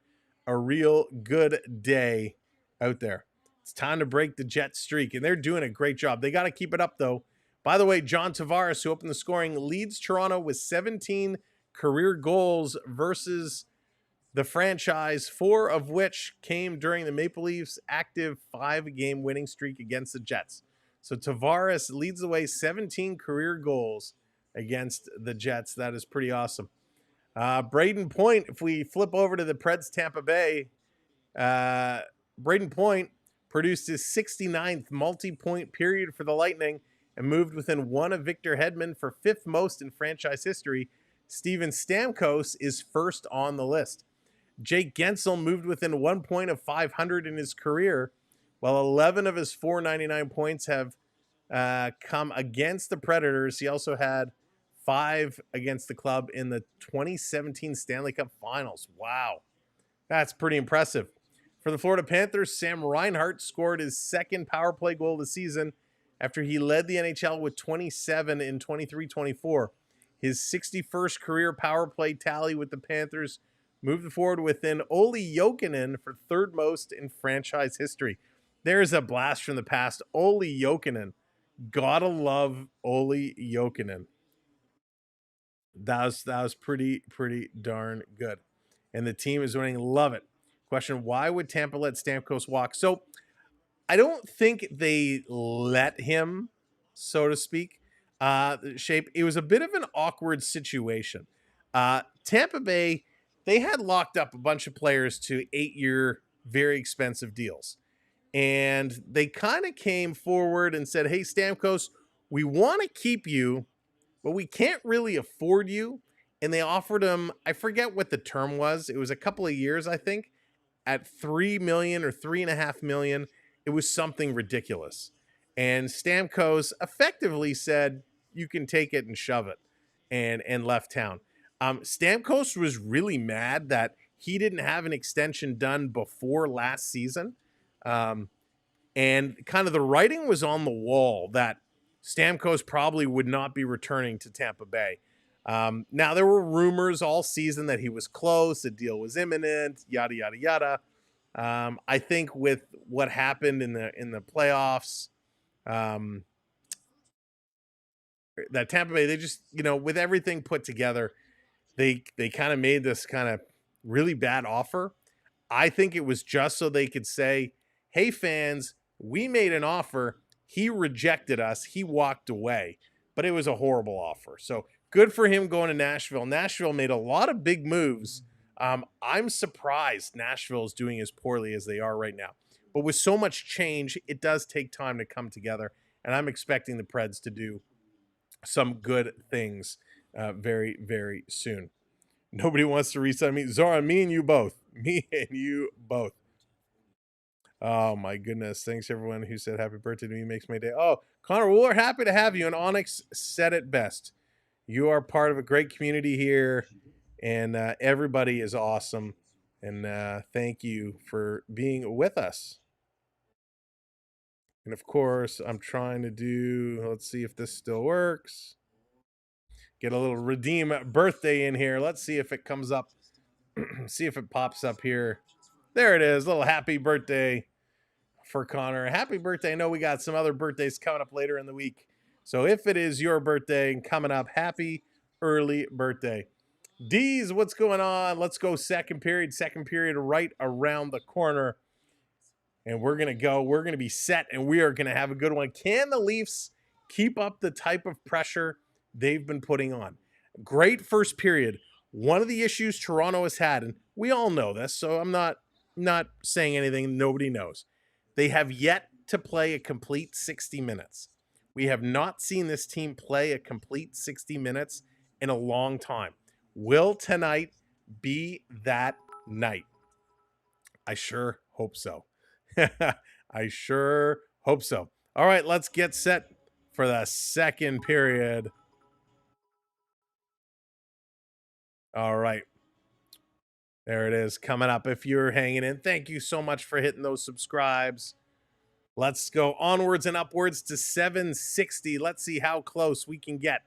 a real good day out there. It's time to break the Jet streak, and they're doing a great job. They got to keep it up, though. By the way, John Tavares, who opened the scoring, leads Toronto with 17 career goals versus the franchise, 4 of which came during the Maple Leafs' active 5-game winning streak against the Jets. So Tavares leads the way, 17 career goals against the Jets. That is pretty awesome. Braden Point, if we flip over to the Preds Tampa Bay, Braden Point produced his 69th multi-point period for the Lightning and moved within 1 of Victor Hedman for 5th most in franchise history. Steven Stamkos is first on the list. Jake Gensel moved within 1 point of 500 in his career, while 11 of his 499 points have come against the Predators. He also had 5 against the club in the 2017 Stanley Cup Finals. Wow, that's pretty impressive. For the Florida Panthers, Sam Reinhart scored his 2nd power play goal of the season after he led the NHL with 27 in 23-24. His 61st career power play tally with the Panthers moved forward within Olli Jokinen for 3rd most in franchise history. There's a blast from the past. Olli Jokinen. Gotta love Olli Jokinen. That was pretty darn good. and the team is winning. Love it. Question, why would Tampa let Stamkos walk? So I don't think they let him, so to speak. Shape. It was a bit of an awkward situation. Tampa Bay, they had locked up a bunch of players to 8-year, very expensive deals. And they kind of came forward and said, hey, Stamkos, we want to keep you, but we can't really afford you. And they offered him, I forget what the term was. It was a couple of years, I think, at $3 million or $3.5 million. It was something ridiculous. And Stamkos effectively said, you can take it and shove it, and left town. Stamkos was really mad that he didn't have an extension done before last season. And kind of the writing was on the wall that Stamkos probably would not be returning to Tampa Bay. Now, there were rumors all season that he was close, the deal was imminent, yada, yada, yada. I think with what happened in the playoffs, that Tampa Bay, they just, with everything put together, they kind of made this kind of really bad offer. I think it was just so they could say, hey, fans, we made an offer. He rejected us. He walked away. But it was a horrible offer. So good for him going to Nashville. Nashville made a lot of big moves. I'm surprised Nashville is doing as poorly as they are right now. But with so much change, it does take time to come together. And I'm expecting the Preds to do some good things very, very soon. Nobody wants to resign me. Zora, me and you both. Me and you both. Oh, my goodness. Thanks, everyone who said happy birthday to me. Makes my day. Oh, Connor, we're happy to have you. And Onyx said it best. You are part of a great community here, and everybody is awesome. And thank you for being with us. And, of course, I'm trying to do, let's see if this still works. Get a little redeem birthday in here. Let's see if it comes up. See if it pops up here. There it is. A little happy birthday for Connor. Happy birthday. I know we got some other birthdays coming up later in the week. So if it is your birthday and coming up, happy early birthday. D's, what's going on? Let's go second period. Second period right around the corner. And we're going to go. We're going to be set, and we are going to have a good one. Can the Leafs keep up the type of pressure they've been putting on? Great first period. One of the issues Toronto has had, and we all know this, so I'm not saying anything nobody knows. They have yet to play a complete 60 minutes. We have not seen this team play a complete 60 minutes in a long time. Will tonight be that night? I sure hope so. I sure hope so. All right, let's get set for the second period. All right. There it is coming up. If you're hanging in, thank you so much for hitting those subscribes. Let's go onwards and upwards to 760. Let's see how close we can get.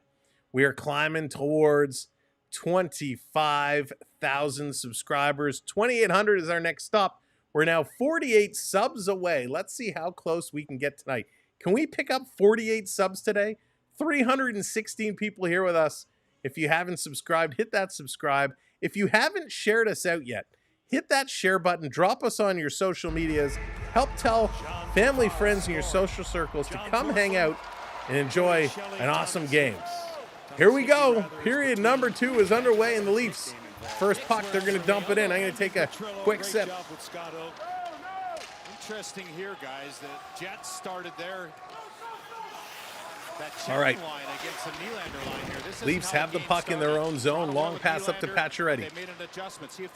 We are climbing towards 25,000 subscribers. 2,800 is our next stop. We're now 48 subs away. Let's see how close we can get tonight. Can we pick up 48 subs today? 316 people here with us. If you haven't subscribed, hit that subscribe. If you haven't shared us out yet, hit that share button. Drop us on your social medias. Help tell family, friends, and your social circles to come hang out and enjoy an awesome game. Here we go. Period number 2 is underway in the Leafs. First puck, they're going to dump it in. I'm going to take a quick sip. Interesting here, guys. The Jets started there. All right. Leafs have the puck in their own zone. Long pass up to Pacioretty.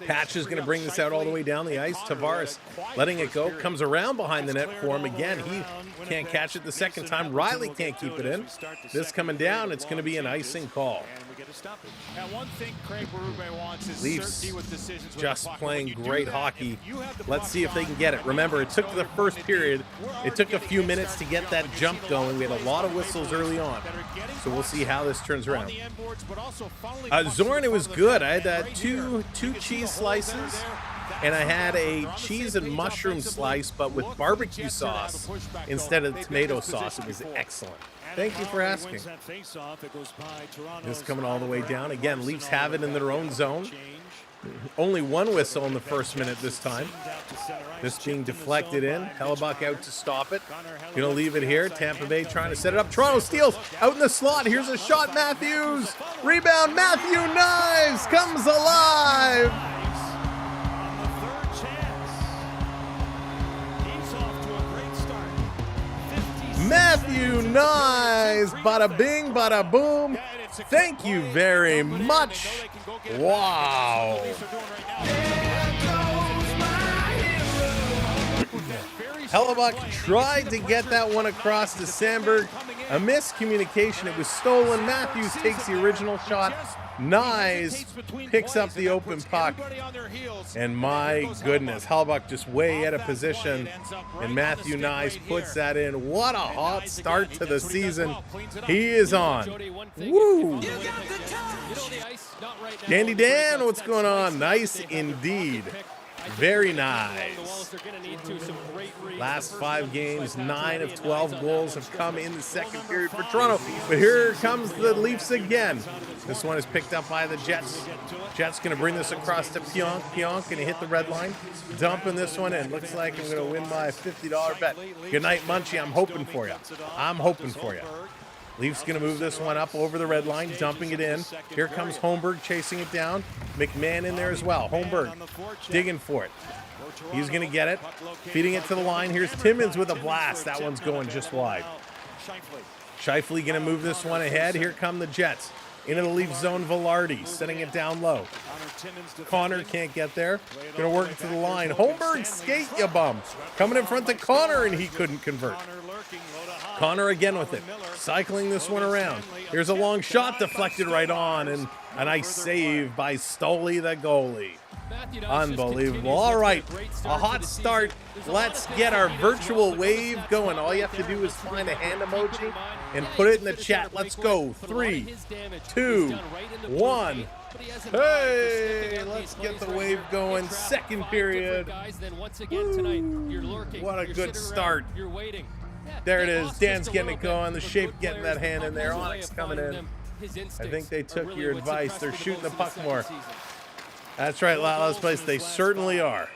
Patch is going to bring this out all the way down the ice. Tavares letting it go. Comes around behind the net for him again. He can't catch it the second time. Riley can't keep it in. This coming down, it's going to be an icing call. Leafs just playing great hockey. Let's see if they can get it. Remember, it took the first period. It took a few minutes to get that jump going. We had a lot of whistles early on. So we'll see how this turns around. Zorn, it was good. I had two cheese slices, and I had a cheese and mushroom slice, but with barbecue sauce instead of tomato sauce. It was excellent. Thank you for asking. This coming all the way down. Again, Leafs have it in their own zone. Only one whistle in the first minute this time. This being deflected in. Hellebuck out to stop it. Gonna leave it here. Tampa Bay trying to set it up. Toronto steals out in the slot. Here's a shot. Matthews. Rebound. Matthew Knives comes alive. Matthew Knives. Bada bing, bada boom. Thank you very much. Wow. Hellebuck tried to get that one across to Sandberg. A miscommunication. It was stolen. Matthews takes the original shot. Knives picks up the open puck. And my goodness, Hellebuck just way out of position. And Matthew Knives puts that in. What a hot start to the season. He is on. Woo! Dandy Dan, what's going on? Nice indeed. Very nice. Last 5 games, 9 of 12 goals have come in the second period for Toronto. But here comes the Leafs again. This one is picked up by the Jets. Jets going to bring this across to Pionk. Pionk going to hit the red line. Dumping this one in. Looks like I'm going to win by a $50 bet. Good night, Munchie. I'm hoping for you. I'm hoping for you. Leafs going to move this one up over the red line, dumping it in. Here comes Holmberg chasing it down. McMahon in there as well. Holmberg digging for it. He's going to get it. Feeding it to the line. Here's Timmins with a blast. That one's going just wide. Scheifele going to move this one ahead. Here come the Jets. Into the Leaf zone, Velarde setting it down low. Connor can't get there. Going to work it to the line. Holmberg, skate, you bum. Coming in front to Connor, and he couldn't convert. Connor again with it. Cycling this one around. Here's a long shot deflected right on, and a nice save by Stoley, the goalie. Unbelievable. All right, a hot start. Let's get our virtual wave going. All you have to do is find a hand emoji and put it in the chat. Let's go. 3, 2, 1. Hey, let's get the wave going. Second period. Woo, what a good start. There it is. Dan's getting it going. The Shape getting that hand in there. Onyx coming in. I think they took your advice. They're shooting the puck more. That's right, Lala's place. They certainly are.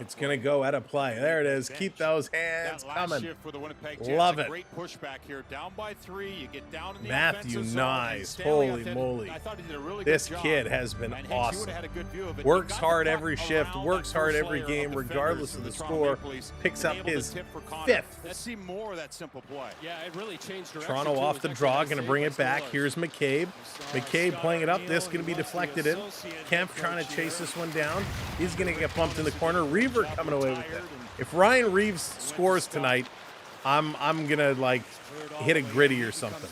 It's going to go out of play. There it is. Keep those hands coming. Love it. Matthew Knives. Holy moly. This kid has been awesome. Works hard every shift, works hard every game, regardless of the score. Picks up his 5th. Toronto off the draw, going to bring it back. Here's McCabe. McCabe playing it up. This going to be deflected in. Kemp trying to chase this one down. He's going to get bumped in the corner. Reaver coming away with it. If Ryan Reeves scores tonight, I'm gonna like hit a gritty or something.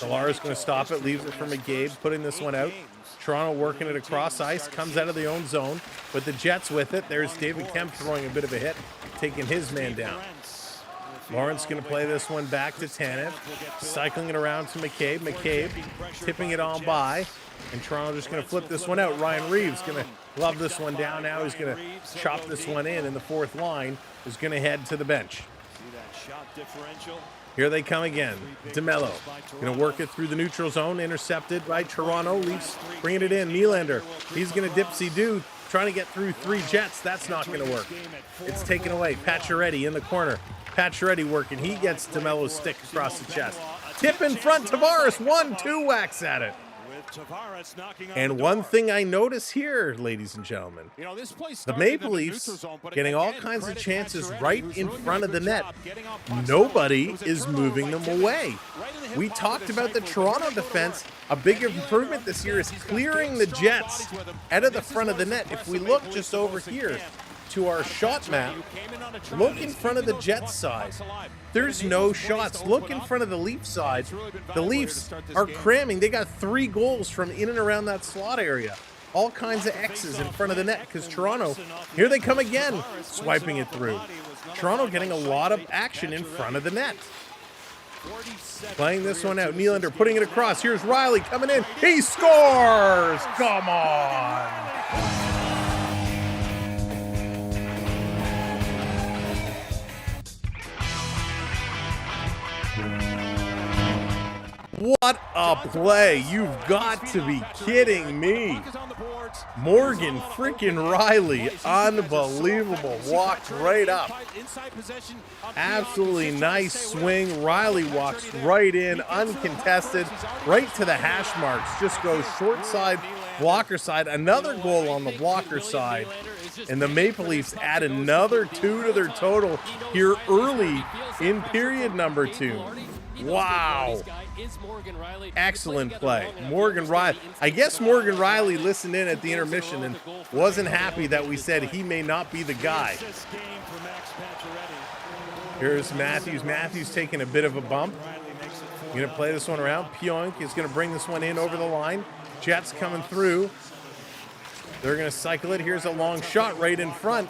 Delara's gonna stop it, leaves it for McCabe, putting this one out. Toronto working it across ice, comes out of the own zone, but the Jets with it. There's David Kemp throwing a bit of a hit, taking his man down. Lawrence going to play this one back to Tanev, cycling it around to McCabe. McCabe tipping it on by, and Toronto just going to flip this one out. Ryan Reeves going to glove this one down now. He's going to chop this one in the fourth line. Is going to head to the bench. Here they come again. DeMello going to work it through the neutral zone, intercepted by Toronto. Leafs bringing it in. Nylander, he's going to dipsy-do, trying to get through 3 Jets. That's not going to work. It's taken away. Pacioretty in the corner. Pacioretty working. He gets DeMello's stick across the chest. Tip in front. Tavares 1-2 whacks at it. And one thing I notice here, ladies and gentlemen, the Maple Leafs getting all kinds of chances right in front of the net. Nobody is moving them away. We talked about the Toronto defense. A big improvement this year is clearing the Jets out of the front of the net. If we look just over here to our shot map, look in front of the Jets side. There's no shots. Look in front of the Leafs side. The Leafs are cramming. They got 3 goals from in and around that slot area. All kinds of X's in front of the net because Toronto, here they come again, swiping it through. Toronto getting a lot of action in front of the net. Playing this one out. Nylander putting it across. Here's Riley coming in. He scores! Come on! What a play. You've got to be kidding me. Morgan freaking Riley, unbelievable. Walked right up. Absolutely nice swing. Riley walks right in, uncontested, right to the hash marks. Just goes short side, blocker side. Another goal on the blocker side. And the Maple Leafs add another 2 to their total here early in period number 2. Wow. Excellent play. Morgan Riley. I guess Morgan Riley listened in at the intermission and wasn't happy that we said he may not be the guy. Here's Matthews. Matthews taking a bit of a bump. Going to play this one around. Pionk is going to bring this one in over the line. Jets coming through. They're going to cycle it. Here's a long shot right in front.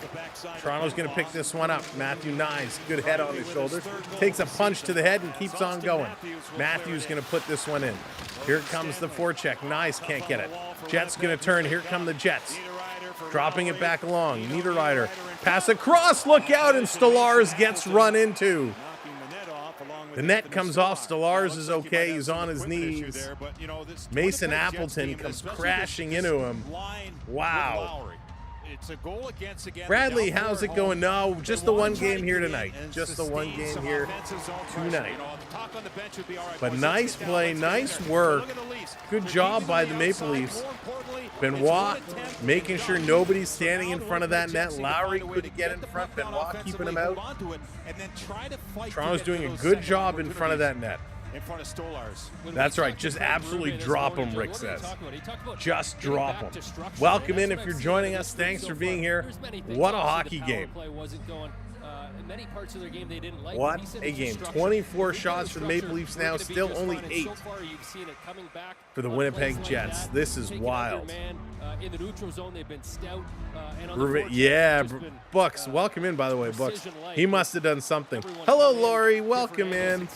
Toronto's going to pick this one up. Matthew Nyes, good head on his shoulder. Takes a punch to the head and keeps on going. Matthews going to put this one in. Here comes the forecheck. Nyes can't get it. Jets going to turn. Here come the Jets. Dropping it back along. Niederreiter. Pass across. Look out. And Stolarz gets run into. The net comes off. Stolarz is okay. He's on his knees. Mason Appleton comes crashing into him. Wow. Bradley, how's it going? No, just the one game here tonight. Just the one game here tonight. But nice play, nice work. Good job by the Maple Leafs. Benoit making sure nobody's standing in front of that net. Lowry couldn't get in front. Benoit keeping him out. Toronto's doing a good job in front of that net. In front of Stolarz. That's right. Just absolutely drop him, Rick says. Just drop him. Welcome in if you're joining us. Thanks for being here. What a hockey game. What a game. 24 shots for the Maple Leafs now. Still only 8 for the Winnipeg Jets. This is wild. Yeah, Bucks. Welcome in, by the way, Bucks. He must have done something. Hello, Lori. Welcome in.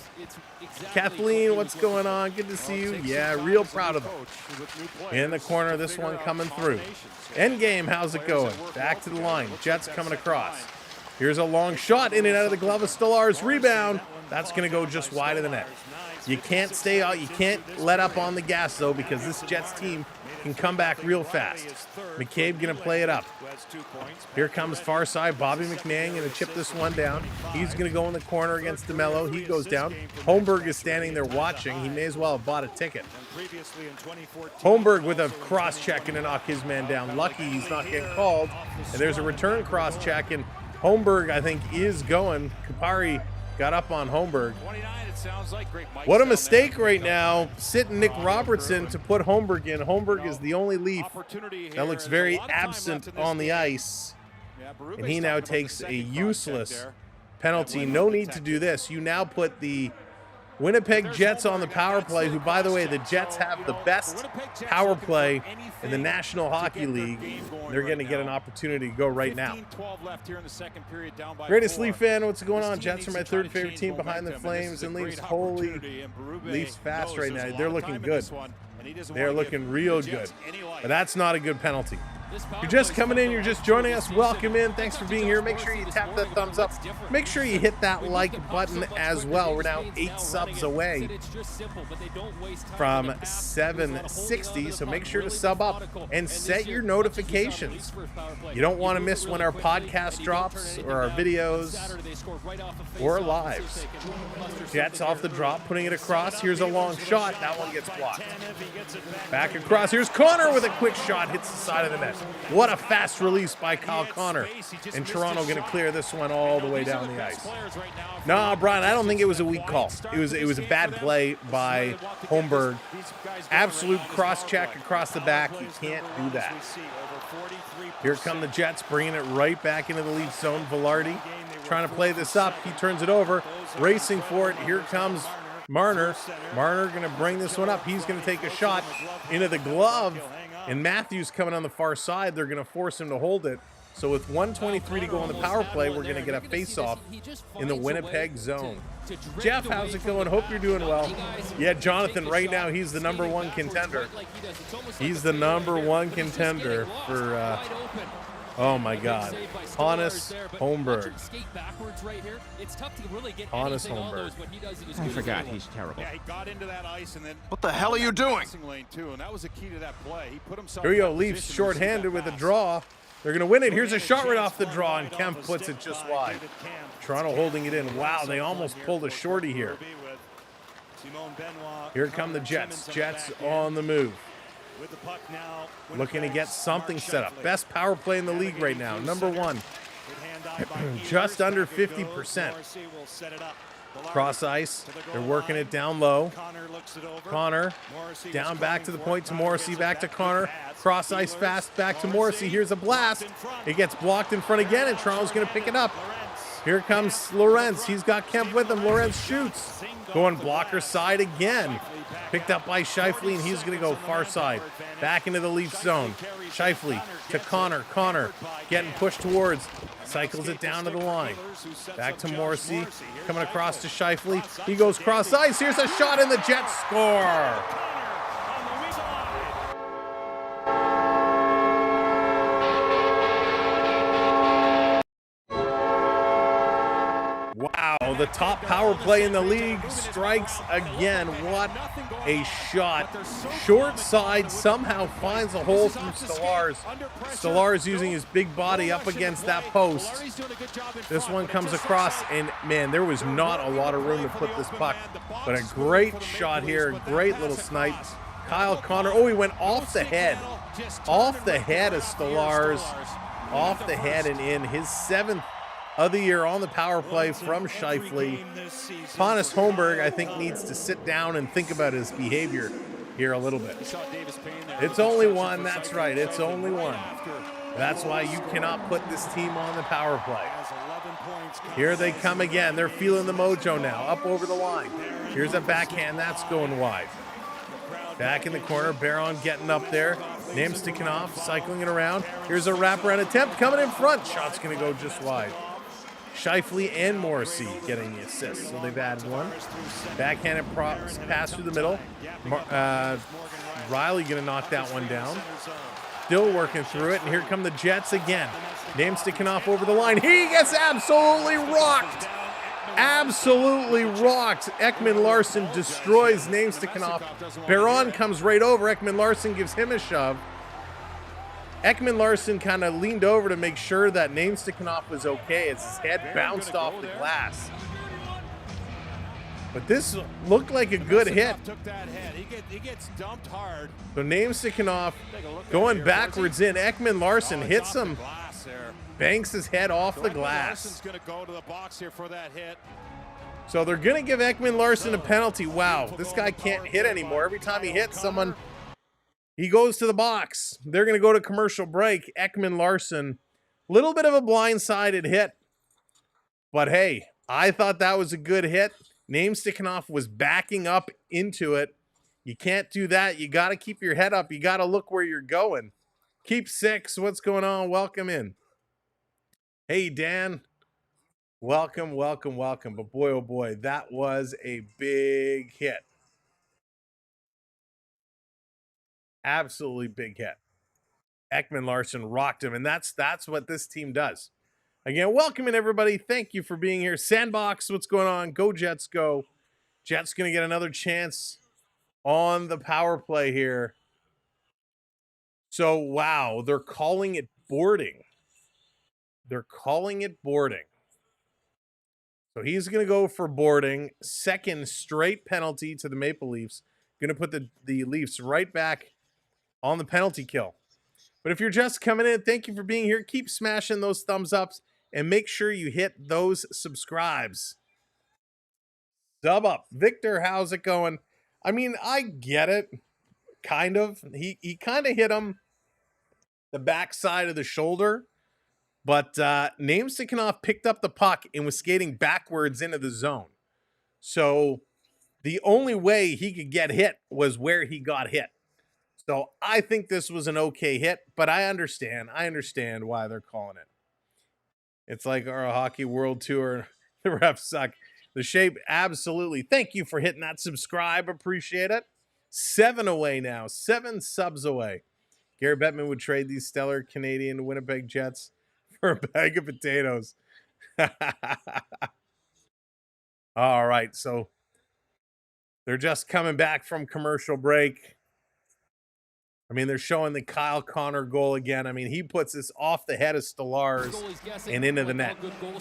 Kathleen, what's going on? Good to see you. Yeah, real proud of them. In the corner, this one coming through. Endgame, how's it going? Back to the line. Jets coming across. Here's a long shot in and out of the glove of Stolarz. Rebound. That's going to go just wide of the net. You can't stay out. You can't let up on the gas, though, because this Jets team can come back real fast. McCabe going to play it up. Here comes far side. Bobby McMahon going to chip this one down. He's going to go in the corner against DeMello. He goes down. Holmberg is standing there watching. He may as well have bought a ticket. Holmberg with a cross check and to knock his man down. Lucky he's not getting called. And there's a return cross check, and Holmberg, I think, is going. Kupari got up on Holmberg. What a mistake right now, sitting Nick Robertson to put Holmberg in. Holmberg is the only Leaf that looks very absent on the ice. And he now takes a useless penalty. No need to do this. You now put the Winnipeg Jets on the power play, who, by the way, the Jets have the best power play in the National Hockey League. They're going to get an opportunity to go right now. Greatest Leaf fan, what's going on? Jets are my third favorite team behind the Flames, and Leafs, holy Leafs fast right now. They're looking good. They're looking real good. But that's not a good penalty. If you're just coming in, you're just joining us, welcome in. Thanks for being here. Make sure you tap that thumbs up. Make sure you hit that like button as well. We're now 8 subs away from 760, so make sure to sub up and set your notifications. You don't want to miss when our podcast drops or our videos or lives. Jets off the drop, putting it across. Here's a long shot. That one gets blocked. Back across. Here's Connor with a quick shot. Hits the side of the net. What a fast release by Kyle Connor. And Toronto going to clear this one all the way down the ice. No, Brian, I don't think it was a weak call. It was a bad play by Holmberg. Absolute cross-check across the back. You can't do that. Here come the Jets, bringing it right back into the Leaf zone. Velarde trying to play this up. He turns it over, racing for it. Here comes Marner. Marner going to bring this one up. He's going to take a shot into the glove. And Matthews coming on the far side, they're going to force him to hold it. So with 1:23 to go on the power play, we're going to get a face-off in the Winnipeg zone. Jeff, how's it going? Hope you're doing well. Yeah, Jonathan, right now he's the #1 contender. He's the #1 contender Oh my God. Hannes Holmberg. Hannes Holmberg. I forgot he's terrible. Yeah, he got into that ice and then What the hell are you doing? passing lane too, and that was a key to that play. He put himself Here we in go. that Leafs position to receive shorthanded that with a pass. draw. They're going to win it. Here's a shot right off the draw, and Kemp puts it just wide. Toronto holding it in. Wow, they almost pulled a shorty here. Here come the Jets. Jets on the move. Looking to get something set up. Best power play in the league right now. Number one. Just under 50%. Cross ice. They're working it down low. Connor down back to the point to Morrissey. Back to Connor. Cross ice fast back to Morrissey. Here's a blast. It gets blocked in front again, and Toronto's going to pick it up. Here comes Lorentz. He's got Kemp with him. Lorentz shoots. Going blocker side again. Picked up by Scheifele, and he's going to go far side. Back into the Leafs zone. Scheifele to Connor. Connor getting pushed towards. Cycles it down to the line. Back to Morrissey. Coming across to Scheifele. He goes cross ice. Here's a shot, and the Jets score. Wow, the top power play in the league strikes again. What a shot. Short side somehow finds a hole from Stolarz. Stolarz using his big body up against that post. This one comes across, and man, there was not a lot of room to put this puck. But a great shot here, great little snipe. Kyle Connor, oh, he went off the head. Off the head of Stolarz. Off the head and in. His 7th of the year on the power play from Scheifele. Hannes Holmberg, I think, needs to sit down and think about his behavior here a little bit. It's only one. That's right. It's only one. That's why you cannot put this team on the power play. Here they come again. They're feeling the mojo now. Up over the line. Here's a backhand. That's going wide. Back in the corner. Baron getting up there. Namstikhanov cycling it around. Here's a wraparound attempt coming in front. Shot's going to go just wide. Scheifele and Morrissey getting the assist, so they've added one. Backhanded pass through the middle. Riley going to knock that one down. Still working through it, and here come the Jets again. Namstikhanov over the line. He gets absolutely rocked. Absolutely rocked. Ekman Larsson destroys Namstikhanov. Baron comes right over. Ekman Larsson gives him a shove. Ekman Larsson kind of leaned over to make sure that Namstikhanov was okay as his head bounced off the glass. But this looked like a good hit. He gets dumped hard. So Namstikhanov going backwards in. Ekman Larsson hits him. Banks his head off the glass. Going to go to the box here for that hit. So they're going to give Ekman Larsson a penalty. Wow, this guy can't hit anymore. Every time he hits someone, he goes to the box. They're going to go to commercial break. Ekman Larsson, little bit of a blindsided hit. But hey, I thought that was a good hit. Namstikhanov was backing up into it. You can't do that. You got to keep your head up. You got to look where you're going. Keep 6. What's going on? Welcome in. Hey, Dan. Welcome, welcome, welcome. But boy, oh boy, that was a big hit. Absolutely big hit. Ekman Larsson rocked him, and that's what this team does. Again, welcome in, everybody. Thank you for being here. Sandbox, what's going on? Go Jets, go. Jets going to get another chance on the power play here. So, wow, they're calling it boarding. They're calling it boarding. So he's going to go for boarding. Second straight penalty to the Maple Leafs. Going to put the Leafs right back on the penalty kill. But if you're just coming in, thank you for being here. Keep smashing those thumbs ups and make sure you hit those subscribes. Sub up. Victor, how's it going? I mean, I get it. Kind of. He kind of hit him the backside of the shoulder. But Namstikhanov picked up the puck and was skating backwards into the zone. So the only way he could get hit was where he got hit. So I think this was an okay hit, but I understand. I understand why they're calling it. It's like our hockey world tour. The refs suck. The shape, absolutely. Thank you for hitting that subscribe. Appreciate it. 7 away now. 7 subs away. Gary Bettman would trade these stellar Canadian Winnipeg Jets for a bag of potatoes. All right, so they're just coming back from commercial break. I mean, they're showing the Kyle Connor goal again. I mean, he puts this off the head of Stolarz and into the net.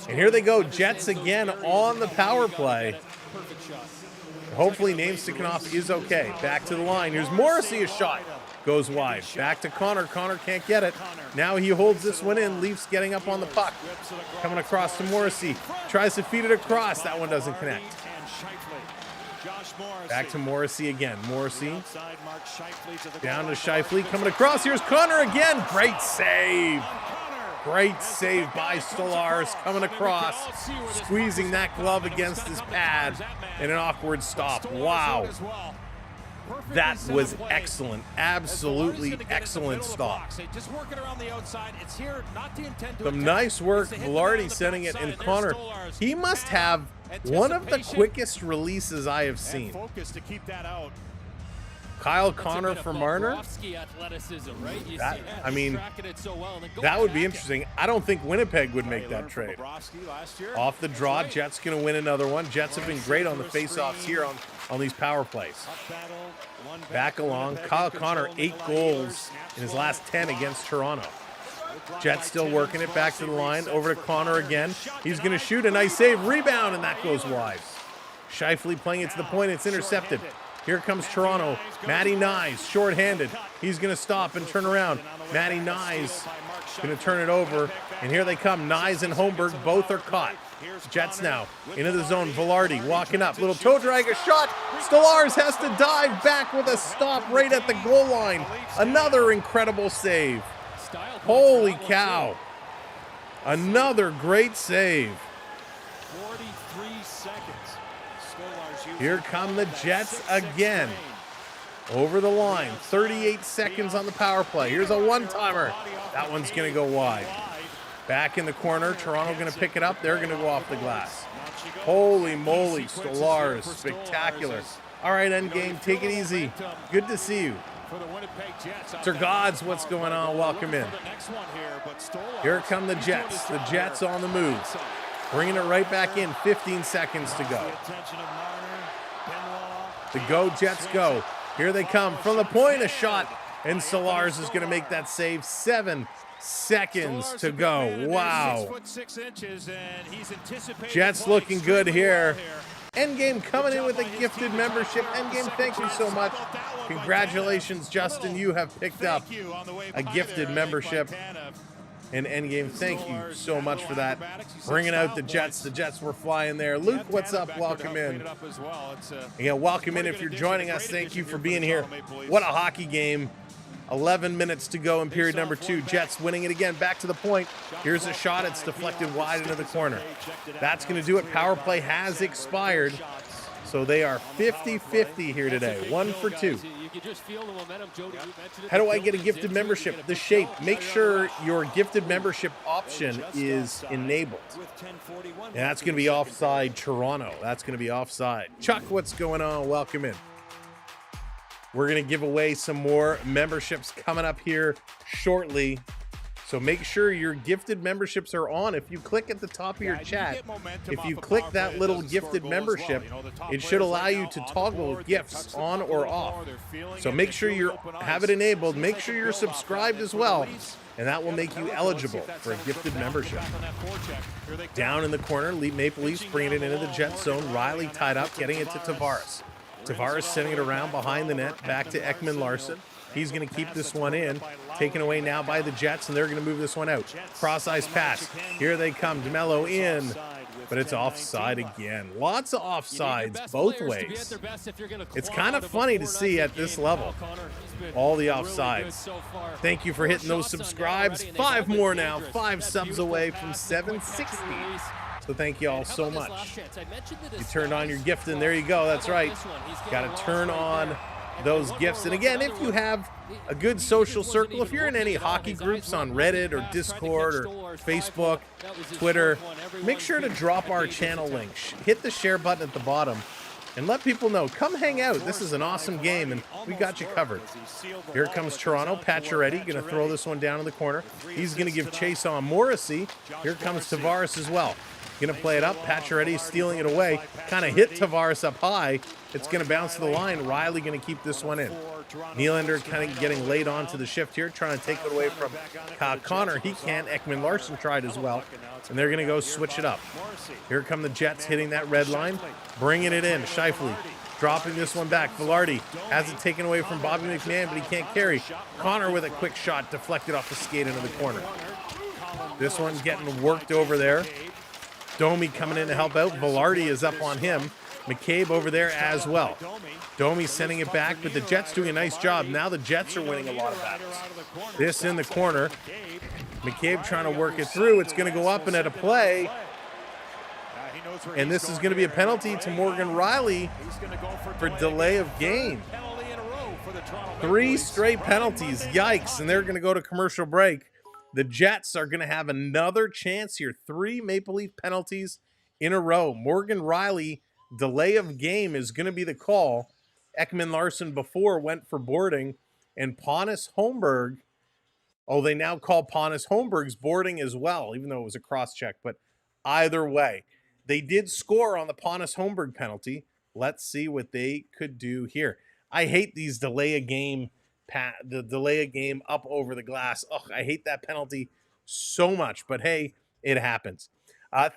And here they go, Jets again on the power play. Hopefully, Name Stikhanov is okay. Back to the line. Here's Morrissey, a shot. Goes wide. Back to Connor. Connor can't get it. Now he holds this one in. Leafs getting up on the puck. Coming across to Morrissey. Tries to feed it across. That one doesn't connect. Back to Morrissey again. Morrissey down to Scheifele. Coming across. Here's Connor again. Great save. Great save by Stolarz. Coming across. Squeezing that glove against his pad. And an awkward stop. Wow. That was excellent. Absolutely excellent stop. Some nice work. Velarde sending it in. Connor, he must have one of the quickest releases I have seen. Kyle Connor for Marner? I mean, that would be interesting. I don't think Winnipeg would make that trade. Off the draw, Jets going to win another one. Jets have been great on the faceoffs here on these power plays. Back along, Kyle Connor, 8 goals in his last 10 against Toronto. Jets still working it back to the line. Over to Connor again. He's going to shoot a nice save. Rebound, and that goes wide. Scheifele playing it to the point. It's intercepted. Here comes Toronto. Matty Nyes, short-handed. He's going to stop and turn around. Matty Nyes going to turn it over. And here they come. Nyes and Holmberg both are caught. Jets now into the zone. Velarde walking up. Little toe drag, a shot. Stolarz has to dive back with a stop right at the goal line. Another incredible save. Holy cow. Another great save. 43 seconds. Here come the Jets again. Over the line. 38 seconds on the power play. Here's a one-timer. That one's going to go wide. Back in the corner. Toronto going to pick it up. They're going to go off the glass. Holy moly, Stolarz. Spectacular. All right, Endgame, take it easy. Good to see you. Sir Gods, what's going on? Welcome in. Here come the Jets. The Jets on the move. Bringing it right back in. 15 seconds to go. The Go Jets go. Here they come. From the point, a shot. And Stolarz is going to make that save. 7 seconds to go. Wow. Jets looking good here. Endgame coming in with a gifted membership. Endgame, thank you so much. Congratulations, Justin. You have picked up a gifted membership. And Endgame, thank you so much for that. Bringing out the Jets. The Jets were flying there. Luke, what's up? Welcome in. Yeah, welcome in if you're joining us. Thank you for being here. What a hockey game. 11 minutes to go in period number 2. Jets winning it again. Back to the point. Here's a shot. It's deflected wide into the corner. That's going to do it. Power play has expired. So they are 50-50 here today. 1 for 2. How do I get a gifted membership? The shape. Make sure your gifted membership option is enabled. And that's going to be offside Toronto. That's going to be offside. Chuck, what's going on? Welcome in. We're going to give away some more memberships coming up here shortly. So make sure your gifted memberships are on. If you click at the top of your chat, if you click that little gifted membership, it should allow you to toggle gifts on or off. So make sure you have it enabled. Make sure you're subscribed as well, and that will make you eligible for a gifted membership. Down in the corner, Maple Leafs bringing it into the Jet zone. Riley tied up, getting it to Tavares. Tavares sending it around behind the net, back to Ekman Larsson. He's going to keep this one in. Taken away now by the Jets, and they're going to move this one out. Cross-ice pass. Here they come. DeMello in, but it's offside again. Lots of offsides both ways. It's kind of funny to see at this level, all the offsides. Thank you for hitting those subscribes. 5 more now. 5 subs away from 760. So thank you all so much. You turned on your gift, and there you go. That's right. Got to turn on those gifts. And again, if you have a good social circle, if you're in any hockey groups on Reddit or Discord or Facebook, Twitter, make sure to drop our channel link. Hit the share button at the bottom and let people know, come hang out. This is an awesome game, and we got you covered. Here comes Toronto. Pacioretty going to throw this one down in the corner. He's going to give chase on Morrissey. Here comes Tavares as well. Going to play it up. Pacioretty stealing it away. Kind of hit Tavares up high. It's going to bounce to the line. Riley going to keep this one in. Nylander kind of getting laid onto the shift here, trying to take it away from Kyle Connor. He can't. Ekman-Larsson tried as well, and they're going to go switch it up. Here come the Jets hitting that red line, bringing it in. Scheifele dropping this one back. Velarde has it taken away from Bobby McMahon, but he can't carry. Connor with a quick shot deflected off the skate into the corner. This one's getting worked over there. Domi coming in to help out. Velarde is up on him. McCabe over there as well. Domi sending it back, but the Jets doing a nice job. Now the Jets are winning a lot of battles. This in the corner. McCabe trying to work it through. It's going to go up and at a play. And this is going to be a penalty to Morgan Riley for delay of game. 3 straight penalties. Yikes. And they're going to go to commercial break. The Jets are going to have another chance here. 3 Maple Leaf penalties in a row. Morgan Riley, delay of game is going to be the call. Ekman-Larsson before went for boarding. And Pontus Holmberg, they now call Pontus Holmberg's boarding as well, even though it was a cross-check. But either way, they did score on the Pontus Holmberg penalty. Let's see what they could do here. I hate these delay a game, the delay a game up over the glass. Oh, I hate that penalty so much, but hey, it happens.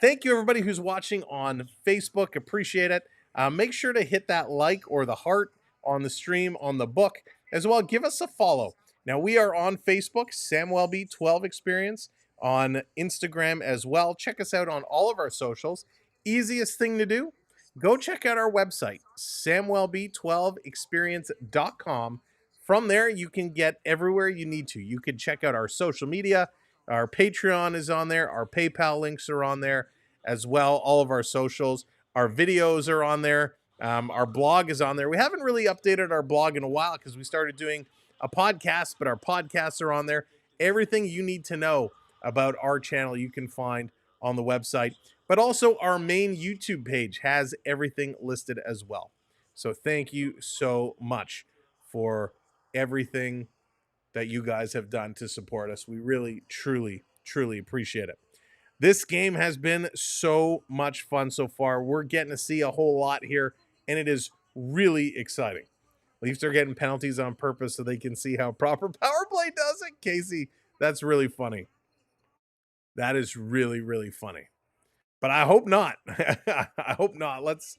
Thank you, everybody who's watching on Facebook. Appreciate it. Make sure to hit that like or the heart on the stream, on the book, as well. Give us a follow. Now, we are on Facebook, SamWellB12 Experience, on Instagram as well. Check us out on all of our socials. Easiest thing to do, go check out our website, samwellb12experience.com. From there, you can get everywhere you need to. You can check out our social media. Our Patreon is on there. Our PayPal links are on there as well. All of our socials. Our videos are on there. Our blog is on there. We haven't really updated our blog in a while because we started doing a podcast, but our podcasts are on there. Everything you need to know about our channel you can find on the website. But also our main YouTube page has everything listed as well. So thank you so much for everything that you guys have done to support us. We really, truly, truly appreciate it. This game has been so much fun so far. We're getting to see a whole lot here, and it is really exciting. Leafs are getting penalties on purpose so they can see how proper power play does it. Casey, that's really funny. That is really, really funny. But I hope not. I hope not. Let's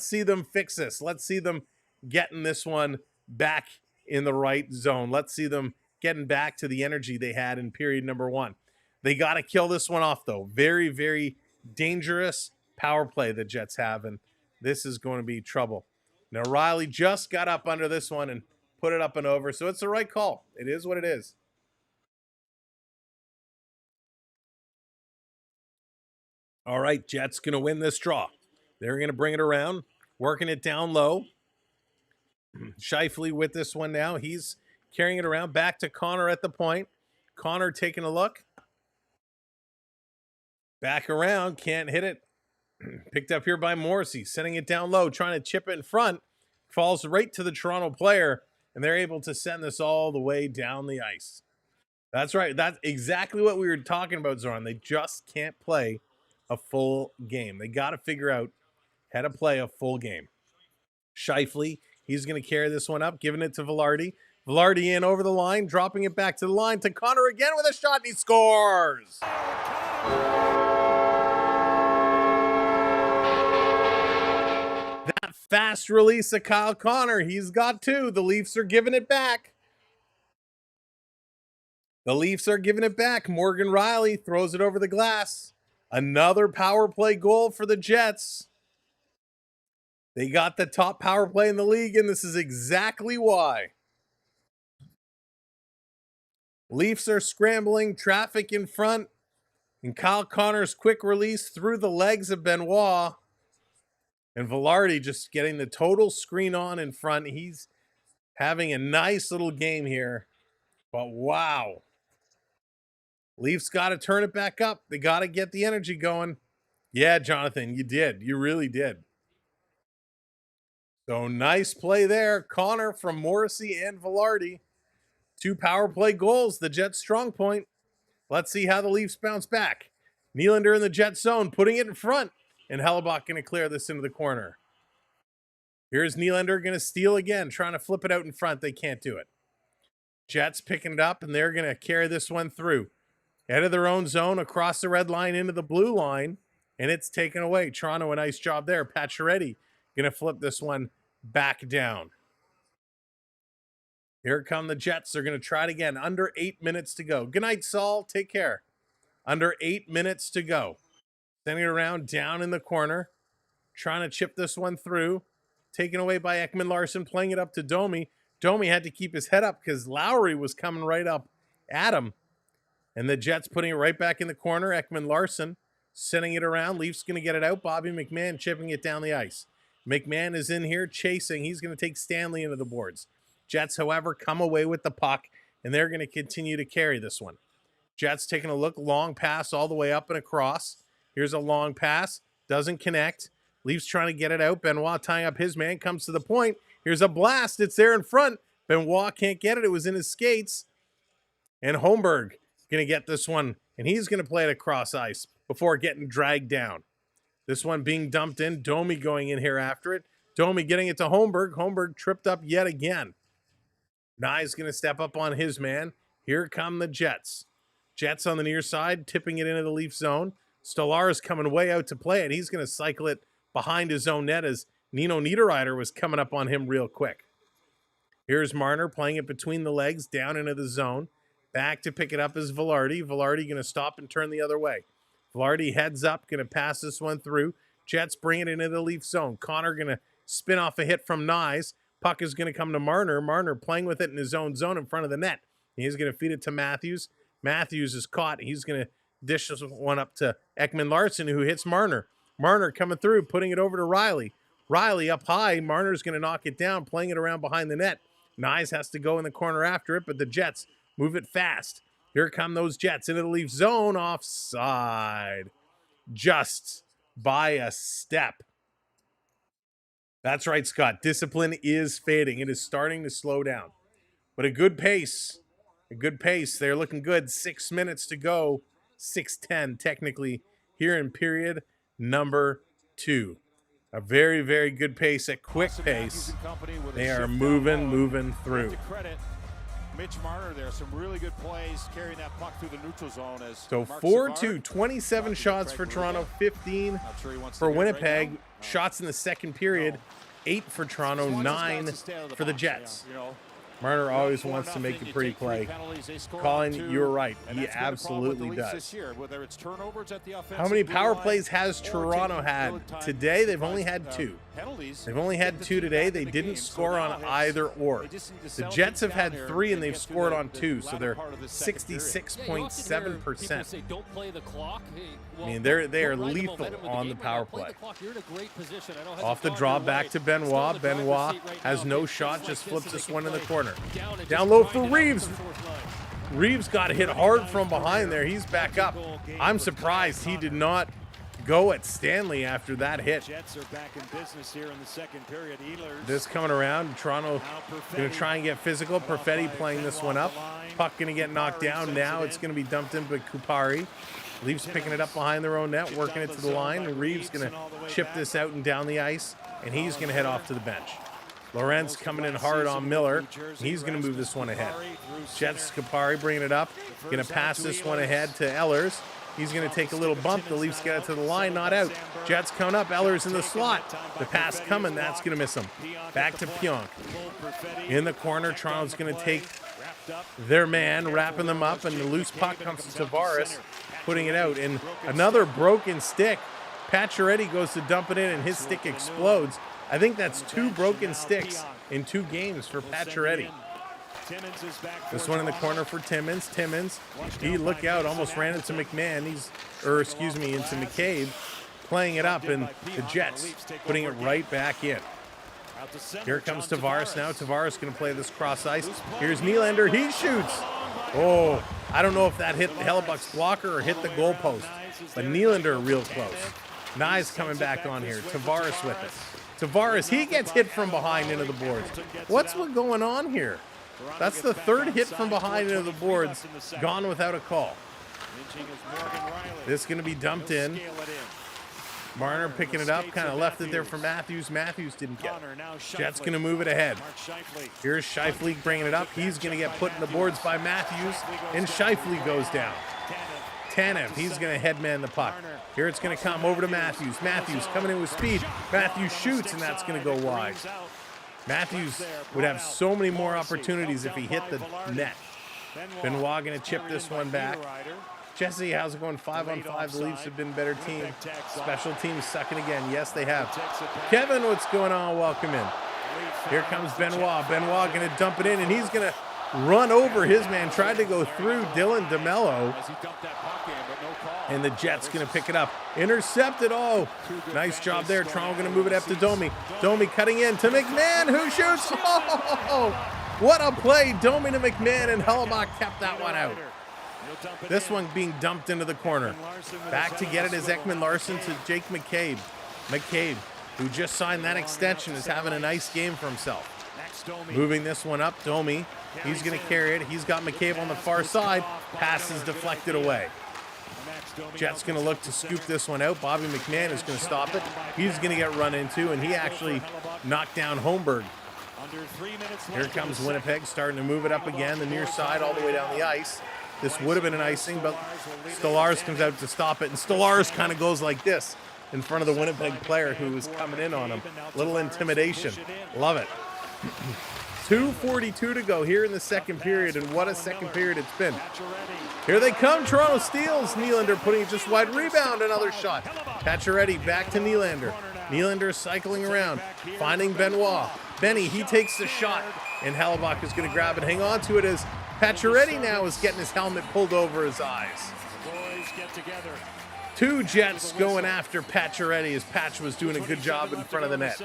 see them fix this. Let's see them getting this one back in the right zone. Let's see them getting back to the energy they had in period number 1. They got to kill this one off, though. Very, very dangerous power play the Jets have, and this is going to be trouble. Now, Riley just got up under this one and put it up and over, so it's the right call. It is what it is. All right, Jets going to win this draw. They're going to bring it around, working it down low. Scheifele with this one now. He's carrying it around back to Connor at the point. Connor taking a look. Back around, can't hit it. Picked up here by Morrissey, sending it down low, trying to chip it in front. Falls right to the Toronto player, and they're able to send this all the way down the ice. That's right. That's exactly what we were talking about, Zoran. They just can't play a full game. They got to figure out how to play a full game. Scheifele, he's going to carry this one up, giving it to Velarde. Velarde in over the line, dropping it back to the line to Connor again with a shot, and he scores! That fast release of Kyle Connor, he's got 2. The Leafs are giving it back. The Leafs are giving it back. Morgan Riley throws it over the glass. Another power play goal for the Jets. They got the top power play in the league, and this is exactly why. Leafs are scrambling, traffic in front, and Kyle Connor's quick release through the legs of Benoit. And Velarde just getting the total screen on in front. He's having a nice little game here. But wow. Leafs got to turn it back up. They got to get the energy going. Yeah, Jonathan, you did. You really did. So nice play there. Connor from Morrissey and Velarde. 2 power play goals, the Jets' strong point. Let's see how the Leafs bounce back. Nylander in the Jets zone, putting it in front. And Hellebuyck going to clear this into the corner. Here's Nylander going to steal again, trying to flip it out in front. They can't do it. Jets picking it up, and they're going to carry this one through. Out of their own zone, across the red line into the blue line, and it's taken away. Toronto, a nice job there. Pacioretty going to flip this one back down. Here come the Jets. They're going to try it again. Under 8 minutes to go. Good night, Saul. Take care. Under 8 minutes to go. Sending it around down in the corner. Trying to chip this one through. Taken away by Ekman Larsson. Playing it up to Domi. Domi had to keep his head up because Lowry was coming right up at him. And the Jets putting it right back in the corner. Ekman Larsson sending it around. Leafs going to get it out. Bobby McMahon chipping it down the ice. McMahon is in here chasing. He's going to take Stanley into the boards. Jets, however, come away with the puck, and they're going to continue to carry this one. Jets taking a look. Long pass all the way up and across. Here's a long pass. Doesn't connect. Leafs trying to get it out. Benoit tying up his man. Comes to the point. Here's a blast. It's there in front. Benoit can't get it. It was in his skates. And Holmberg going to get this one, and he's going to play it across ice before getting dragged down. This one being dumped in. Domi going in here after it. Domi getting it to Holmberg. Holmberg tripped up yet again. Nye's going to step up on his man. Here come the Jets. Jets on the near side, tipping it into the Leaf zone. Stolar's coming way out to play it. He's going to cycle it behind his own net as Nino Niederreiter was coming up on him real quick. Here's Marner playing it between the legs, down into the zone. Back to pick it up is Velarde. Velarde going to stop and turn the other way. Velarde heads up, going to pass this one through. Jets bring it into the Leaf zone. Connor going to spin off a hit from Nyes. Puck is going to come to Marner. Marner playing with it in his own zone in front of the net. He's going to feed it to Matthews. Matthews is caught. He's going to dish this one up to Ekman Larsson, who hits Marner. Marner coming through, putting it over to Riley. Riley up high. Marner's going to knock it down, playing it around behind the net. Nyes has to go in the corner after it, but the Jets move it fast. Here come those Jets into the Leaf zone. Offside. Just by a step. That's right, Scott. Discipline is fading. It is starting to slow down. But a good pace. A good pace. They're looking good. 6 minutes to go. 6:10 technically here in period number 2. A very, very good pace. A quick pace. They are moving through. Mitch Marner there, some really good plays carrying that puck through the neutral zone. So 4-2, 27 shots for Toronto, 15 for Winnipeg. Shots in the second period, 8 for Toronto, 9 for the Jets. Marner always wants to make a pretty play. Colin, you're right. He absolutely does. How many power plays has Toronto had today? They've only had 2. They've only had 2 today. They didn't score on either or. The Jets have had 3 and they've scored on 2, so they're 66.7%. I mean, they are lethal on the power play. Off the draw, back to Benoit. Benoit has no shot, just flips this one in the corner. Down low for Reeves. Reeves got hit hard from behind there. He's back up. I'm surprised he did not go at Stanley after that hit. Jets are back in business here in the second period. This coming around. Toronto going to try and get physical. Perfetti playing this one up. Puck going to get knocked down. Now it's going to be dumped in by Kupari. Leafs picking it up behind their own net, working it to the line. And Reeves going to chip this out and down the ice. And he's going to head off to the bench. Lorenz coming in hard on Miller. He's going to move this one ahead. Jets, Kupari bringing it up. Going to pass this one ahead to Ehlers. He's going to take a little bump. The Leafs get it to the line, not out. Jets coming up. Ehlers in the slot. The pass coming. That's going to miss him. Back to Pionk. In the corner, Toronto's going to take their man, wrapping them up, and the loose puck comes to Tavares, putting it out. And another broken stick. Pacioretty goes to dump it in, and his stick explodes. I think that's 2 broken sticks in 2 games for Pacioretty. This one in the corner for Timmins. Timmins, he look out, almost ran into McMahon. Into McCabe, playing it up, and the Jets putting it right back in. Here comes Tavares now. Tavares going to play this cross ice. Here's Nylander. He shoots. Oh, I don't know if that hit Hellebuck's blocker or hit the goalpost, but Nylander real close. Nye's coming back on here. Tavares with it. Tavares, he gets hit from behind into the boards. What's going on here? That's the third hit from behind into the boards, gone without a call. This is going to be dumped in. Marner picking it up, kind of left it there for Matthews. Matthews didn't get it. Jets going to move it ahead. Here's Scheifele bringing it up. He's going to get put in the boards by Matthews, and Scheifele goes down. Tanev, he's going to headman the puck. Here it's going to come over to Matthews. Matthews coming in with speed. Matthews shoots, and that's going to go wide. Matthews would have so many more opportunities if he hit the net. Benoit going to chip this one back. Jesse, how's it going? 5-on-5. The Leafs have been a better team. Special teams sucking again. Yes, they have. Kevin, what's going on? Welcome in. Here comes Benoit. Benoit going to dump it in, and he's going to run over his man. Tried to go through Dylan DeMello. And the Jets going to pick it up. Intercepted. Oh, nice job there. Toronto going to move it up to Domi. Domi cutting in to McMahon, who shoots. Oh, what a play. Domi to McMahon, and Hellebuck kept that one out. This one being dumped into the corner. Back to get it is Ekman Larson to Jake McCabe. McCabe, who just signed that extension, is having a nice game for himself. Moving this one up, Domi. He's going to carry it. He's got McCabe on the far side. Pass is deflected away. Jets going to look to scoop this one out. Bobby McMahon is going to stop it. He's going to get run into, and he actually knocked down Holmberg. Here comes Winnipeg, starting to move it up again, the near side all the way down the ice. This would have been an icing, but Stolarz comes out to stop it, and Stolarz kind of goes like this in front of the Winnipeg player who was coming in on him. Little intimidation. Love it. 2:42 to go here in the second period, and what a second period it's been. Here they come. Toronto steals. Nylander putting it just wide. Rebound, another shot. Pacioretty back to Nylander. Nylander cycling around, finding Benoit. Benny, he takes the shot, and Hellebuck is going to grab it, hang on to it as Pacioretty now is getting his helmet pulled over his eyes. Two Jets going after Pacioretty as Patch was doing a good job in front of the net.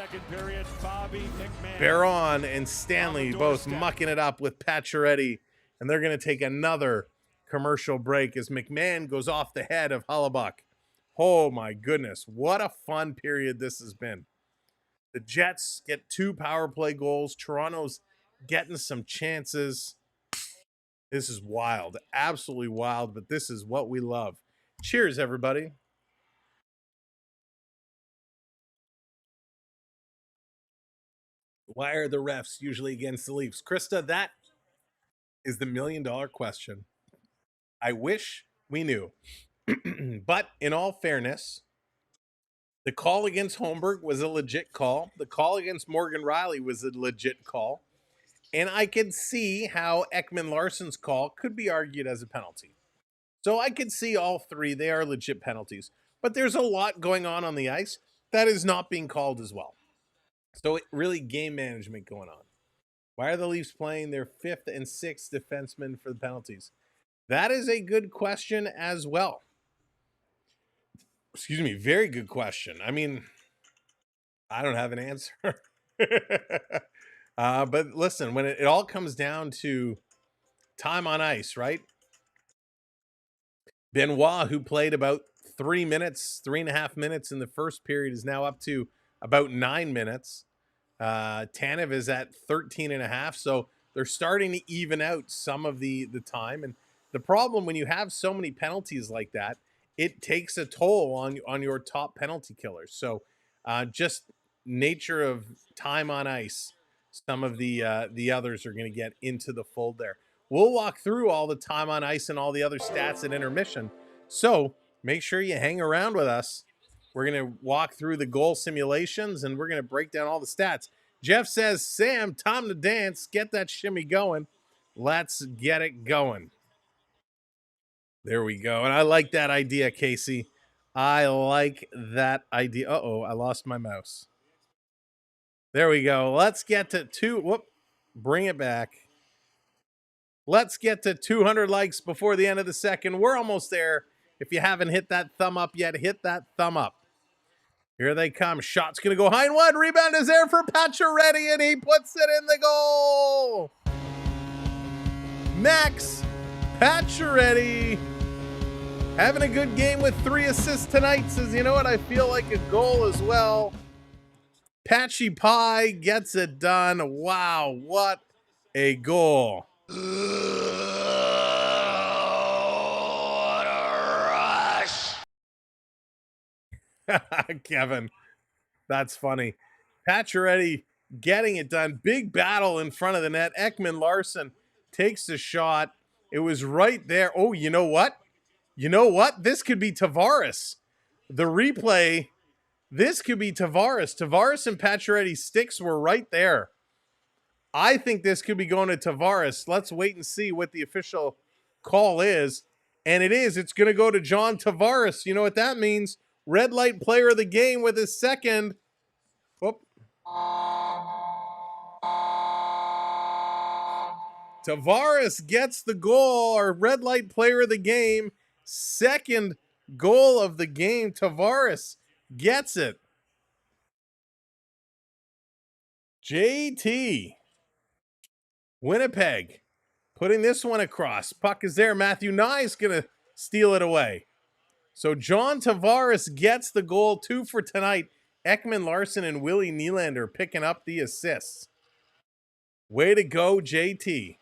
Baron and Stanley both mucking it up with Pacioretty, and they're going to take another commercial break as McMahon goes off the head of Hellebuck. Oh my goodness, what a fun period this has been. The Jets get 2 power play goals. Toronto's getting some chances. This is wild, absolutely wild, but this is what we love. Cheers, everybody. Why are the refs usually against the Leafs? Krista, that is the million-dollar question. I wish we knew. But in all fairness, the call against Holmberg was a legit call. The call against Morgan Riley was a legit call. And I could see how Ekman Larson's call could be argued as a penalty. So I could see all three. They are legit penalties. But there's a lot going on the ice that is not being called as well. So really game management going on. Why are the Leafs playing their 5th and 6th defensemen for the penalties? That is a good question as well. Excuse me, very good question. I mean, I don't have an answer. But listen, when it all comes down to time on ice, right? Benoit, who played about 3.5 minutes in the first period, is now up to about 9 minutes. Tanev is at 13.5, so they're starting to even out some of the time. And the problem when you have so many penalties like that, it takes a toll on your top penalty killers. So just nature of time on ice, some of the others are going to get into the fold there. We'll walk through all the time on ice and all the other stats at intermission. So make sure you hang around with us. We're going to walk through the goal simulations, and we're going to break down all the stats. Jeff says, Sam, time to dance. Get that shimmy going. Let's get it going. There we go. And I like that idea, Casey. I like that idea. Uh-oh, I lost my mouse. There we go. Let's get to bring it back. Let's get to 200 likes before the end of the second. We're almost there. If you haven't hit that thumb up yet, hit that thumb up. Here they come. Shot's going to go high and wide. Rebound is there for Pacioretty, and he puts it in the goal. Max Pacioretty Having a good game with 3 assists tonight. Says, you know what? I feel like a goal as well. Patchy Pie gets it done. Wow, what a goal. What a rush. Kevin, that's funny. Pacioretty getting it done. Big battle in front of the net. Ekman Larson takes the shot. It was right there. Oh, you know what? You know what? This could be Tavares. The replay, this could be Tavares. Tavares and Pacioretty's sticks were right there. I think this could be going to Tavares. Let's wait and see what the official call is. And it is. It's going to go to John Tavares. You know what that means? Red light player of the game with his second. Whoop. Tavares gets the goal, our red light player of the game. Second goal of the game. Tavares gets it. JT. Winnipeg putting this one across. Puck is there. Matthew Nye going to steal it away. So John Tavares gets the goal. 2 for tonight. Ekman Larson and Willie Nylander picking up the assists. Way to go, JT.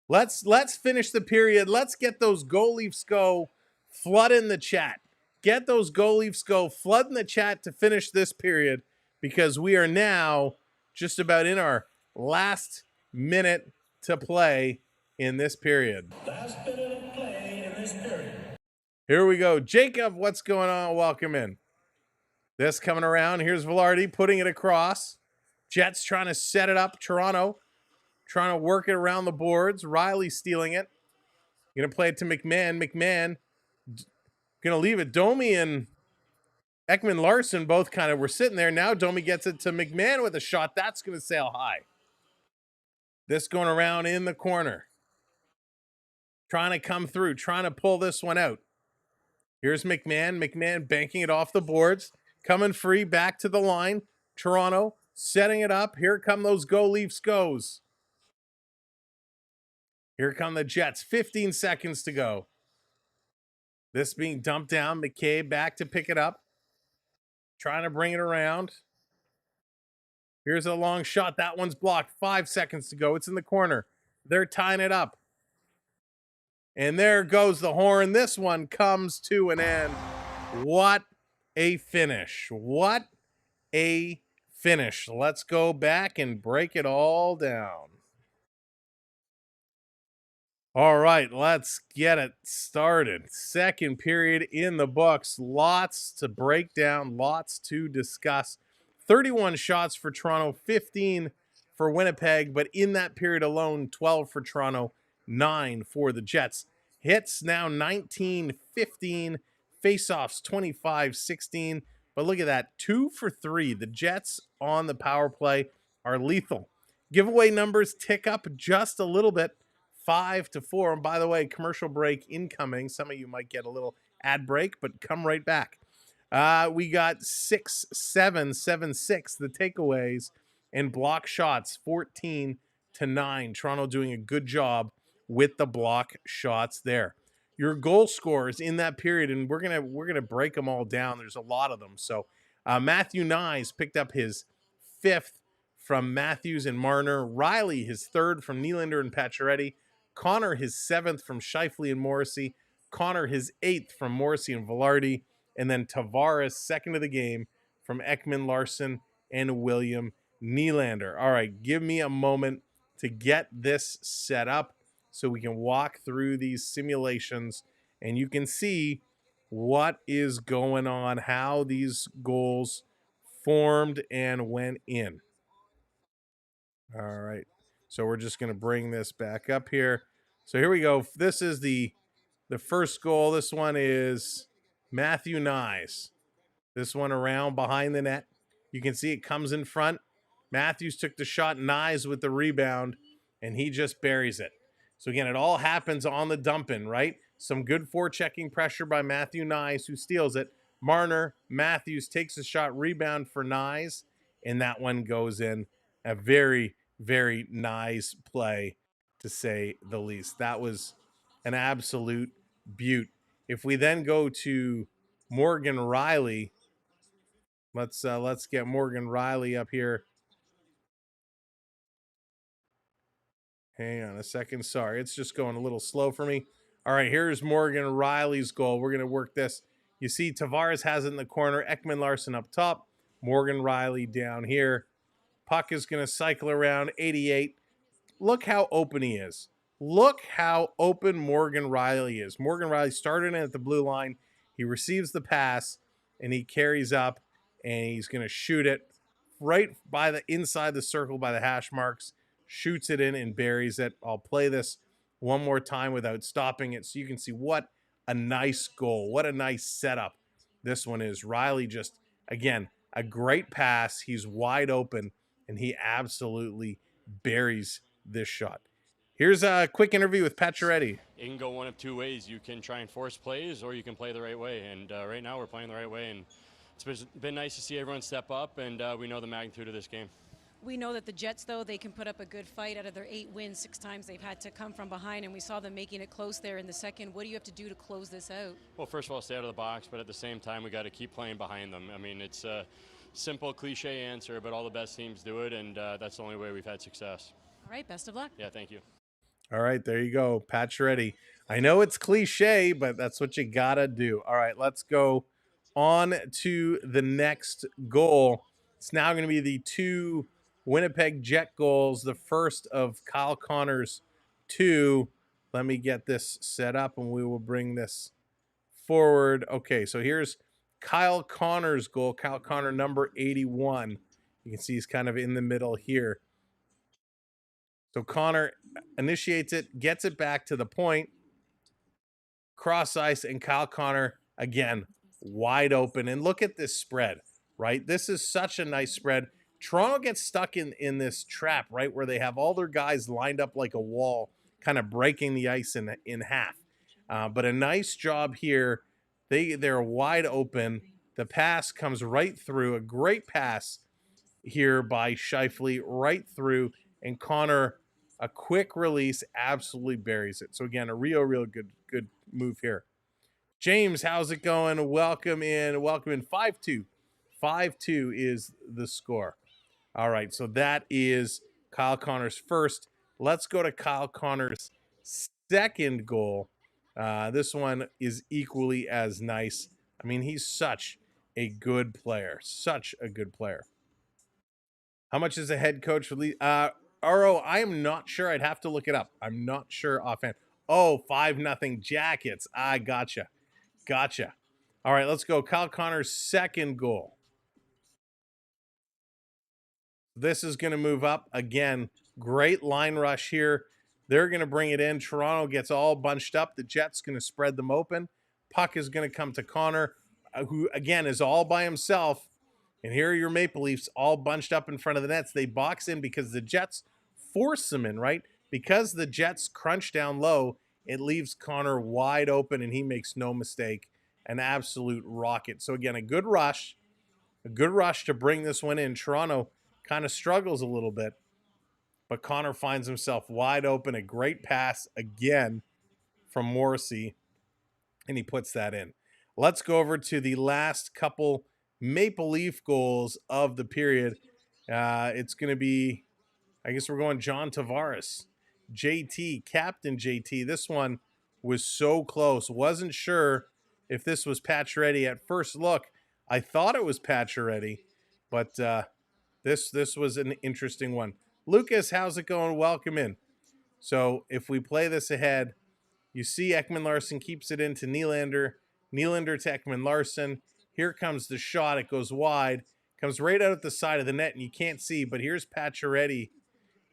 Let's finish the period. Let's get those Go Leafs Go flood in the chat. Get those Go Leafs Go flood in the chat to finish this period, because we are now just about in our last minute to play in this period. Last minute of play in this period. Here we go. Jacob, what's going on? Welcome in. This coming around. Here's Velarde putting it across. Jets trying to set it up. Toronto trying to work it around the boards. Riley stealing it. Going to play it to McMahon. McMahon going to leave it. Domi and Ekman Larson both kind of were sitting there. Now Domi gets it to McMahon with a shot. That's going to sail high. This going around in the corner. Trying to come through. Trying to pull this one out. Here's McMahon. McMahon banking it off the boards. Coming free back to the line. Toronto setting it up. Here come those Go Leafs Goes. Here come the Jets. 15 seconds to go. This being dumped down. McCabe back to pick it up. Trying to bring it around. Here's a long shot. That one's blocked. 5 seconds to go. It's in the corner. They're tying it up. And there goes the horn. This one comes to an end. What a finish. What a finish. Let's go back and break it all down. All right, let's get it started. Second period in the books. Lots to break down, lots to discuss. 31 shots for Toronto, 15 for Winnipeg, but in that period alone, 12 for Toronto, 9 for the Jets. Hits now 19-15, faceoffs 25-16. But look at that, 2 for 3. The Jets on the power play are lethal. Giveaway numbers tick up just a little bit. 5-4. And by the way, commercial break incoming. Some of you might get a little ad break, but come right back. We got 6-7, 7-6, the takeaways, and block shots 14-9. Toronto doing a good job with the block shots there. Your goal scorers in that period, and we're gonna break them all down. There's a lot of them. So Matthew Nye picked up his 5th from Matthews and Marner. Riley his 3rd from Nylander and Pacioretty. Connor his 7th from Scheifele and Morrissey. Connor his 8th from Morrissey and Velarde. And then Tavares, 2nd of the game from Ekman Larson and William Nylander. All right, give me a moment to get this set up so we can walk through these simulations and you can see what is going on, how these goals formed and went in. All right. So we're just going to bring this back up here. So here we go. This is the first goal. This one is Matthew Nye. This one around behind the net. You can see it comes in front. Matthews took the shot. Nye with the rebound, and he just buries it. So again, it all happens on the dump-in, right? Some good forechecking pressure by Matthew Nye, who steals it. Marner, Matthews takes a shot, rebound for Nye, and that one goes in. A very, very nice play, to say the least. That was an absolute beaut. If we then go to Morgan Riley, let's get Morgan Riley up here. Hang on a second. Sorry, it's just going a little slow for me. All right, here's Morgan Riley's goal. We're going to work this. You see Tavares has it in the corner. Ekman Larson up top. Morgan Riley down here. Puck is going to cycle around 88. Look how open he is. Look how open Morgan Riley is. Morgan Riley started in at the blue line. He receives the pass, and he carries up, and he's going to shoot it right by the inside the circle by the hash marks, shoots it in and buries it. I'll play this one more time without stopping it so you can see what a nice goal, what a nice setup this one is. Riley just, again, a great pass. He's wide open, and he absolutely buries this shot. Here's a quick interview with Pacioretty. It can go one of two ways. You can try and force plays, or you can play the right way. And right now we're playing the right way, and it's been nice to see everyone step up, and we know the magnitude of this game. We know that the Jets, though, they can put up a good fight. Out of their 8 wins, 6 times they've had to come from behind, and we saw them making it close there in the second. What do you have to do to close this out? Well, first of all, stay out of the box, but at the same time, we got to keep playing behind them. I mean, it's a simple, cliche answer, but all the best teams do it, and that's the only way we've had success. All right, best of luck. Yeah, thank you. All right, there you go, Pacioretty. I know it's cliche, but that's what you gotta do. All right, let's go on to the next goal. It's now going to be the 2 Winnipeg Jet goals. The first of Kyle Connor's 2. Let me get this set up, and we will bring this forward. Okay, so here's Kyle Connor's goal. Kyle Connor, number 81. You can see he's kind of in the middle here. So Connor initiates it, gets it back to the point, cross ice, and Kyle Connor, again, wide open. And look at this spread, right? This is such a nice spread. Toronto gets stuck in this trap, right, where they have all their guys lined up like a wall, kind of breaking the ice in half. But a nice job here. They're wide open. The pass comes right through. A great pass here by Scheifele right through, and Connor, a quick release, absolutely buries it. So again, a real good move here. James, how's it going? Welcome in 5-2. 5-2 is the score. All right, so that is Kyle Connor's first. Let's go to Kyle Connor's second goal. This one is equally as nice. I mean, he's such a good player. Such a good player. How much is a head coach for RO? I am not sure. I'd have to look it up. I'm not sure offhand. Oh, 5-0 Jackets. I gotcha. All right, let's go. Kyle Connor's second goal. This is going to move up. Again, great line rush here. They're going to bring it in. Toronto gets all bunched up. The Jets going to spread them open. Puck is going to come to Connor, who, again, is all by himself. And here are your Maple Leafs all bunched up in front of the nets. They box in because the Jets force them in, right? Because the Jets crunch down low, it leaves Connor wide open, and he makes no mistake. An absolute rocket. So, again, a good rush to bring this one in. Toronto kind of struggles a little bit, but Connor finds himself wide open. A great pass again from Morrissey, and he puts that in. Let's go over to the last couple Maple Leaf goals of the period. It's going to be, I guess we're going John Tavares. JT, Captain JT. This one was so close. Wasn't sure if this was Pacioretty. At first look, I thought it was Pacioretty, but this was an interesting one. Lucas, how's it going? Welcome in. So if we play this ahead, you see Ekman Larson keeps it into Nylander. Nylander to Ekman Larson. Here comes the shot. It goes wide. Comes right out at the side of the net, and you can't see. But here's Pacioretty,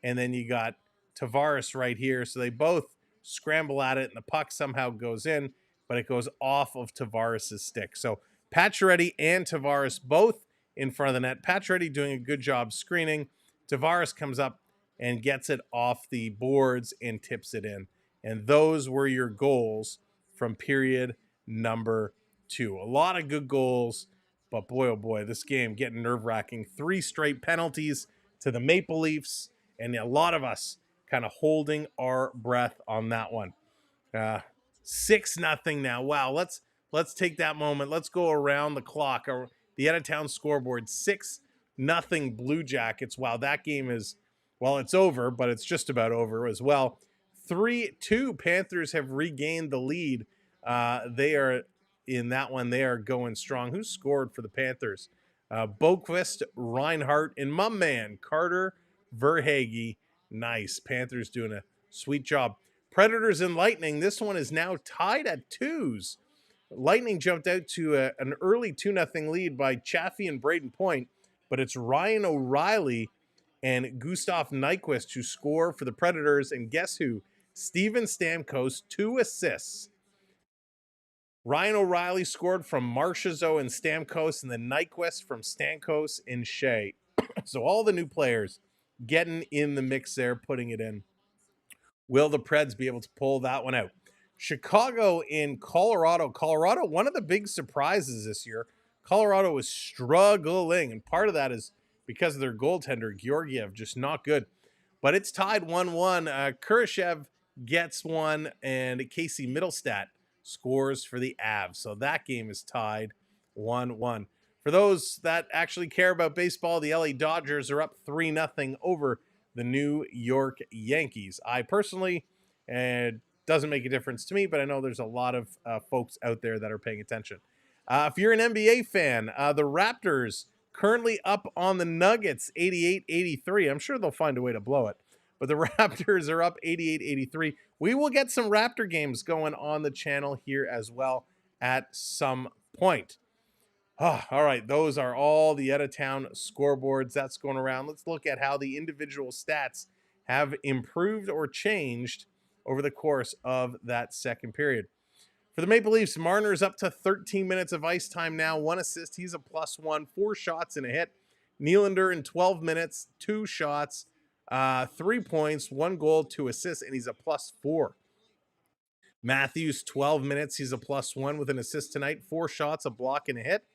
and then you got Tavares right here. So they both scramble at it, and the puck somehow goes in, but it goes off of Tavares' stick. So Pacioretty and Tavares both in front of the net. Pacioretty doing a good job screening. Tavares comes up and gets it off the boards and tips it in. And those were your goals from period number 2. A lot of good goals, but boy, oh boy, this game getting nerve-wracking. 3 straight penalties to the Maple Leafs, and a lot of us kind of holding our breath on that one. 6-0 now. Wow, let's take that moment. Let's go around the clock. The out of town scoreboard, 6-0 Blue Jackets. Wow, that game is, well, it's over, but it's just about over as well. 3-2 Panthers have regained the lead. They are in that one. They are going strong. Who scored for the Panthers? Boquist, Reinhart, and my man Carter Verhaeghe. Nice. Panthers doing a sweet job. Predators and Lightning. This one is now tied at 2s. Lightning jumped out to an early 2-0 lead by Chaffee and Braden Point, but it's Ryan O'Reilly and Gustav Nyquist who score for the Predators. And guess who? Steven Stamkos, 2 assists. Ryan O'Reilly scored from Marchessault and Stamkos, and then Nyquist from Stamkos and Shea. So all the new players getting in the mix there, putting it in. Will the Preds be able to pull that one out? Chicago in Colorado. Colorado, one of the big surprises this year. Colorado is struggling, and part of that is because of their goaltender, Georgiev, just not good. But it's tied 1-1. Kurashev gets one, and Casey Middlestat scores for the Avs. So that game is tied 1-1. For those that actually care about baseball, the LA Dodgers are up 3-0 over the New York Yankees. I personally, and doesn't make a difference to me, but I know there's a lot of folks out there that are paying attention. If you're an NBA fan, the Raptors currently up on the Nuggets 88-83. I'm sure they'll find a way to blow it, but the Raptors are up 88-83. We will get some Raptor games going on the channel here as well at some point. All right, those are all the out-of-town scoreboards that's going around. Let's look at how the individual stats have improved or changed over the course of that second period. For the Maple Leafs, Marner's up to 13 minutes of ice time now. 1 assist, he's a +1. 4 shots and a hit. Nylander in 12 minutes, 2 shots, 3 points, 1 goal, 2 assists, and he's a +4. Matthews, 12 minutes, he's a +1 with an assist tonight. 4 shots, a block, and a hit.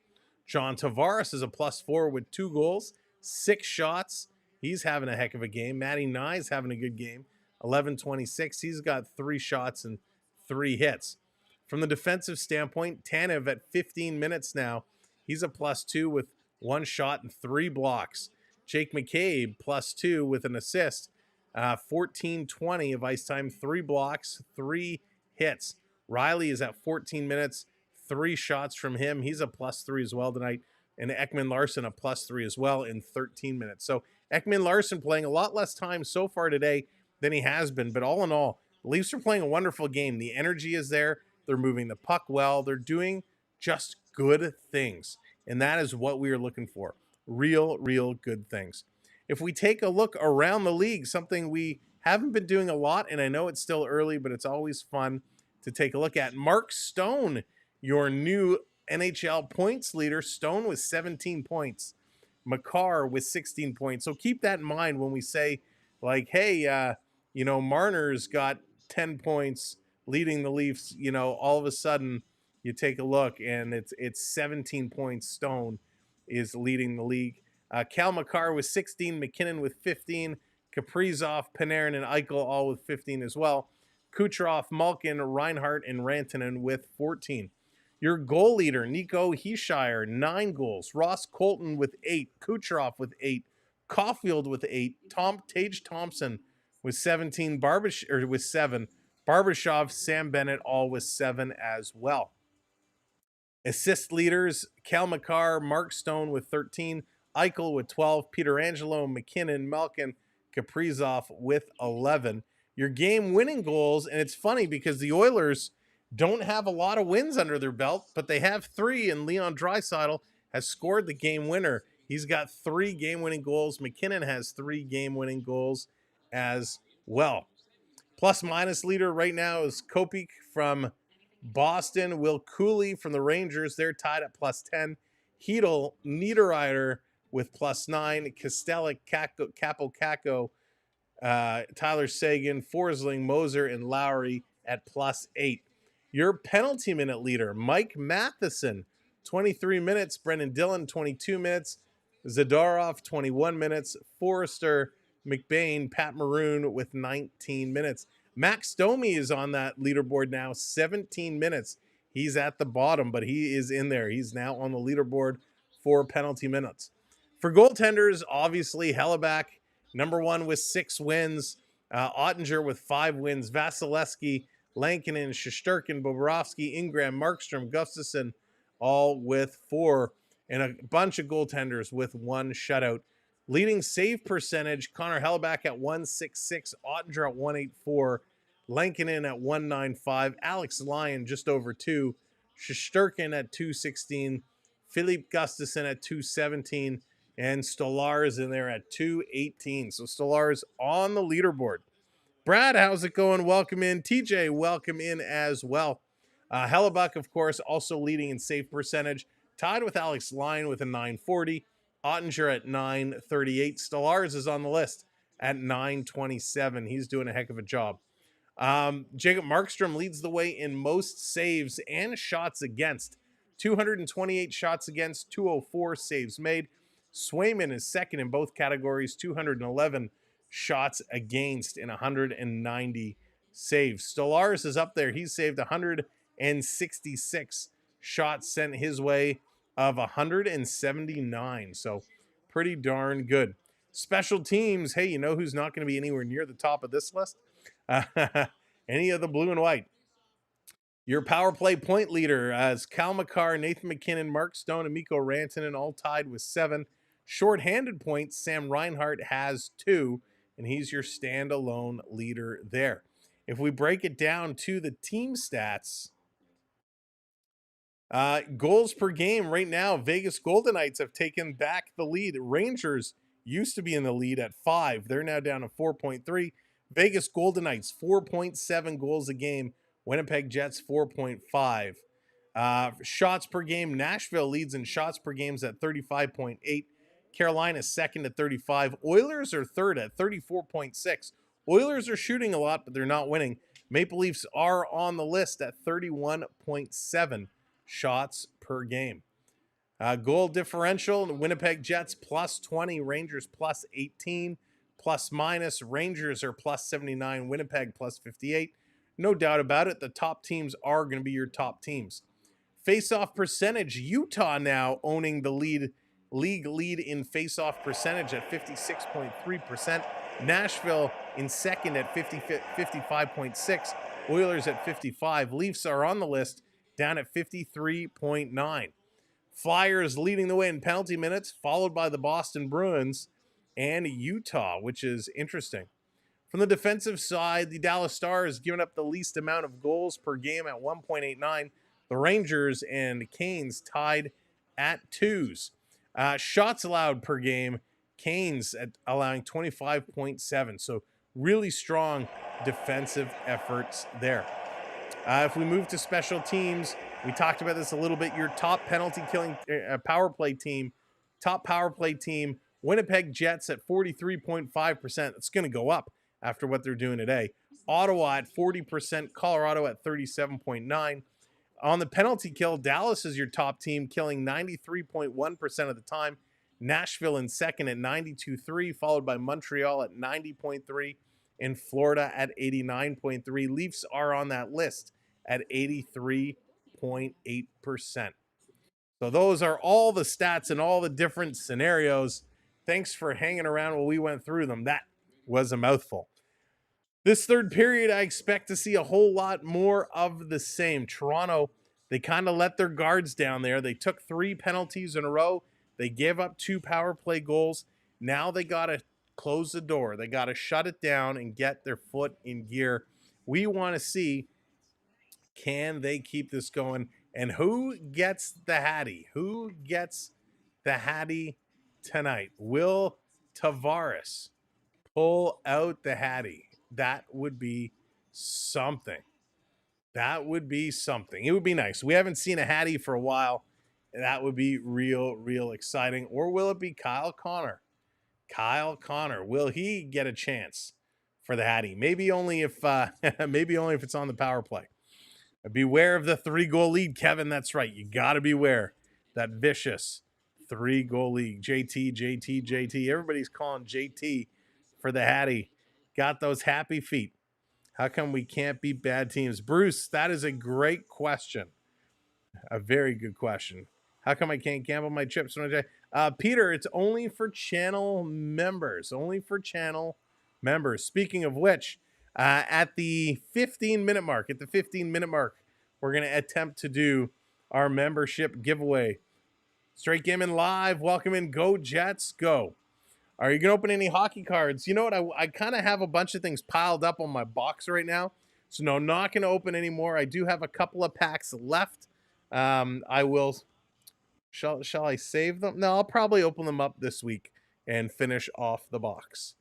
John Tavares is a +4 with 2 goals, 6 shots. He's having a heck of a game. Matty Nye's having a good game. 11-26. He's got 3 shots and 3 hits. From the defensive standpoint, Tanev at 15 minutes now. He's a +2 with 1 shot and 3 blocks. Jake McCabe +2 with an assist. 14-20 of ice time, 3 blocks, 3 hits. Riley is at 14 minutes. 3 shots from him. He's a +3 as well tonight. And Ekman Larson a +3 as well in 13 minutes. So Ekman Larson playing a lot less time so far today than he has been. But all in all, the Leafs are playing a wonderful game. The energy is there. They're moving the puck well. They're doing just good things. And that is what we are looking for. Real good things. If we take a look around the league, something we haven't been doing a lot, and I know it's still early, but it's always fun to take a look at. Mark Stone, your new NHL points leader. Stone with 17 points. Makar with 16 points. So keep that in mind when we say, like, hey, Marner's got 10 points leading the Leafs. All of a sudden you take a look and it's 17 points. Stone is leading the league. Cal Makar with 16. McKinnon with 15. Kaprizov, Panarin, and Eichel all with 15 as well. Kucherov, Malkin, Reinhart, and Rantanen with 14. Your goal leader, Nico Hischier, 9 goals. Ross Colton with 8. Kucherov with 8. Caulfield with 8. Tage Thompson with 17. With 7. Barbashov, Sam Bennett, all with 7 as well. Assist leaders, Cal Makar, Mark Stone with 13. Eichel with 12. Pietrangelo, McKinnon, Malkin, Kaprizov with 11. Your game-winning goals, and it's funny because the Oilers don't have a lot of wins under their belt, but they have 3, and Leon Draisaitl has scored the game winner. He's got 3 game-winning goals. McKinnon has 3 game-winning goals as well. Plus-minus leader right now is Kopech from Boston. Will Cooley from the Rangers, they're tied at +10. Hedel, Niederreiter with +9. Costello, Capo Caco, Tyler Seguin, Forsling, Moser, and Lowry at +8. Your penalty minute leader, Mike Matheson, 23 minutes. Brendan Dillon, 22 minutes. Zadorov, 21 minutes. Forrester, McBain, Pat Maroon with 19 minutes. Max Domi is on that leaderboard now, 17 minutes. He's at the bottom, but he is in there. He's now on the leaderboard for penalty minutes. For goaltenders, obviously, Hellebuck, number one with 6 wins. Ottinger with 5 wins. Vasilevsky, Lankinen, Shesterkin, Bobrovsky, Ingram, Markstrom, Gustafsson, all with 4. And a bunch of goaltenders with 1 shutout. Leading save percentage, Connor Hellebuck at 166, Ottinger at 184, Lankinen at 195, Alex Lyon just over 2, Shesterkin at 216, Philippe Gustafsson at 217, and Stolarz in there at 218. So Stolarz on the leaderboard. Brad, how's it going? Welcome in. TJ, welcome in as well. Hellebuck, of course, also leading in save percentage, tied with Alex Lyon with a 940. Ottinger at 938. Stolarz is on the list at 927. He's doing a heck of a job. Jacob Markstrom leads the way in most saves and shots against. 228 shots against, 204 saves made. Swayman is second in both categories, 211 shots against in 190 saves. Stolarz is up there. He's saved 166 shots sent his way of 179. So pretty darn good. Special teams. Hey, you know who's not going to be anywhere near the top of this list? Any of the blue and white. Your power play point leader as Cal McCarr, Nathan McKinnon, Mark Stone, and Mikko Rantanen all tied with 7. Short-handed points, Sam Reinhart has 2, and he's your standalone leader there. If we break it down to the team stats, goals per game right now, Vegas Golden Knights have taken back the lead. Rangers used to be in the lead at 5. They're now down to 4.3. Vegas Golden Knights, 4.7 goals a game. Winnipeg Jets, 4.5. Shots per game, Nashville leads in shots per games at 35.8. Carolina second at 35. Oilers are third at 34.6. Oilers are shooting a lot, but they're not winning. Maple Leafs are on the list at 31.7 shots per game. Goal differential, Winnipeg Jets plus 20, Rangers plus 18. Plus minus, Rangers are plus 79, Winnipeg plus 58. No doubt about it, the top teams are going to be your top teams. Face-off percentage, Utah now owning the league lead in face-off percentage at 56.3%. Nashville in second at 55.6. Oilers at 55. Leafs are on the list down at 53.9. Flyers leading the way in penalty minutes, followed by the Boston Bruins and Utah, which is interesting. From the defensive side, the Dallas Stars giving up the least amount of goals per game at 1.89. The Rangers and Canes tied at 2s. Shots allowed per game, Canes allowing 25.7. So really strong defensive efforts there. If we move to special teams, we talked about this a little bit. Your top penalty killing power play team, Winnipeg Jets at 43.5%. It's going to go up after what they're doing today. Ottawa at 40%, Colorado at 37.9%. On the penalty kill, Dallas is your top team, killing 93.1% of the time. Nashville in second at 92.3%, followed by Montreal at 90.3%, and Florida at 89.3%. Leafs are on that list at 83.8%. So those are all the stats and all the different scenarios. Thanks for hanging around while we went through them. That was a mouthful. This third period, I expect to see a whole lot more of the same. Toronto, they kind of let their guards down there. They took 3 penalties in a row. They gave up 2 power play goals. Now they got to close the door. They got to shut it down and get their foot in gear. We want to see, can they keep this going? And who gets the Hattie? Who gets the Hattie tonight? Will Tavares pull out the Hattie? That would be something. That would be something. It would be nice. We haven't seen a Hattie for a while. That would be real exciting. Or will it be Kyle Connor? Kyle Connor, will he get a chance for the Hattie? Maybe only if it's on the power play. Beware of the 3-goal lead, Kevin. That's right. You got to beware that vicious 3-goal lead. JT. Everybody's calling JT for the Hattie. Got those happy feet. How come we can't beat bad teams? Bruce, that is a great question. A very good question. How come I can't gamble my chips when Peter, it's only for channel members. Only for channel members. Speaking of which, at the 15-minute mark, we're going to attempt to do our membership giveaway. Straight Gaming Live, welcome in. Go Jets, go. Are you going to open any hockey cards? You know what? I kind of have a bunch of things piled up on my box right now. So no, I'm not going to open anymore. I do have a couple of packs left. I will... Shall I save them? No, I'll probably open them up this week and finish off the box.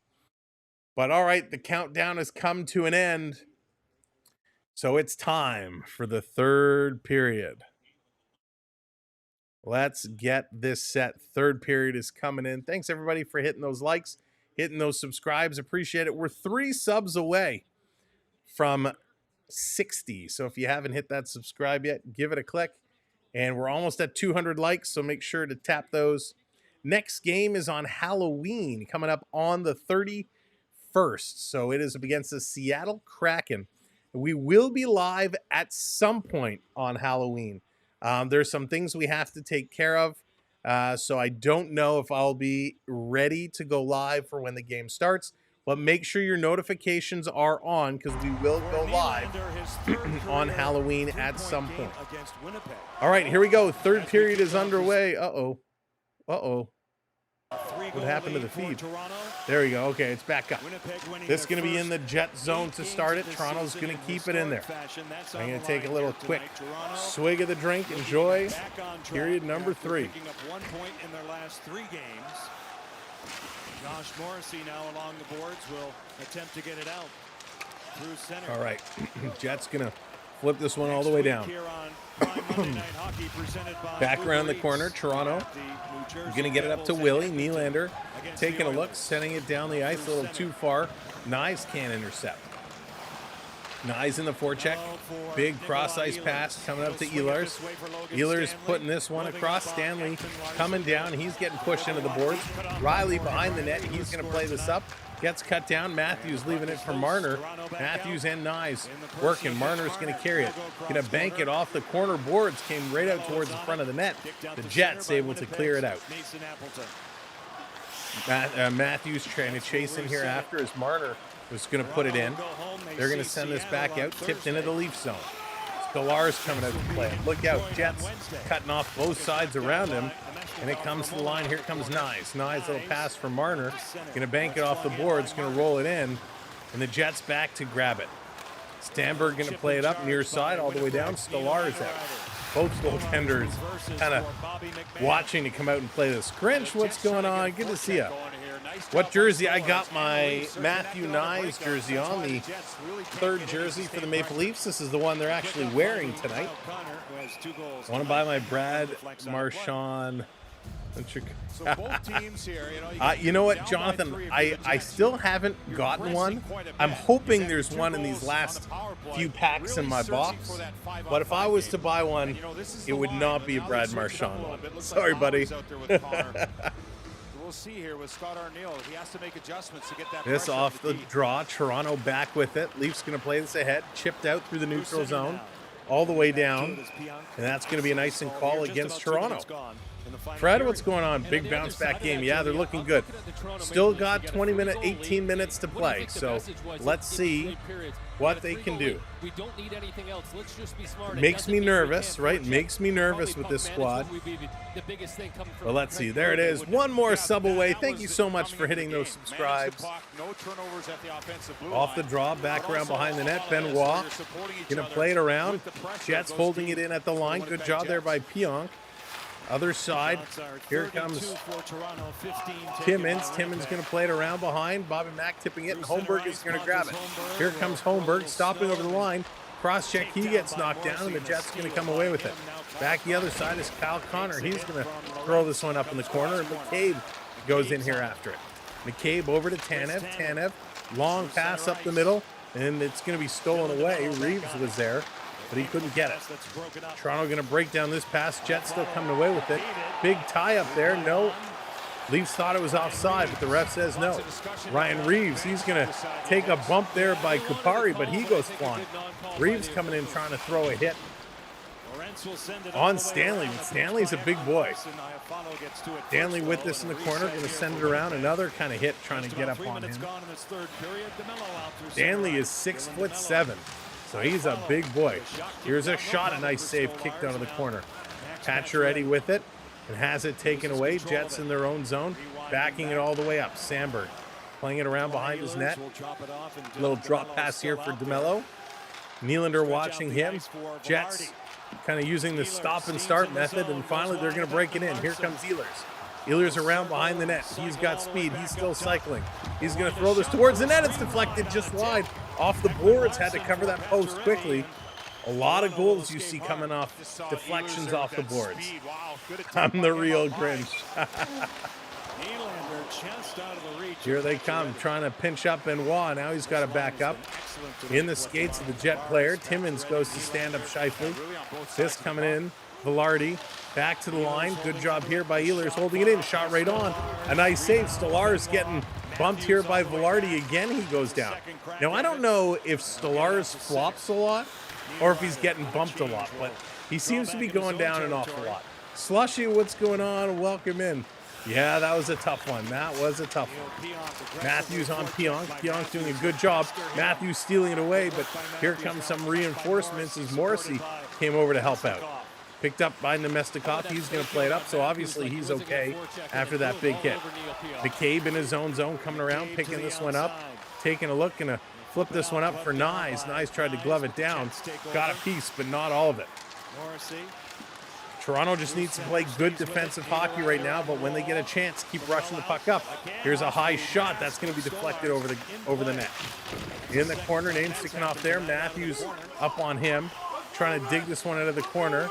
But all right, the countdown has come to an end. So it's time for the third period. Let's get this set. Third period is coming in. Thanks, everybody, for hitting those likes, hitting those subscribes. Appreciate it. We're 3 subs away from 60. So if you haven't hit that subscribe yet, give it a click. And we're almost at 200 likes, so make sure to tap those. Next game is on Halloween, coming up on the 31st. So it is against the Seattle Kraken. We will be live at some point on Halloween. There's some things we have to take care of, so I don't know if I'll be ready to go live for when the game starts. But make sure your notifications are on because we will go live on Halloween at some point. All right, here we go. Third period is underway. Uh-oh. Uh-oh. What happened to the feed? There we go. Okay, it's back up. This is going to be in the Jet zone to start it. Toronto's going to keep it in there. I'm going to take a little quick swig of the drink. Enjoy period number 3. Picking up 1 point in their last 3 games. Josh Morrissey now along the boards will attempt to get it out through center. All right, Jets going to flip this one all the way down. Back around the corner, Toronto. Going to get it up to Willie. Nylander taking a look, sending it down the ice a little too far. Nyes can't intercept. Nyes in the forecheck. Big cross-ice pass coming up to Ehlers. Ehlers putting this one across. Stanley coming down. He's getting pushed into the boards. Riley behind the net. He's going to play this up. Gets cut down. Matthews leaving it for Marner. Matthews and Nyes working. Marner's going to carry it. Going to bank it off the corner boards. Came right out towards the front of the net. The Jets able to clear it out. Matthews trying to chase in here after as Marner was going to put it in. They're going to send this back out, tipped into the Leaf zone. Stolar's coming out to play. Look out, Jets cutting off both sides around him. And it comes to the line. Here comes Nyes. Nyes, little pass for Marner. Going to bank it off the boards, going to roll it in. And the Jets back to grab it. Stamberg going to play it up near side all the way down. Stolar's out. Both goaltenders kind of watching to come out and play this. Grinch, what's going on? Good to see you. What jersey? I got my Matthew Nyes jersey on, the third jersey for the Maple Leafs. This is the one they're actually wearing tonight. I want to buy my Brad Marchand. You know what, Jonathan? I still haven't gotten one. I'm hoping there's one in these last few packs in my box. But if I was to buy one, it would not be a Brad Marchand one. Sorry, buddy. We'll see here with Scott Arniel. He has to make adjustments to get that. This off the draw. Toronto back with it. Leafs going to play this ahead. Chipped out through the neutral zone. All the way down. And that's going to be a nice and call against Toronto. Fred, what's going on? Big bounce back game. Yeah, they're looking good. Still got 18 minutes to play. So let's see what they can do. Makes me nervous, right? Makes me nervous with this squad. Well, let's see. There it is. One more sub away. Thank you so much for hitting those subscribes. Off the draw, back around behind the net. Benoit going to play it around. Jets holding it in at the line. Good job there by Pionk. Other side, here comes Timmins. Timmins going to play it around behind. Bobby Mack tipping it, and Holmberg is going to grab it. Here comes Holmberg, stopping over the line. Cross check, he gets knocked down, and the Jets going to come away with it. Back the other side is Kyle Connor. He's going to throw this one up in the corner, and McCabe goes in here after it. McCabe over to Tanev. Tanev, long pass up the middle, and it's going to be stolen away. Reeves was there, but he couldn't get it. Toronto going to break down this pass. Jets still coming away with it. Big tie up there. No. Leafs thought it was offside, but the ref says no. Ryan Reeves, he's going to take a bump there by Kupari, but he goes flying. Reeves coming in trying to throw a hit on Stanley. Stanley's a big boy. Stanley with this in the corner, going to send it around. Another kind of hit trying to get up on him. Stanley is 6'7", so he's a big boy. Here's a shot, a nice save kicked out of the corner. Pacioretty with it and has it taken away. Jets in their own zone, backing it all the way up. Sandberg playing it around behind his net. A little drop pass here for DeMello. Nylander watching him. Jets kind of using the stop and start method, and finally they're going to break it in. Here comes Ehlers. Ehlers around behind the net. He's got speed. He's still cycling. He's going to throw this towards the net. It's deflected just wide. Off the boards. Had to cover that post quickly. A lot of goals you see coming off deflections off the boards. I'm the real Grinch. Here they come, trying to pinch up Benoit. Now he's got to back up. In the skates of the Jet player. Timmins goes to stand up Scheifele. This coming in. Velarde back to the line. Good job here by Ehlers, holding it in. Shot right on. A nice save. Stolarz getting bumped here by Velarde. Again, he goes down. Now, I don't know if Stolarz flops a lot or if he's getting bumped a lot, but he seems to be going down an awful lot. Slushy, what's going on? Welcome in. Yeah, that was a tough one. That was a tough one. Matthews on Pionk. Pionk's doing a good job. Matthews stealing it away, but here comes some reinforcements as Morrissey came over to help out. Picked up by Nemestikov. He's going to play it up, so obviously he's okay after that big hit. McCabe in his own zone coming around, picking this one up, taking a look, and flip this one up for Nyes. Nyes tried to glove it down. Got a piece, but not all of it. Toronto just needs to play good defensive hockey right now, but when they get a chance, keep rushing the puck up. Here's a high shot. That's going to be deflected over the net. In the corner, name sticking off there. Matthews up on him, trying to dig this one out of the corner.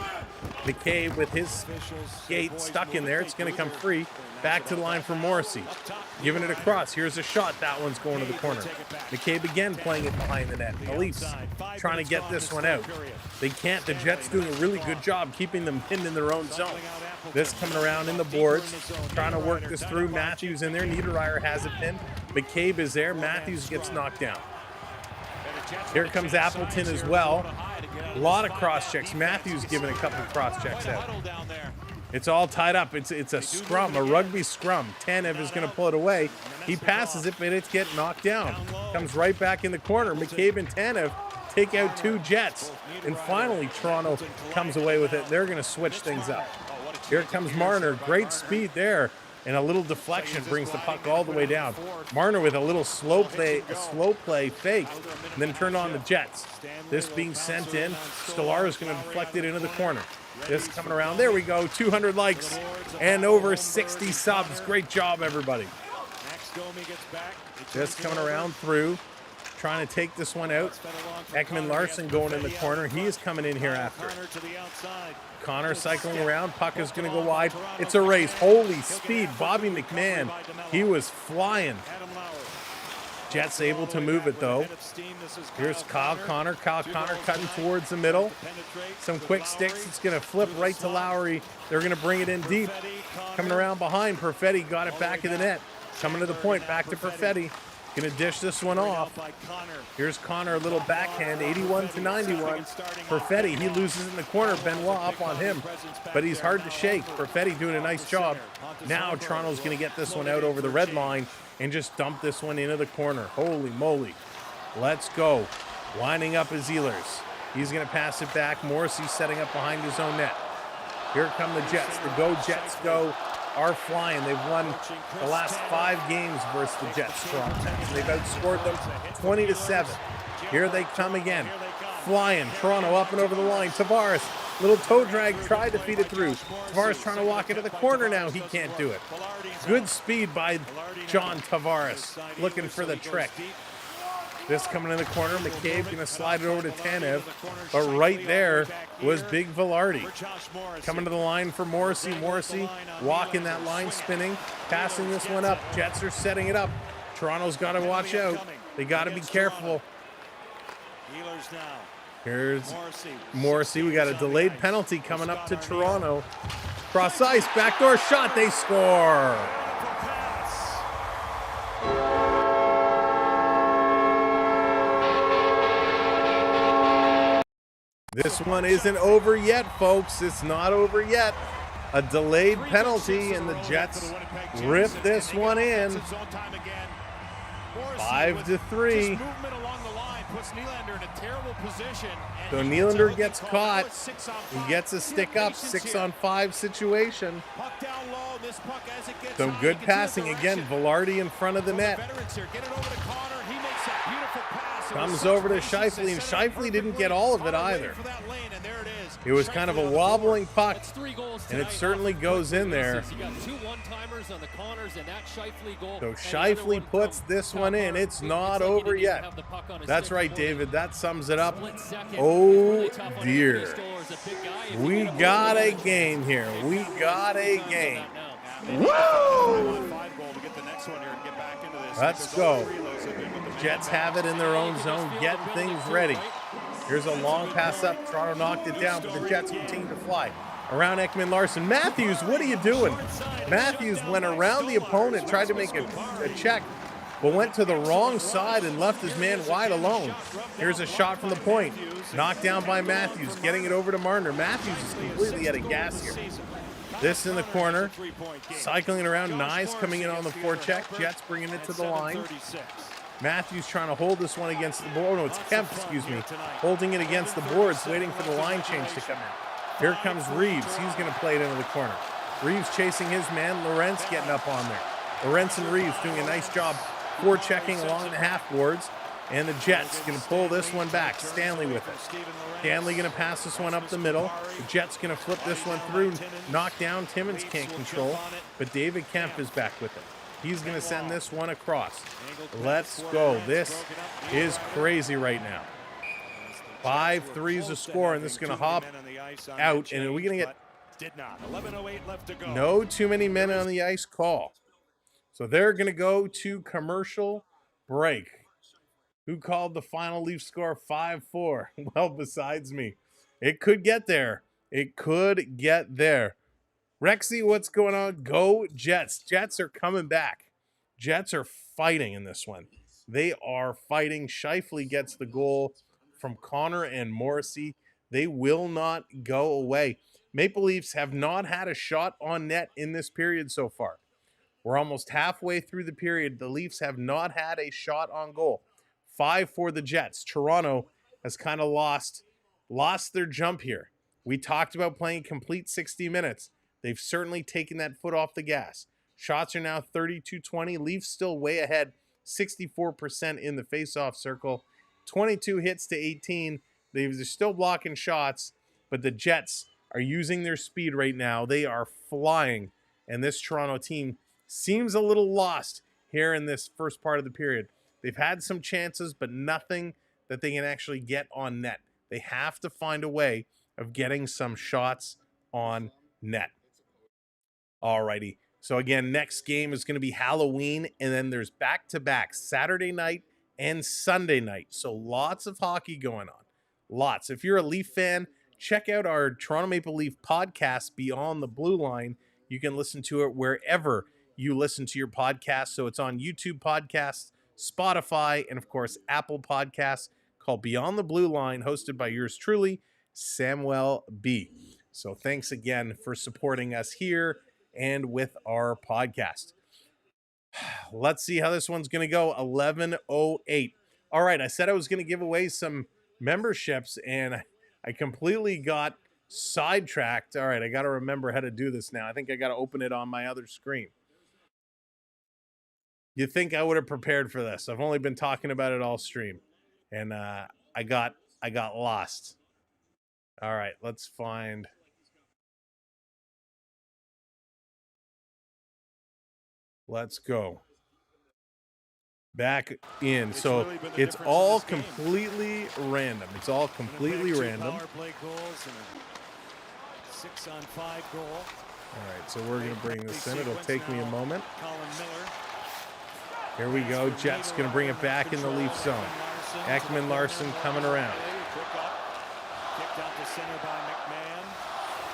McCabe with his skate stuck in there. It's going to come free. Back to the line for Morrissey. Giving it across. Here's a shot. That one's going to the corner. McCabe again playing it behind the net. The Leafs trying to get this one out. They can't. The Jets doing a really good job keeping them pinned in their own zone. This coming around in the boards. Trying to work this through. Matthews in there. Niederreiter has it pinned. McCabe is there. Matthews gets knocked down. Here comes Appleton as well. A lot of cross checks. Matthews giving a couple of cross checks out. It's all tied up. It's a scrum, a rugby scrum. Tanev is going to pull it away. He passes it, but it's getting knocked down. Comes right back in the corner. McCabe and Tanev take out two Jets. And finally, Toronto comes away with it. They're going to switch things up. Here comes Marner. Great speed there. And a little deflection brings the puck all the way down. Marner with a little slow play fake, and then turned on the Jets. This being sent in. Stolarz is going to deflect it into the corner. This coming around. There we go. 200 likes and over 60 subs. Great job, everybody. This coming around through. Trying to take this one out. Ekman Larson going in the corner. He is coming in here after. Connor cycling around. Puck is going to go wide. It's a race. Holy speed. Bobby McMahon. He was flying. Jets able to move it, though. Here's Kyle Connor. Kyle Connor cutting towards the middle. Some quick sticks. It's going to flip right to Lowry. They're going to bring it in deep. Coming around behind. Perfetti got it back in the net. Coming to the point. Back to Perfetti. Going to dish this one off. Here's Connor, a little backhand, 81-91. Perfetti, he loses in the corner. Benoit up on him, but he's hard to shake. Perfetti doing a nice job. Now Toronto's going to get this one out over the red line and just dump this one into the corner. Holy moly. Let's go. Winding up his Ehlers. He's going to pass it back. Morrissey setting up behind his own net. Here come the Jets. The Go Jets go are flying. They've won the last 5 games versus the Jets. Toronto. They've outscored them 20-7. Here they come again. Flying. Toronto up and over the line. Tavares. Little toe drag. Tried to feed it through. Tavares trying to walk into the corner now. He can't do it. Good speed by John Tavares. Looking for the trick. This coming in the corner. McCabe going to slide it over to Tanev. But right there was Big Velarde. Coming to the line for Morrissey. Morrissey walking that line, spinning. Passing this one up. Jets are setting it up. Toronto's got to watch out. They got to be careful. Here's Morrissey. We got a delayed penalty coming up to Toronto. Cross ice. Backdoor shot. They score. Beautiful pass. This one isn't over yet, folks. It's not over yet. A delayed penalty, and the Jets rip this one in. 5-3. So Nylander gets caught. He gets a stick up, 6-on-5 situation. Some good passing again. Velarde in front of the net. Comes over to Scheifele, and Scheifele didn't get all of it either. It was kind of a wobbling puck, and it certainly goes in there. So Scheifele puts this one in. It's not over yet. That's right, David. That sums it up. Oh, dear. We got a game here. We got a game. Woo! Let's go. Jets have it in their own zone, getting things ready. Here's a long pass up. Toronto knocked it down, but the Jets continue to fly. Around Ekman Larson. Matthews, what are you doing? Matthews went around the opponent, tried to make a check, but went to the wrong side and left his man wide alone. Here's a shot from the point. Knocked down by Matthews, getting it over to Marner. Matthews is completely out of gas here. This in the corner. Cycling around. Nyes coming in on the forecheck. Jets bringing it to the line. Matthews trying to hold this one against the board. Oh, no, it's Kemp, excuse me. Holding it against the boards, waiting for the line change to come in. Here comes Reeves. He's going to play it into the corner. Reeves chasing his man. Lorentz getting up on there. Lorentz and Reeves doing a nice job forechecking along the half boards. And the Jets going to pull this one back. Stanley with it. Stanley going to pass this one up the middle. The Jets going to flip this one through. Knock down. Timmins can't control. But David Kemp is back with it. He's going to send this one across. Let's go. This is crazy right now. 5-3 is the score, and this is going to hop out. And are we going to get no too many men on the ice call? So they're going to go to commercial break. Who called the final Leaf score 5-4? Well, besides me. It could get there. It could get there. Rexy, what's going on? Go Jets. Jets are coming back. Jets are fighting in this one. They are fighting. Scheifele gets the goal from Connor and Morrissey. They will not go away. Maple Leafs have not had a shot on net in this period so far. We're almost halfway through the period. The Leafs have not had a shot on goal. 5 for the Jets. Toronto has kind of lost their jump here. We talked about playing complete 60 minutes. They've certainly taken that foot off the gas. Shots are now 32-20. Leafs still way ahead, 64% in the faceoff circle. 22 hits to 18. They're still blocking shots, but the Jets are using their speed right now. They are flying, and this Toronto team seems a little lost here in this first part of the period. They've had some chances, but nothing that they can actually get on net. They have to find a way of getting some shots on net. Alrighty. So again, next game is going to be Halloween, and then there's back-to-back Saturday night and Sunday night. So lots of hockey going on. Lots. If you're a Leaf fan, check out our Toronto Maple Leaf podcast, Beyond the Blue Line. You can listen to it wherever you listen to your podcast. So it's on YouTube Podcasts, Spotify, and of course, Apple Podcasts, called Beyond the Blue Line, hosted by yours truly, Samuel B. So thanks again for supporting us here and with our podcast. Let's see how this one's going to go. 11:08. All right, I said I was going to give away some memberships, and I completely got sidetracked. All right, I got to remember how to do this now. I think I got to open it on my other screen. You'd think I would have prepared for this. I've only been talking about it all stream, and I got lost. All right, let's find. Let's go. Back in. So it's all completely random. It's all completely random. All 6-on-5 goal. right, so we're going to bring this in. It'll take me a moment. Here we go. Jets going to bring it back in the Leaf zone. Ekman Larson coming around. Kicked out to center by McMahon.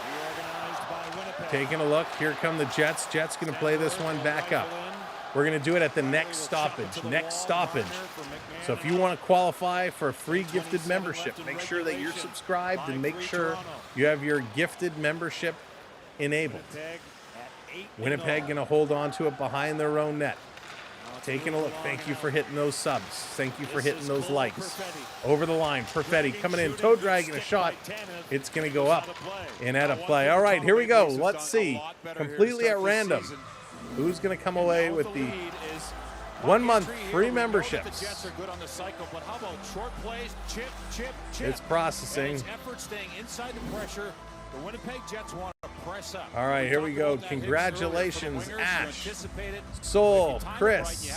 Reorganized by Winnipeg. Taking a look. Here come the Jets. Jets going to play this one back up. We're going to do it at the next stoppage. Next stoppage. So if you want to qualify for a free gifted membership, make sure that you're subscribed and make sure you have your gifted membership enabled. Winnipeg going to hold on to it behind their own net. Taking a look. Thank you for hitting those subs. Thank you for hitting those likes. Over the line. Perfetti coming in. Toe dragging a shot. It's going to go up and out of play. All right, here we go. Let's see. Completely at random. Who's going to come away with the 1 month free memberships? It's processing. The Winnipeg Jets want to press up. All right, here we go. Congratulations, Ash, Soul, Chris,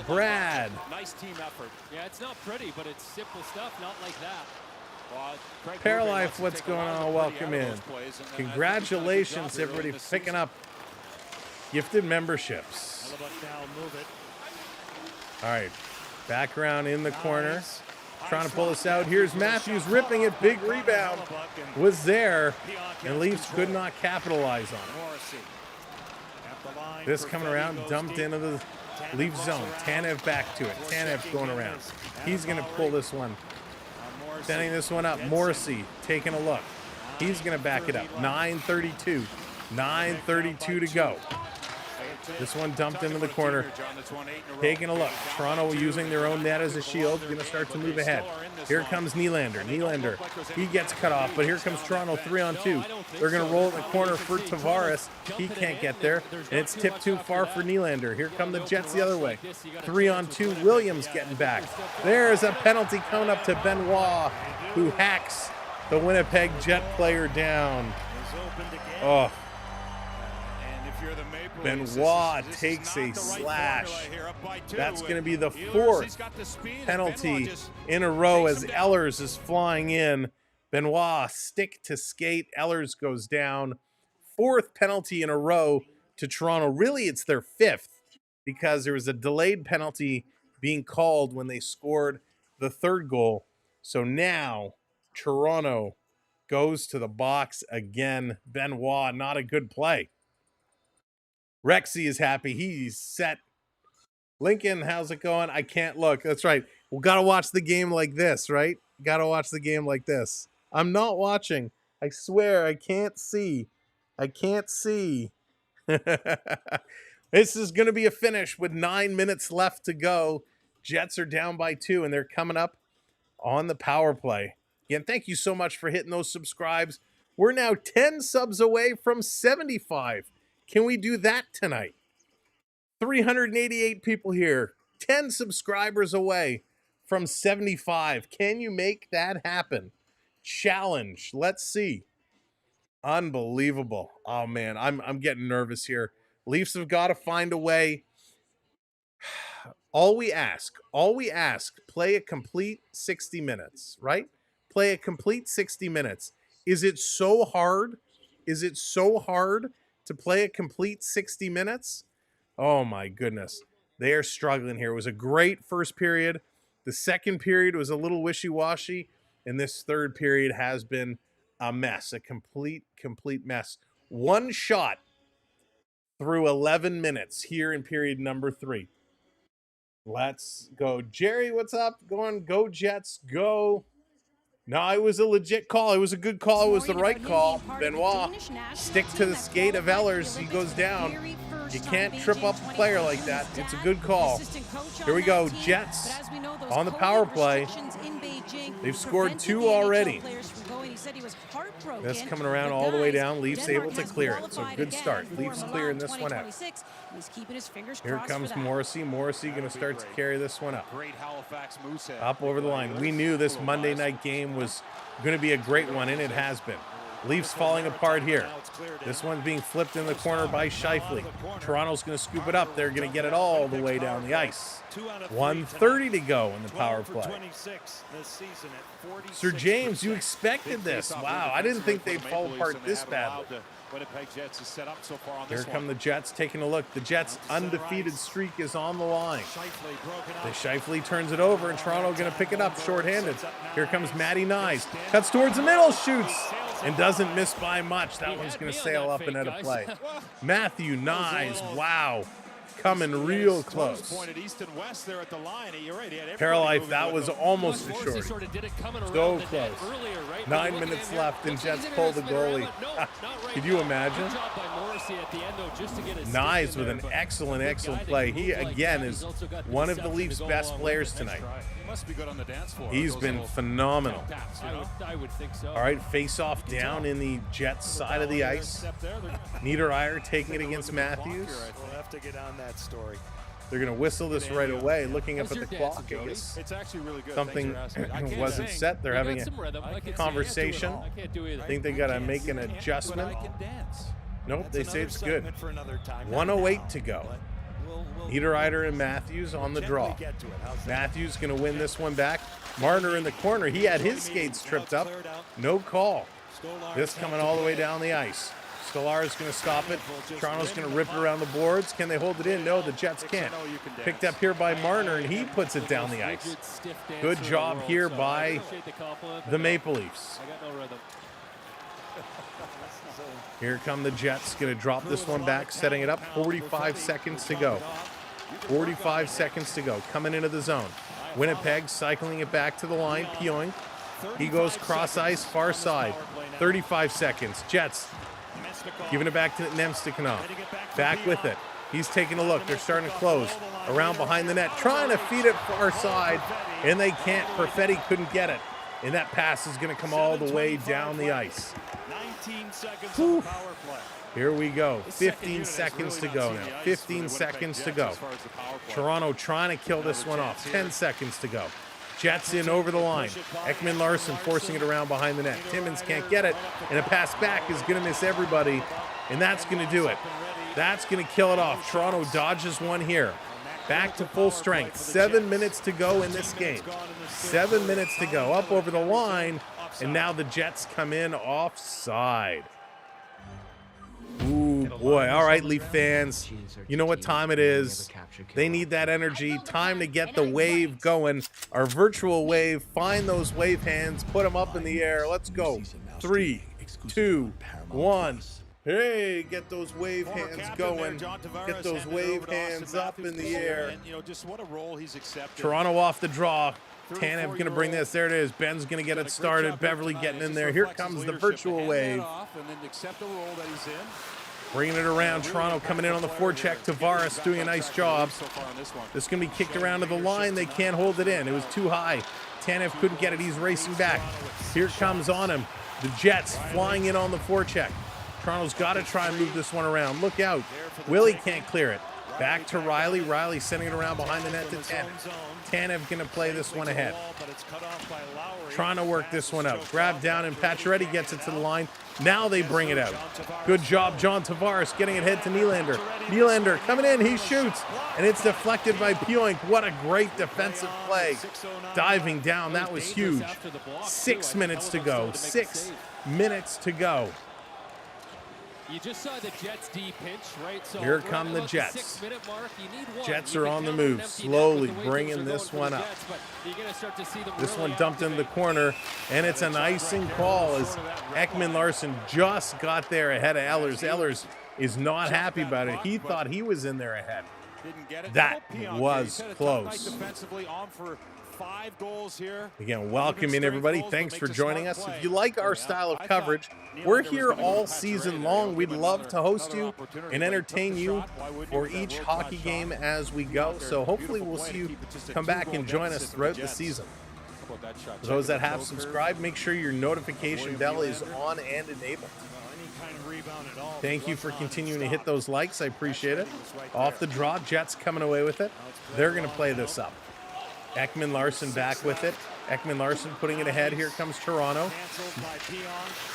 Brad. Nice team effort. Yeah, it's not pretty, but it's simple stuff, not like that. Paralife, what's going on? Welcome in. Congratulations, everybody, for picking up gifted memberships. All right, background in the corner. Trying to pull this out. Here's Matthews ripping it. Big rebound was there, and Leafs could not capitalize on it. This coming around, dumped into the Leaf zone. Tanev back to it. Tanev going around. He's going to pull this one. Sending this one up. Morrissey taking a look. He's going to back it up. 9:32. 9:32 to go. This one dumped into the corner. Taking a look. Toronto using their own net as a shield. Going to start to move ahead. Here comes Nylander. Nylander. He gets cut off, but here comes Toronto 3-on-2. They're going to roll it in the corner for Tavares. He can't get there. And it's tipped too far for Nylander. Here come the Jets the other way. 3-on-2. Williams getting back. There's a penalty coming up to Benoit, who hacks the Winnipeg Jet player down. Oh. Benoit takes a slash. That's going to be the fourth penalty in a row as Ehlers is flying in. Benoit stick to skate. Ehlers goes down. Fourth penalty in a row to Toronto. Really, it's their fifth because there was a delayed penalty being called when they scored the third goal. So now Toronto goes to the box again. Benoit, not a good play. Rexy is happy. He's set. Lincoln, how's it going? I can't look. That's right. We got to watch the game like this, right? Got to watch the game like this. I'm not watching. I swear I can't see. I can't see. This is going to be a finish with 9 minutes left to go. Jets are down by 2, and they're coming up on the power play. Again, thank you so much for hitting those subscribes. We're now 10 subs away from 75. Can we do that tonight? 388 people here. 10 subscribers away from 75. Can you make that happen? Challenge. Let's see. Unbelievable. Oh, man. I'm getting nervous here. Leafs have got to find a way. All we ask, play a complete 60 minutes, right? Play a complete 60 minutes. Is it so hard? Is it so hard to play a complete 60 minutes? Oh my goodness. They are struggling here. It was a great first period. The second period was a little wishy-washy. And this third period has been a mess. A complete mess. One shot through 11 minutes here in period number 3. Let's go. Jerry, what's up? Go Jets, go. No, it was a legit call. It was a good call. It was the right call. Benoit, stick to the skate of Ehlers. He goes down. You can't trip up a player like that. It's a good call. Here we go. Jets on the power play. They've scored 2 already. That's coming around all the way down. Leafs able to clear it. So good start. Leafs clearing this one out. Here comes Morrissey. Morrissey going to start to carry this one up. Up over the line. We knew this Monday night game was going to be a great one, and it has been. Leafs falling apart here. This one's being flipped in the corner by Scheifele. Toronto's going to scoop it up. They're going to get it all the way down the ice. 1:30 to go in the power play. Sir James, you expected this. Wow, I didn't think they'd fall apart this badly. Here come the Jets taking a look. The Jets' undefeated streak is on the line. The Scheifele turns it over, and Toronto going to pick it up shorthanded. Here comes Matty Nyes. Cuts towards the middle, shoots. and doesn't miss by much. That one's going to sail up and out of play. Matthew Nyes, wow, coming real close. Paralife, that was almost a short. So close. 9 minutes left, and Jets pull the goalie. Could you imagine? Nyes with an excellent play. He, again, is one of the Leafs' best players tonight. Must be good on the dance floor. He's been phenomenal. I would think so. All right, face-off down in the Jets side of the ice. Niederreiter taking it against Matthews. We'll have to get on that story. They're going to whistle this right away, looking up at the clock. I guess It's actually really good. something wasn't set. They're having a conversation. I think they got to make an adjustment. Nope, they say it's good. 1:08 to go. Niederreiter and Matthews on the draw. Matthews going to win this one back. Marner in the corner. He had his skates tripped up. No call. This coming all the way down the ice. Stolar is going to stop it. Toronto's going to rip it around the boards. Can they hold it in? No, the Jets can't. Picked up here by Marner, and he puts it down the ice. Good job here by the Maple Leafs. Here come the Jets. Going to drop this one back, setting it up. 45 seconds to go. 45 seconds to go. Coming into the zone. Winnipeg cycling it back to the line. Pioing. He goes cross ice, far side. 35 seconds. Jets giving it back to Nemstikov. Back with it. He's taking a look. They're starting to close. Around behind the net. Trying to feed it far side. And they can't. Perfetti couldn't get it. And that pass is going to come all the way down the ice. 19 seconds on the power play. Here we go. 15 seconds to go now. 15 seconds to go. Toronto trying to kill this one off. 10 seconds to go. Jets in over the line. Ekman Larson forcing it around behind the net. Timmins can't get it. And a pass back is going to miss everybody. And that's going to do it. That's going to kill it off. Toronto dodges one here. Back to full strength. 7 minutes to go in this game. 7 minutes to go. Up over the line. And now the Jets come in offside. Ooh, boy. All right, Leaf fans. You know what time it is. They need that energy. Time to get the wave going. Our virtual wave. Find those wave hands. Put them up in the air. Let's go. 3, 2, 1. Hey, get those wave hands going. Get those wave hands up in the air. Toronto off the draw. Tanev going to bring this. There it is. Ben's going to get it started. Beverly getting in there. Here comes the virtual wave. Bringing it around. Toronto coming in on the forecheck. Tavares doing a nice job. This is going to be kicked around to the line. They can't hold it in. It was too high. Tanev couldn't get it. He's racing back. Here it comes on him. The Jets flying in on the forecheck. Toronto's got to try and move this one around. Look out. Willie can't clear it. Back to Riley. Riley sending it around behind the net to Tanev. Tanev going to play this one ahead. Trying to work this one out. Grab down, and Pacioretty gets it to the line. Now they bring it out. Good job, John Tavares, getting it ahead to Nylander. Nylander coming in. He shoots, and it's deflected by Pioink. What a great defensive play. Diving down. That was huge. 6 minutes to go. 6 minutes to go. You just saw the Jets D pinch, right? So here come the Jets. 6 minute mark, you need one. Jets are on the move, slowly bringing this one up. This one dumped in the corner, and it's an icing call as Ekman Larson just got there ahead of Ehlers. Ehlers is not happy about it. He thought he was in there ahead. That was close. 5 goals here. Again, welcome in everybody. Thanks for joining us. If you like our style of coverage, we're here all season long. We'd love to host you and entertain you for each hockey game as we go. So hopefully we'll see you come back and join us throughout the season. For those that have subscribed, make sure your notification bell is on and enabled. Thank you for continuing to hit those likes. I appreciate it. Off the draw, Jets coming away with it. They're going to play this up. Ekman Larson back with it. Ekman Larson putting it ahead. Here comes Toronto.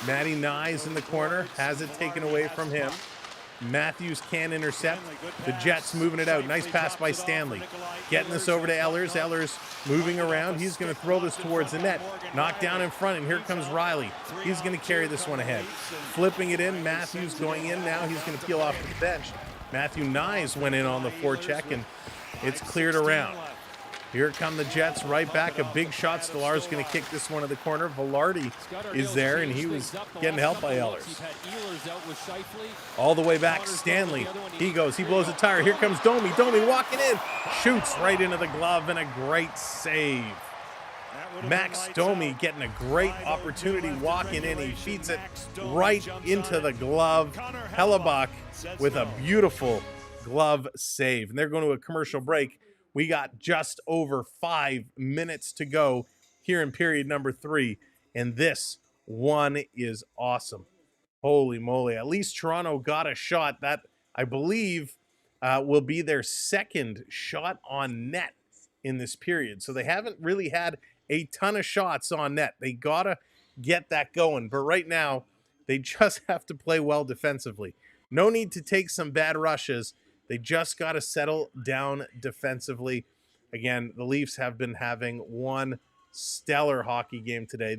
Matty Nyes in the corner. Has it taken away from him. Matthews can intercept. The Jets moving it out. Nice pass by Stanley. Getting this over to Ehlers. Ehlers moving around. He's going to throw this towards the net. Knocked down in front, and here comes Riley. He's going to carry this one ahead. Flipping it in. Matthews going in now. He's going to peel off the bench. Matthew Nyes went in on the forecheck, and it's cleared around. Here come the Jets right back. A big shot. Stolar's going to kick this one to the corner. Velarde is there, and he was getting help by Ehlers. All the way back, Stanley. He goes. He blows a tire. Here comes Domi. Domi walking in. Shoots right into the glove, and a great save. Max Domi getting a great opportunity walking in. He feeds it right into the glove. Hellebuck with a beautiful glove save. And they're going to a commercial break. We got just over 5 minutes to go here in period number 3. And this one is awesome. Holy moly. At least Toronto got a shot. That, I believe, will be their second shot on net in this period. So they haven't really had a ton of shots on net. They got to get that going. But right now, they just have to play well defensively. No need to take some bad rushes. They just got to settle down defensively. Again, the Leafs have been having one stellar hockey game today.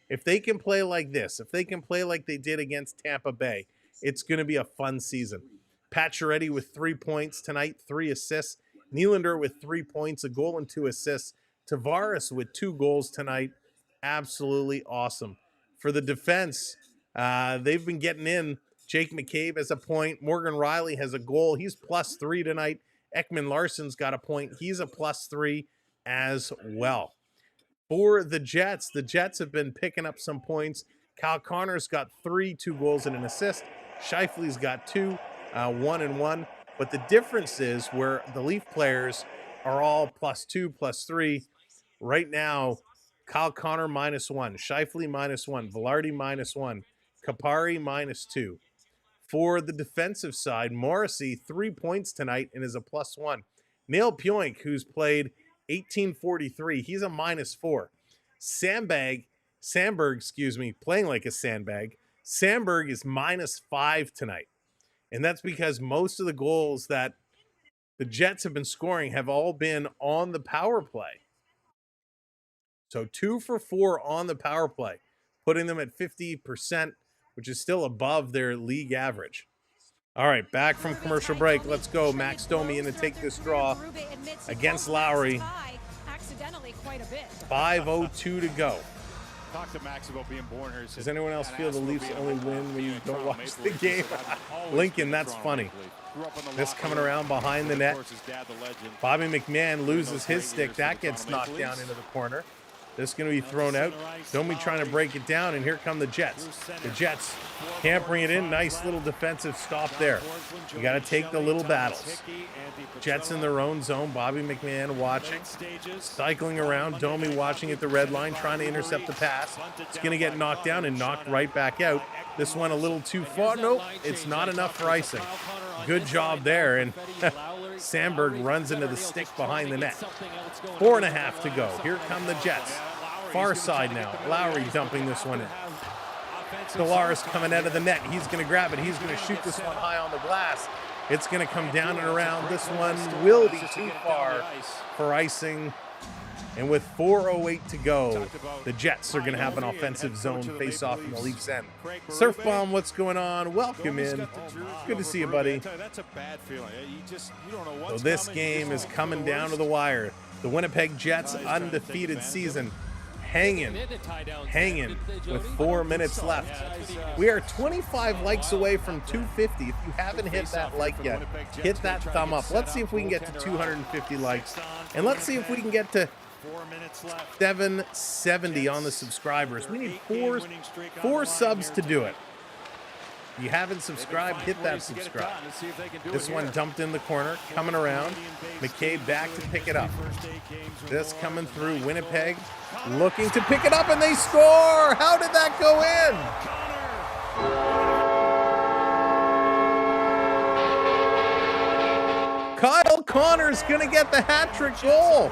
If they can play like this, if they can play like they did against Tampa Bay, it's going to be a fun season. Pacioretty with 3 points tonight, 3 assists. Nylander with 3 points, a goal and 2 assists. Tavares with 2 goals tonight. Absolutely awesome. For the defense, they've been getting in. Jake McCabe has a point. Morgan Riley has a goal. He's +3 tonight. Ekman Larsson's got a point. He's a +3 as well. For the Jets have been picking up some points. Kyle Connor's got 3, 2 goals and an assist. Scheifele's got 2, 1 and 1. But the difference is where the Leaf players are all +2, +3. Right now, Kyle Connor -1, Scheifele -1, Velarde -1, Kapari -2. For the defensive side, Morrissey 3 points tonight and is a +1. Neil Pionk, who's played 1843, he's a -4. Sandberg, playing like a sandbag. Sandberg is -5 tonight. And that's because most of the goals that the Jets have been scoring have all been on the power play. So 2 for 4 on the power play, putting them at 50%, which is still above their league average. All right, back from commercial break. Let's go. Max Domi in to take this draw against Lowry. 5:02 to go. Talk to Max about being born here. Does anyone else feel the Leafs only win when you don't watch the game? Lincoln, that's funny. This coming around behind the net. Bobby McMahon loses his stick. That gets knocked down into the corner. This is going to be thrown out. Domi trying to break it down, and here come the Jets. The Jets can't bring it in. Nice little defensive stop there. You got to take the little battles. Jets in their own zone. Bobby McMahon watching. Cycling around. Domi watching at the red line, trying to intercept the pass. It's going to get knocked down and knocked right back out. This one a little too far. Nope, it's not enough for icing. Good job there, and Sandberg runs into the stick behind the net. 4.5 to go. Here come the Jets. Far side now. Lowry dumping this one in. Stolar's coming out of the net. He's going to grab it. He's going to shoot this one high on the glass. It's going to come down and around. This one will be too far for icing. And with 4:08 to go, the Jets are going to have an offensive zone face-off in the Leafs end. Surf Bomb, what's going on? Welcome in. Good to see you, buddy. That's a bad feeling. So this game is coming down to the wire. The Winnipeg Jets undefeated season hanging with 4 minutes left. We are 25 likes away from 250. If you haven't hit that like yet, hit that thumb up. Let's see if we can get to 250 likes. And let's see if we can get to 770 on the subscribers. We need four subs to do it. If you haven't subscribed, hit that subscribe. This one dumped in the corner, coming around. McCabe back to pick it up. This coming through Winnipeg, looking to pick it up, and they score! How did that go in? Kyle Connor's going to get the hat-trick goal.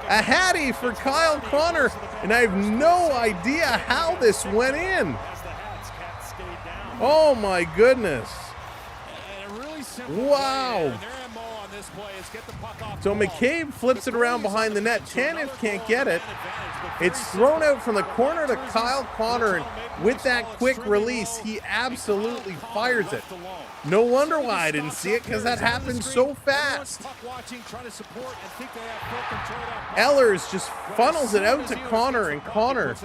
A hattie for Kyle Connor, and I have no idea how this went in. Oh my goodness. Wow. So McCabe flips it around behind the net. Tanev can't get it. It's thrown out from the corner to Kyle Connor, and with that quick release, he absolutely fires it. No wonder why I didn't see it, because that happened so fast. Ehlers just funnels it out to Connor, and Connor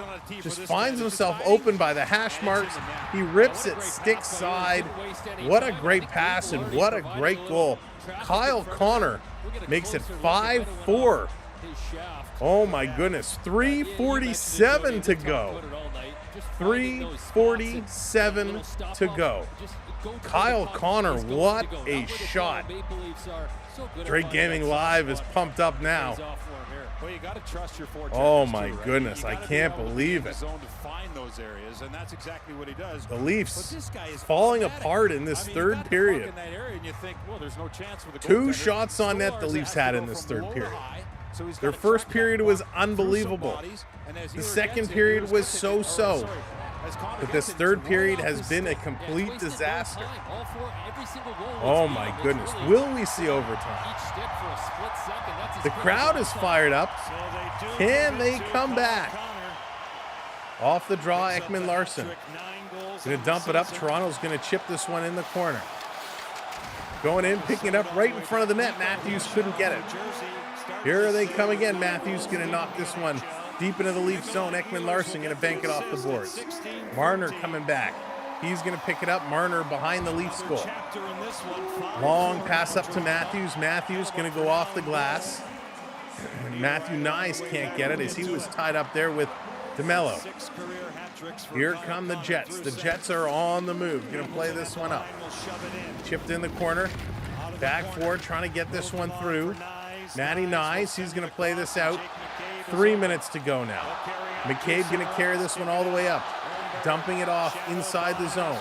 just finds himself open by the hash marks. He rips it stick side. What a great pass and what a great goal. Kyle Connor makes it 5-4. Oh my goodness, 3:47 to go. 3:47 to go. Kyle Connor, what a shot. Drake Gaming Live is pumped up now. Oh my goodness, I can't believe it. The Leafs falling apart in this third period. 2 shots on net the Leafs had in this third period. Their first period was unbelievable. The second period was so-so. But this third period has been a complete disaster. Oh my goodness. Will we see overtime? The crowd is fired up. Can they come back? Off the draw, Ekman Larsson. Going to dump it up. Toronto's going to chip this one in the corner. Going in, picking it up right in front of the net. Matthews couldn't get it. Here they come again. Matthews going to knock this one deep into the Leafs zone. Ekman Larsson going to bank it off the boards. Marner coming back. He's going to pick it up. Marner behind the Leafs goal. Long pass up to Matthews. Matthews going to go off the glass. Matthew Nyes can't get it as he was tied up there with DeMello. Here come the Jets. The Jets are on the move. Going to play this one up. Chipped in the corner. Back forward, trying to get this one through. Matty Nyes, he's going to play this out. 3 minutes to go now. McCabe going to carry this one all the way up. Dumping it off inside the zone.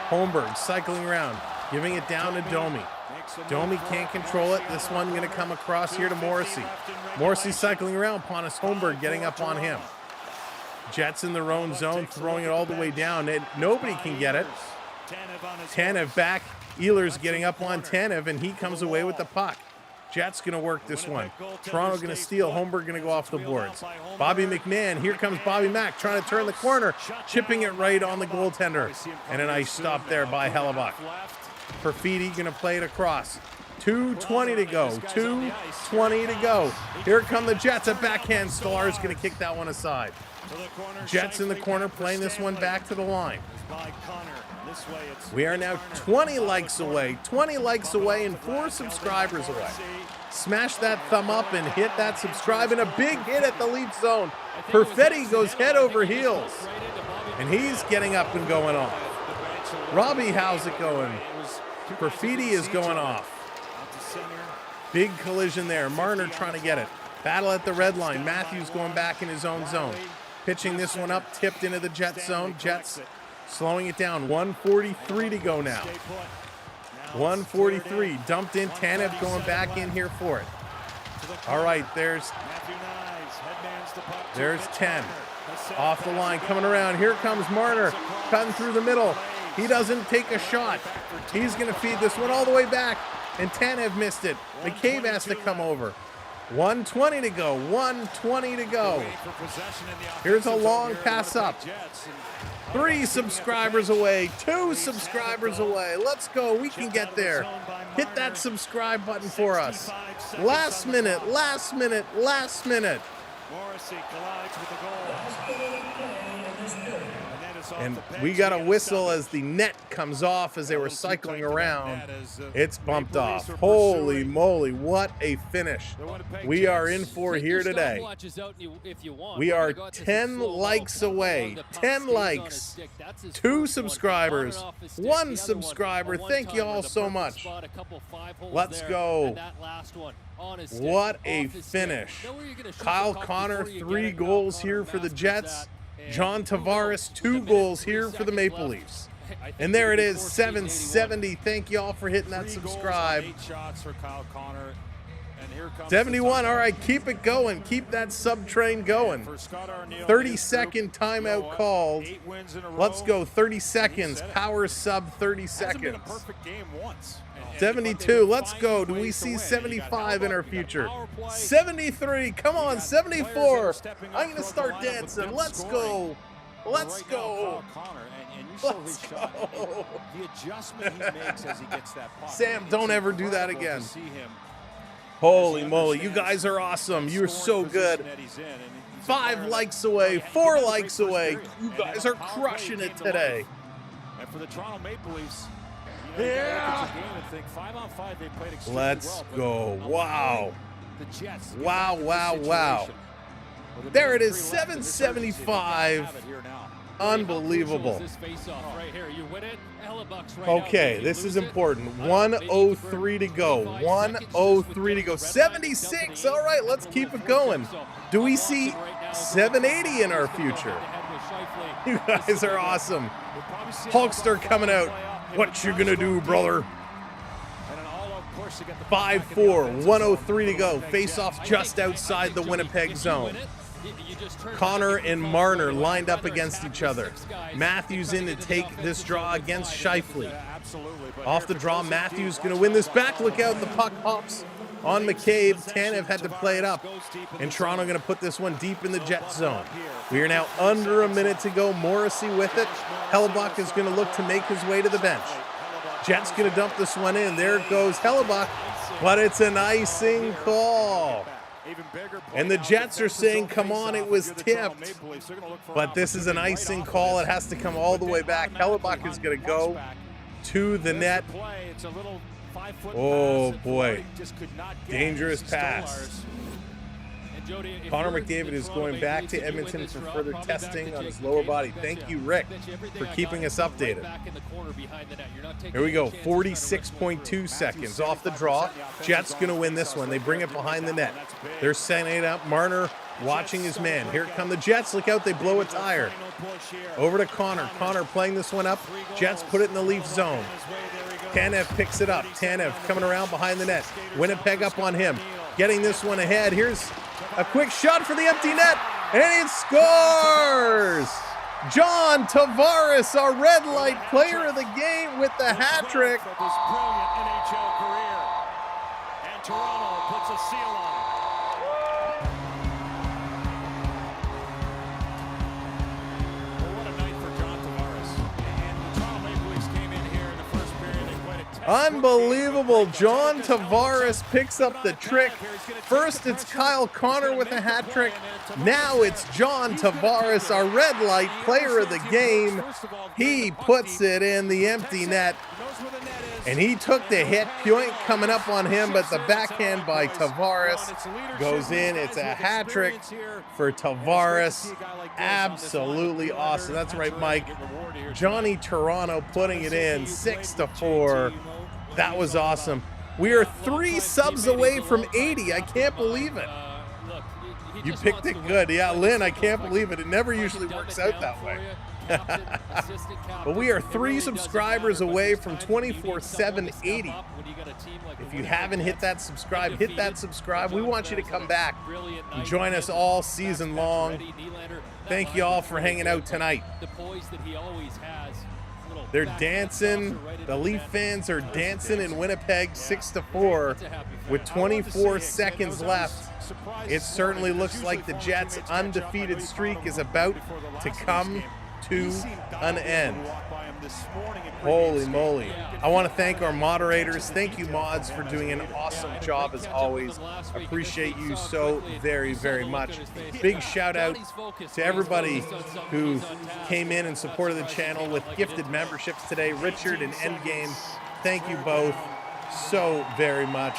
Holmberg cycling around, giving it down to Domi. Domi can't control it. This one going to come across here to Morrissey. Morrissey cycling around. Pontus Holmberg getting up on him. Jets in their own zone, throwing it all the way down. Nobody can get it. Tanev back. Ehlers getting up on Tanev, and he comes away with the puck. Jets going to work this one. Toronto going to steal. Holmberg going to go off the boards. Bobby McMahon. Here comes Bobby Mack trying to turn the corner, chipping it right on the goaltender. And a nice stop there by Hellebuck. Perfidi going to play it across. 2:20 to go. 2:20 to go. Here come the Jets. A backhand. Stolar's going to kick that one aside. Jets in the corner playing this one back to the line. We are now 20 likes away. 20 likes away and 4 subscribers away. Smash that thumb up and hit that subscribe, and a big hit at the Leafs zone. Perfetti goes head over heels, and he's getting up and going off. Robbie, how's it going? Perfidi is going off. Big collision there. Marner trying to get it. Battle at the red line. Matthews going back in his own zone. Pitching this one up, tipped into the Jets zone. Jets slowing it down. 1:43 to go now. 1:43. Dumped in. Tanev going back in here for it. All right, there's 10. Off the line, coming around. Here comes Marner, cutting through the middle. He doesn't take a shot. He's going to feed this one all the way back, and Tanev missed it. McCabe has to come over. 1:20 to go. 1:20 to go. Here's a long pass up. 3 subscribers away. 2 subscribers away. Let's go. We can get there. Hit that subscribe button for us. Last minute. Last minute. Last minute. And we got a whistle as the net comes off as they were cycling around. It's bumped off. Holy moly, what a finish we are in for here today. We are 10 likes away. 10 likes. 2 subscribers. 1 subscriber. Thank you all so much. Let's go. What a finish. Kyle Connor, 3 goals here for the Jets. John Tavares, 2 goals here for the Maple Leafs. And there it is, 770. Thank you all for hitting that subscribe. 71. All right, keep it going. Keep that sub train going. 30-second timeout called. Let's go. 30 seconds. Power sub 30 seconds. 72. Let's go. Do we see 75 in our future? 73. Come on. 74. I'm going to start dancing. Let's go. Let's go. Let's go. The adjustment he makes as he gets that puck. Sam, don't ever do that again. Holy moly, you guys are awesome. You're so good. 5 likes away, 4 likes away. You guys are crushing it today. And for the Toronto Maple Leafs, yeah. Let's go. Wow. Wow, wow, wow. There it is, 775. Unbelievable. Okay, this is important. 1:03 to go. 1:03 to go. 76. All right, let's keep it going. Do we see 780 in our future? You guys are awesome. Hulkster coming out. What you gonna do, brother? 5-4. 1:03 to go. Face-off just outside the Winnipeg zone. Connor and Marner lined up against each other. Matthews in to take this draw against Scheifele. Off the draw, Matthews going to win this back. Look out, the puck hops on McCabe. Tanev had to play it up. And Toronto going to put this one deep in the Jet zone. We are now under a minute to go. Morrissey with it. Hellebuck is going to look to make his way to the bench. Jets going to dump this one in. There goes Hellebuck. But it's an icing call. And the Jets are saying, come on, it was tipped. But this is an icing call. It has to come all the way back. Hellebuck is going to go to the net. Oh, boy. Dangerous pass. Connor McDavid is going back to Edmonton for further testing on his lower body. Thank you, Rick, for keeping us updated. Here we go, 46.2 seconds off the draw. Jets going to win this one. They bring it behind the net. They're setting it up. Marner watching his man. Here come the Jets. Look out, they blow a tire. Over to Connor. Connor playing this one up. Jets put it in the Leafs zone. Tanev picks it up. Tanev coming around behind the net. Winnipeg up on him. Getting this one ahead. Here's a quick shot for the empty net, and it scores! John Tavares, our red light player of the game with the hat trick. Of his brilliant NHL career. And Toronto puts a seal on it. Well, what a night for John Tavares. And the Toronto Maple Leafs came in here in the first period. They played a Unbelievable. John Tavares picks up the trick. First, it's Kyle Connor with a hat trick. Now it's John Tavares, our red light player of the game. He puts it in the empty net. And he took the hit. Point coming up on him, but the backhand by Tavares goes in. It's a hat trick for Tavares. Absolutely awesome. That's right, Mike. Johnny Toronto putting it in 6-4. That was awesome. We are 3 subs away from 80. I can't believe it. You picked it good. Yeah, Lynn, I can't believe it. It never usually works out that way. But we are 3 subscribers away from 24/780. If you haven't hit that subscribe, hit that subscribe. We want you to come back and join us all season long. Thank you all for hanging out tonight. They're dancing. The Leaf fans are dancing in Winnipeg 6-4 with 24 seconds left. It certainly looks like the Jets' undefeated streak is about to come to an end. Holy moly. I want to thank our moderators. Thank you, mods, for doing an awesome job as always. Appreciate you so very, very much. Big shout out to everybody who came in and supported the channel with gifted memberships today. Richard and Endgame, thank you both so very much.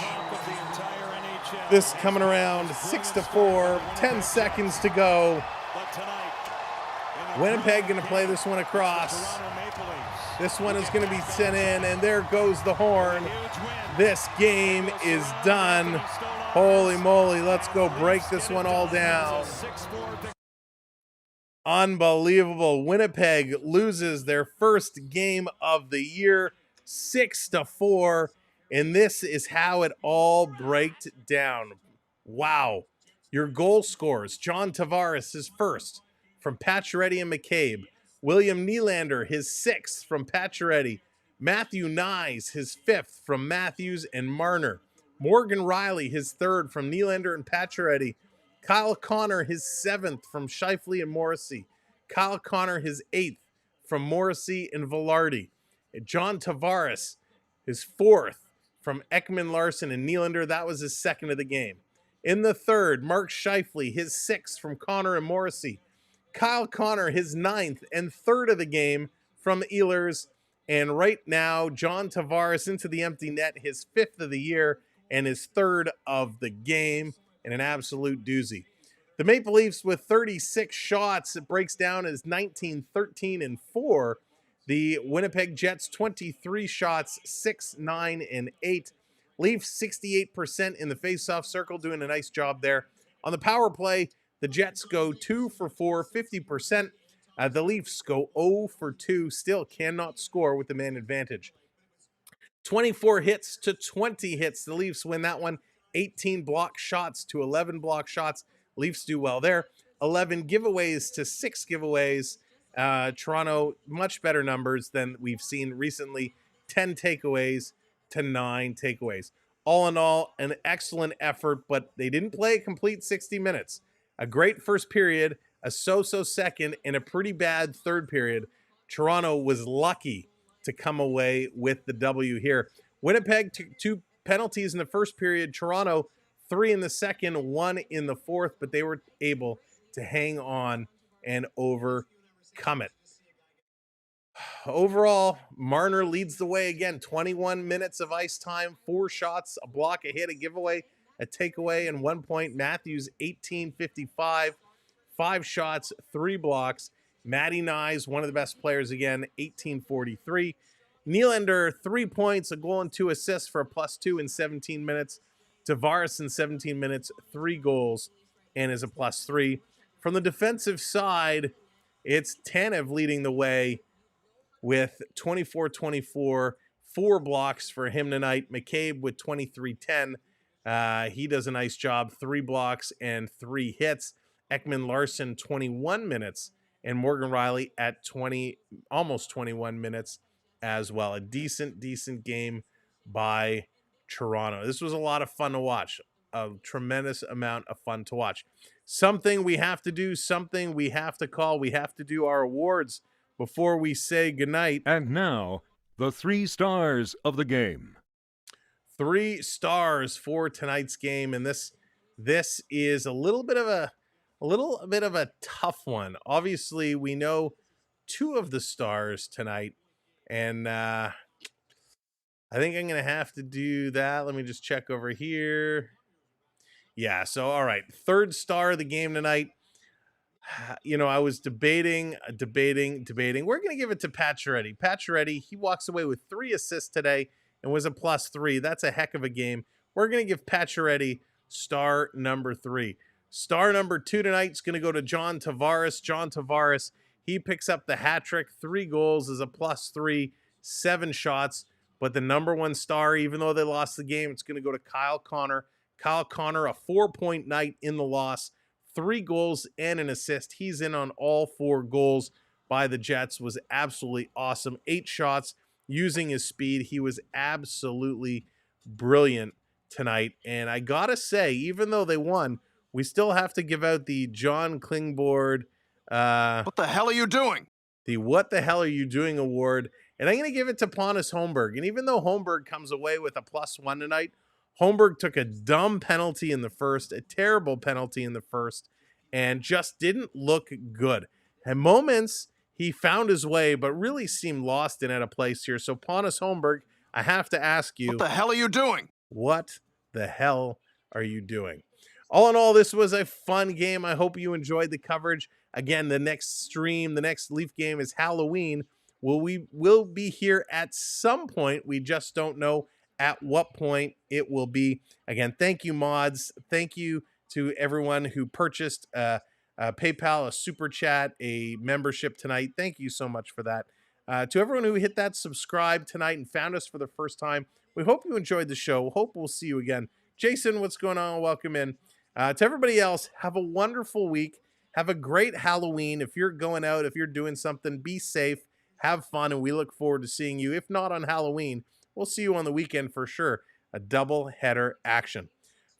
This coming around 6-4, 10 seconds to go. Winnipeg going to play this one across. This one is going to be sent in, and there goes the horn. This game is done. Holy moly, let's go break this one all down. Unbelievable. Winnipeg loses their first game of the year, 6-4. And this is how it all breaks down. Wow. Your goal scorers: John Tavares, his first from Pacioretty and McCabe. William Nylander, his sixth from Pacioretty. Matthew Nyes, his fifth from Matthews and Marner. Morgan Riley, his third from Nylander and Pacioretty. Kyle Connor, his seventh from Scheifele and Morrissey. Kyle Connor, his eighth from Morrissey and Velarde. John Tavares, his fourth from Ekman Larson and Nylander. That was his second of the game. In the third, Mark Scheifele, his sixth from Connor and Morrissey. Kyle Connor, his ninth and third of the game from Ehlers. And right now, John Tavares into the empty net, his fifth of the year and his third of the game, and an absolute doozy. The Maple Leafs with 36 shots. It breaks down as 19, 13, and 4. The Winnipeg Jets, 23 shots, 6, 9, and 8. Leafs 68% in the faceoff circle, doing a nice job there. On the power play, the Jets go 2 for 4, 50%. The Leafs go 0 for 2, still cannot score with the man advantage. 24 hits to 20 hits. The Leafs win that one. 18 block shots to 11 block shots. Leafs do well there. 11 giveaways to 6 giveaways. Toronto, much better numbers than we've seen recently. 10 takeaways to 9 takeaways. All in all, an excellent effort, but they didn't play a complete 60 minutes. A great first period, a so-so second, and a pretty bad third period. Toronto was lucky to come away with the W here. Winnipeg took 2 penalties in the first period. Toronto, 3 in the second, 1 in the fourth, but they were able to hang on and overcome it. Overall, Marner leads the way again. 21 minutes of ice time, 4 shots, a block, a hit, a giveaway, a takeaway, and 1 point. Matthews, 18:55, 5 shots, 3 blocks. Matty Nyes, one of the best players again, 18:43. Nylander, 3 points, a goal and 2 assists for a +2 in 17 minutes. Tavares in 17 minutes, 3 goals and is a +3. From the defensive side, it's Tanev leading the way with 24-24, 4 blocks for him tonight. McCabe with 23-10. He does a nice job, 3 blocks and 3 hits. Ekman Larson, 21 minutes, and Morgan Riley at almost 21 minutes as well. A decent game by Toronto. This was a lot of fun to watch. A tremendous amount of fun to watch. Something we have to do, something we have to call. We have to do our awards before we say goodnight. And now, the 3 stars of the game. 3 stars for tonight's game, and this is a little bit of a tough one. Obviously, we know 2 of the stars tonight, and I think I'm going to have to do that. Let me just check over here. Yeah, so all right, 3rd star of the game tonight. You know, I was debating. We're going to give it to Pacioretty. Pacioretty, he walks away with 3 assists today and was a +3. That's a heck of a game. We're going to give Pacioretty star number 3. Star number 2 tonight is going to go to John Tavares. John Tavares, he picks up the hat trick, 3 goals, is a +3, 7 shots. But the number 1 star, even though they lost the game, it's going to go to Kyle Connor. Kyle Connor, a 4-point night in the loss. 3 goals and an assist. He's in on all 4 goals by the Jets. Was absolutely awesome. 8 shots using his speed. He was absolutely brilliant tonight. And I got to say, even though they won, we still have to give out the John Klingborg. What the hell are you doing? The What the Hell Are You Doing award. And I'm going to give it to Pontus Holmberg. And even though Holmberg comes away with a +1 tonight, Holmberg took a dumb penalty in the first, a terrible penalty in the first, and just didn't look good. At moments, he found his way, but really seemed lost and out of place here. So, Pontus Holmberg, I have to ask you, What the hell are you doing? What the hell are you doing? All in all, this was a fun game. I hope you enjoyed the coverage. Again, the next stream, the next Leaf game is Halloween. We will be here at some point. We just don't know at what point it will be. Again, thank you, mods. Thank you to everyone who purchased a PayPal, a super chat, a membership tonight. Thank you so much for that. To everyone who hit that subscribe tonight and found us for the first time, We hope you enjoyed the show. Hope we'll see you again. Jason, what's going on? Welcome in. To everybody else, have a wonderful week. Have a great Halloween. If you're going out, if you're doing something, be safe, have fun, and we look forward to seeing you. If not on Halloween, we'll see you on the weekend for sure. A double header action.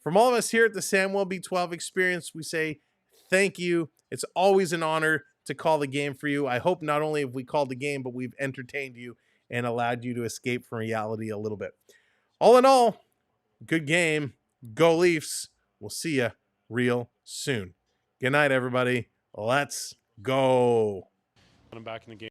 From all of us here at the Samuel B12 Experience, we say thank you. It's always an honor to call the game for you. I hope not only have we called the game, but we've entertained you and allowed you to escape from reality a little bit. All in all, good game. Go Leafs. We'll see you real soon. Good night, everybody. Let's go. I'm back in the game.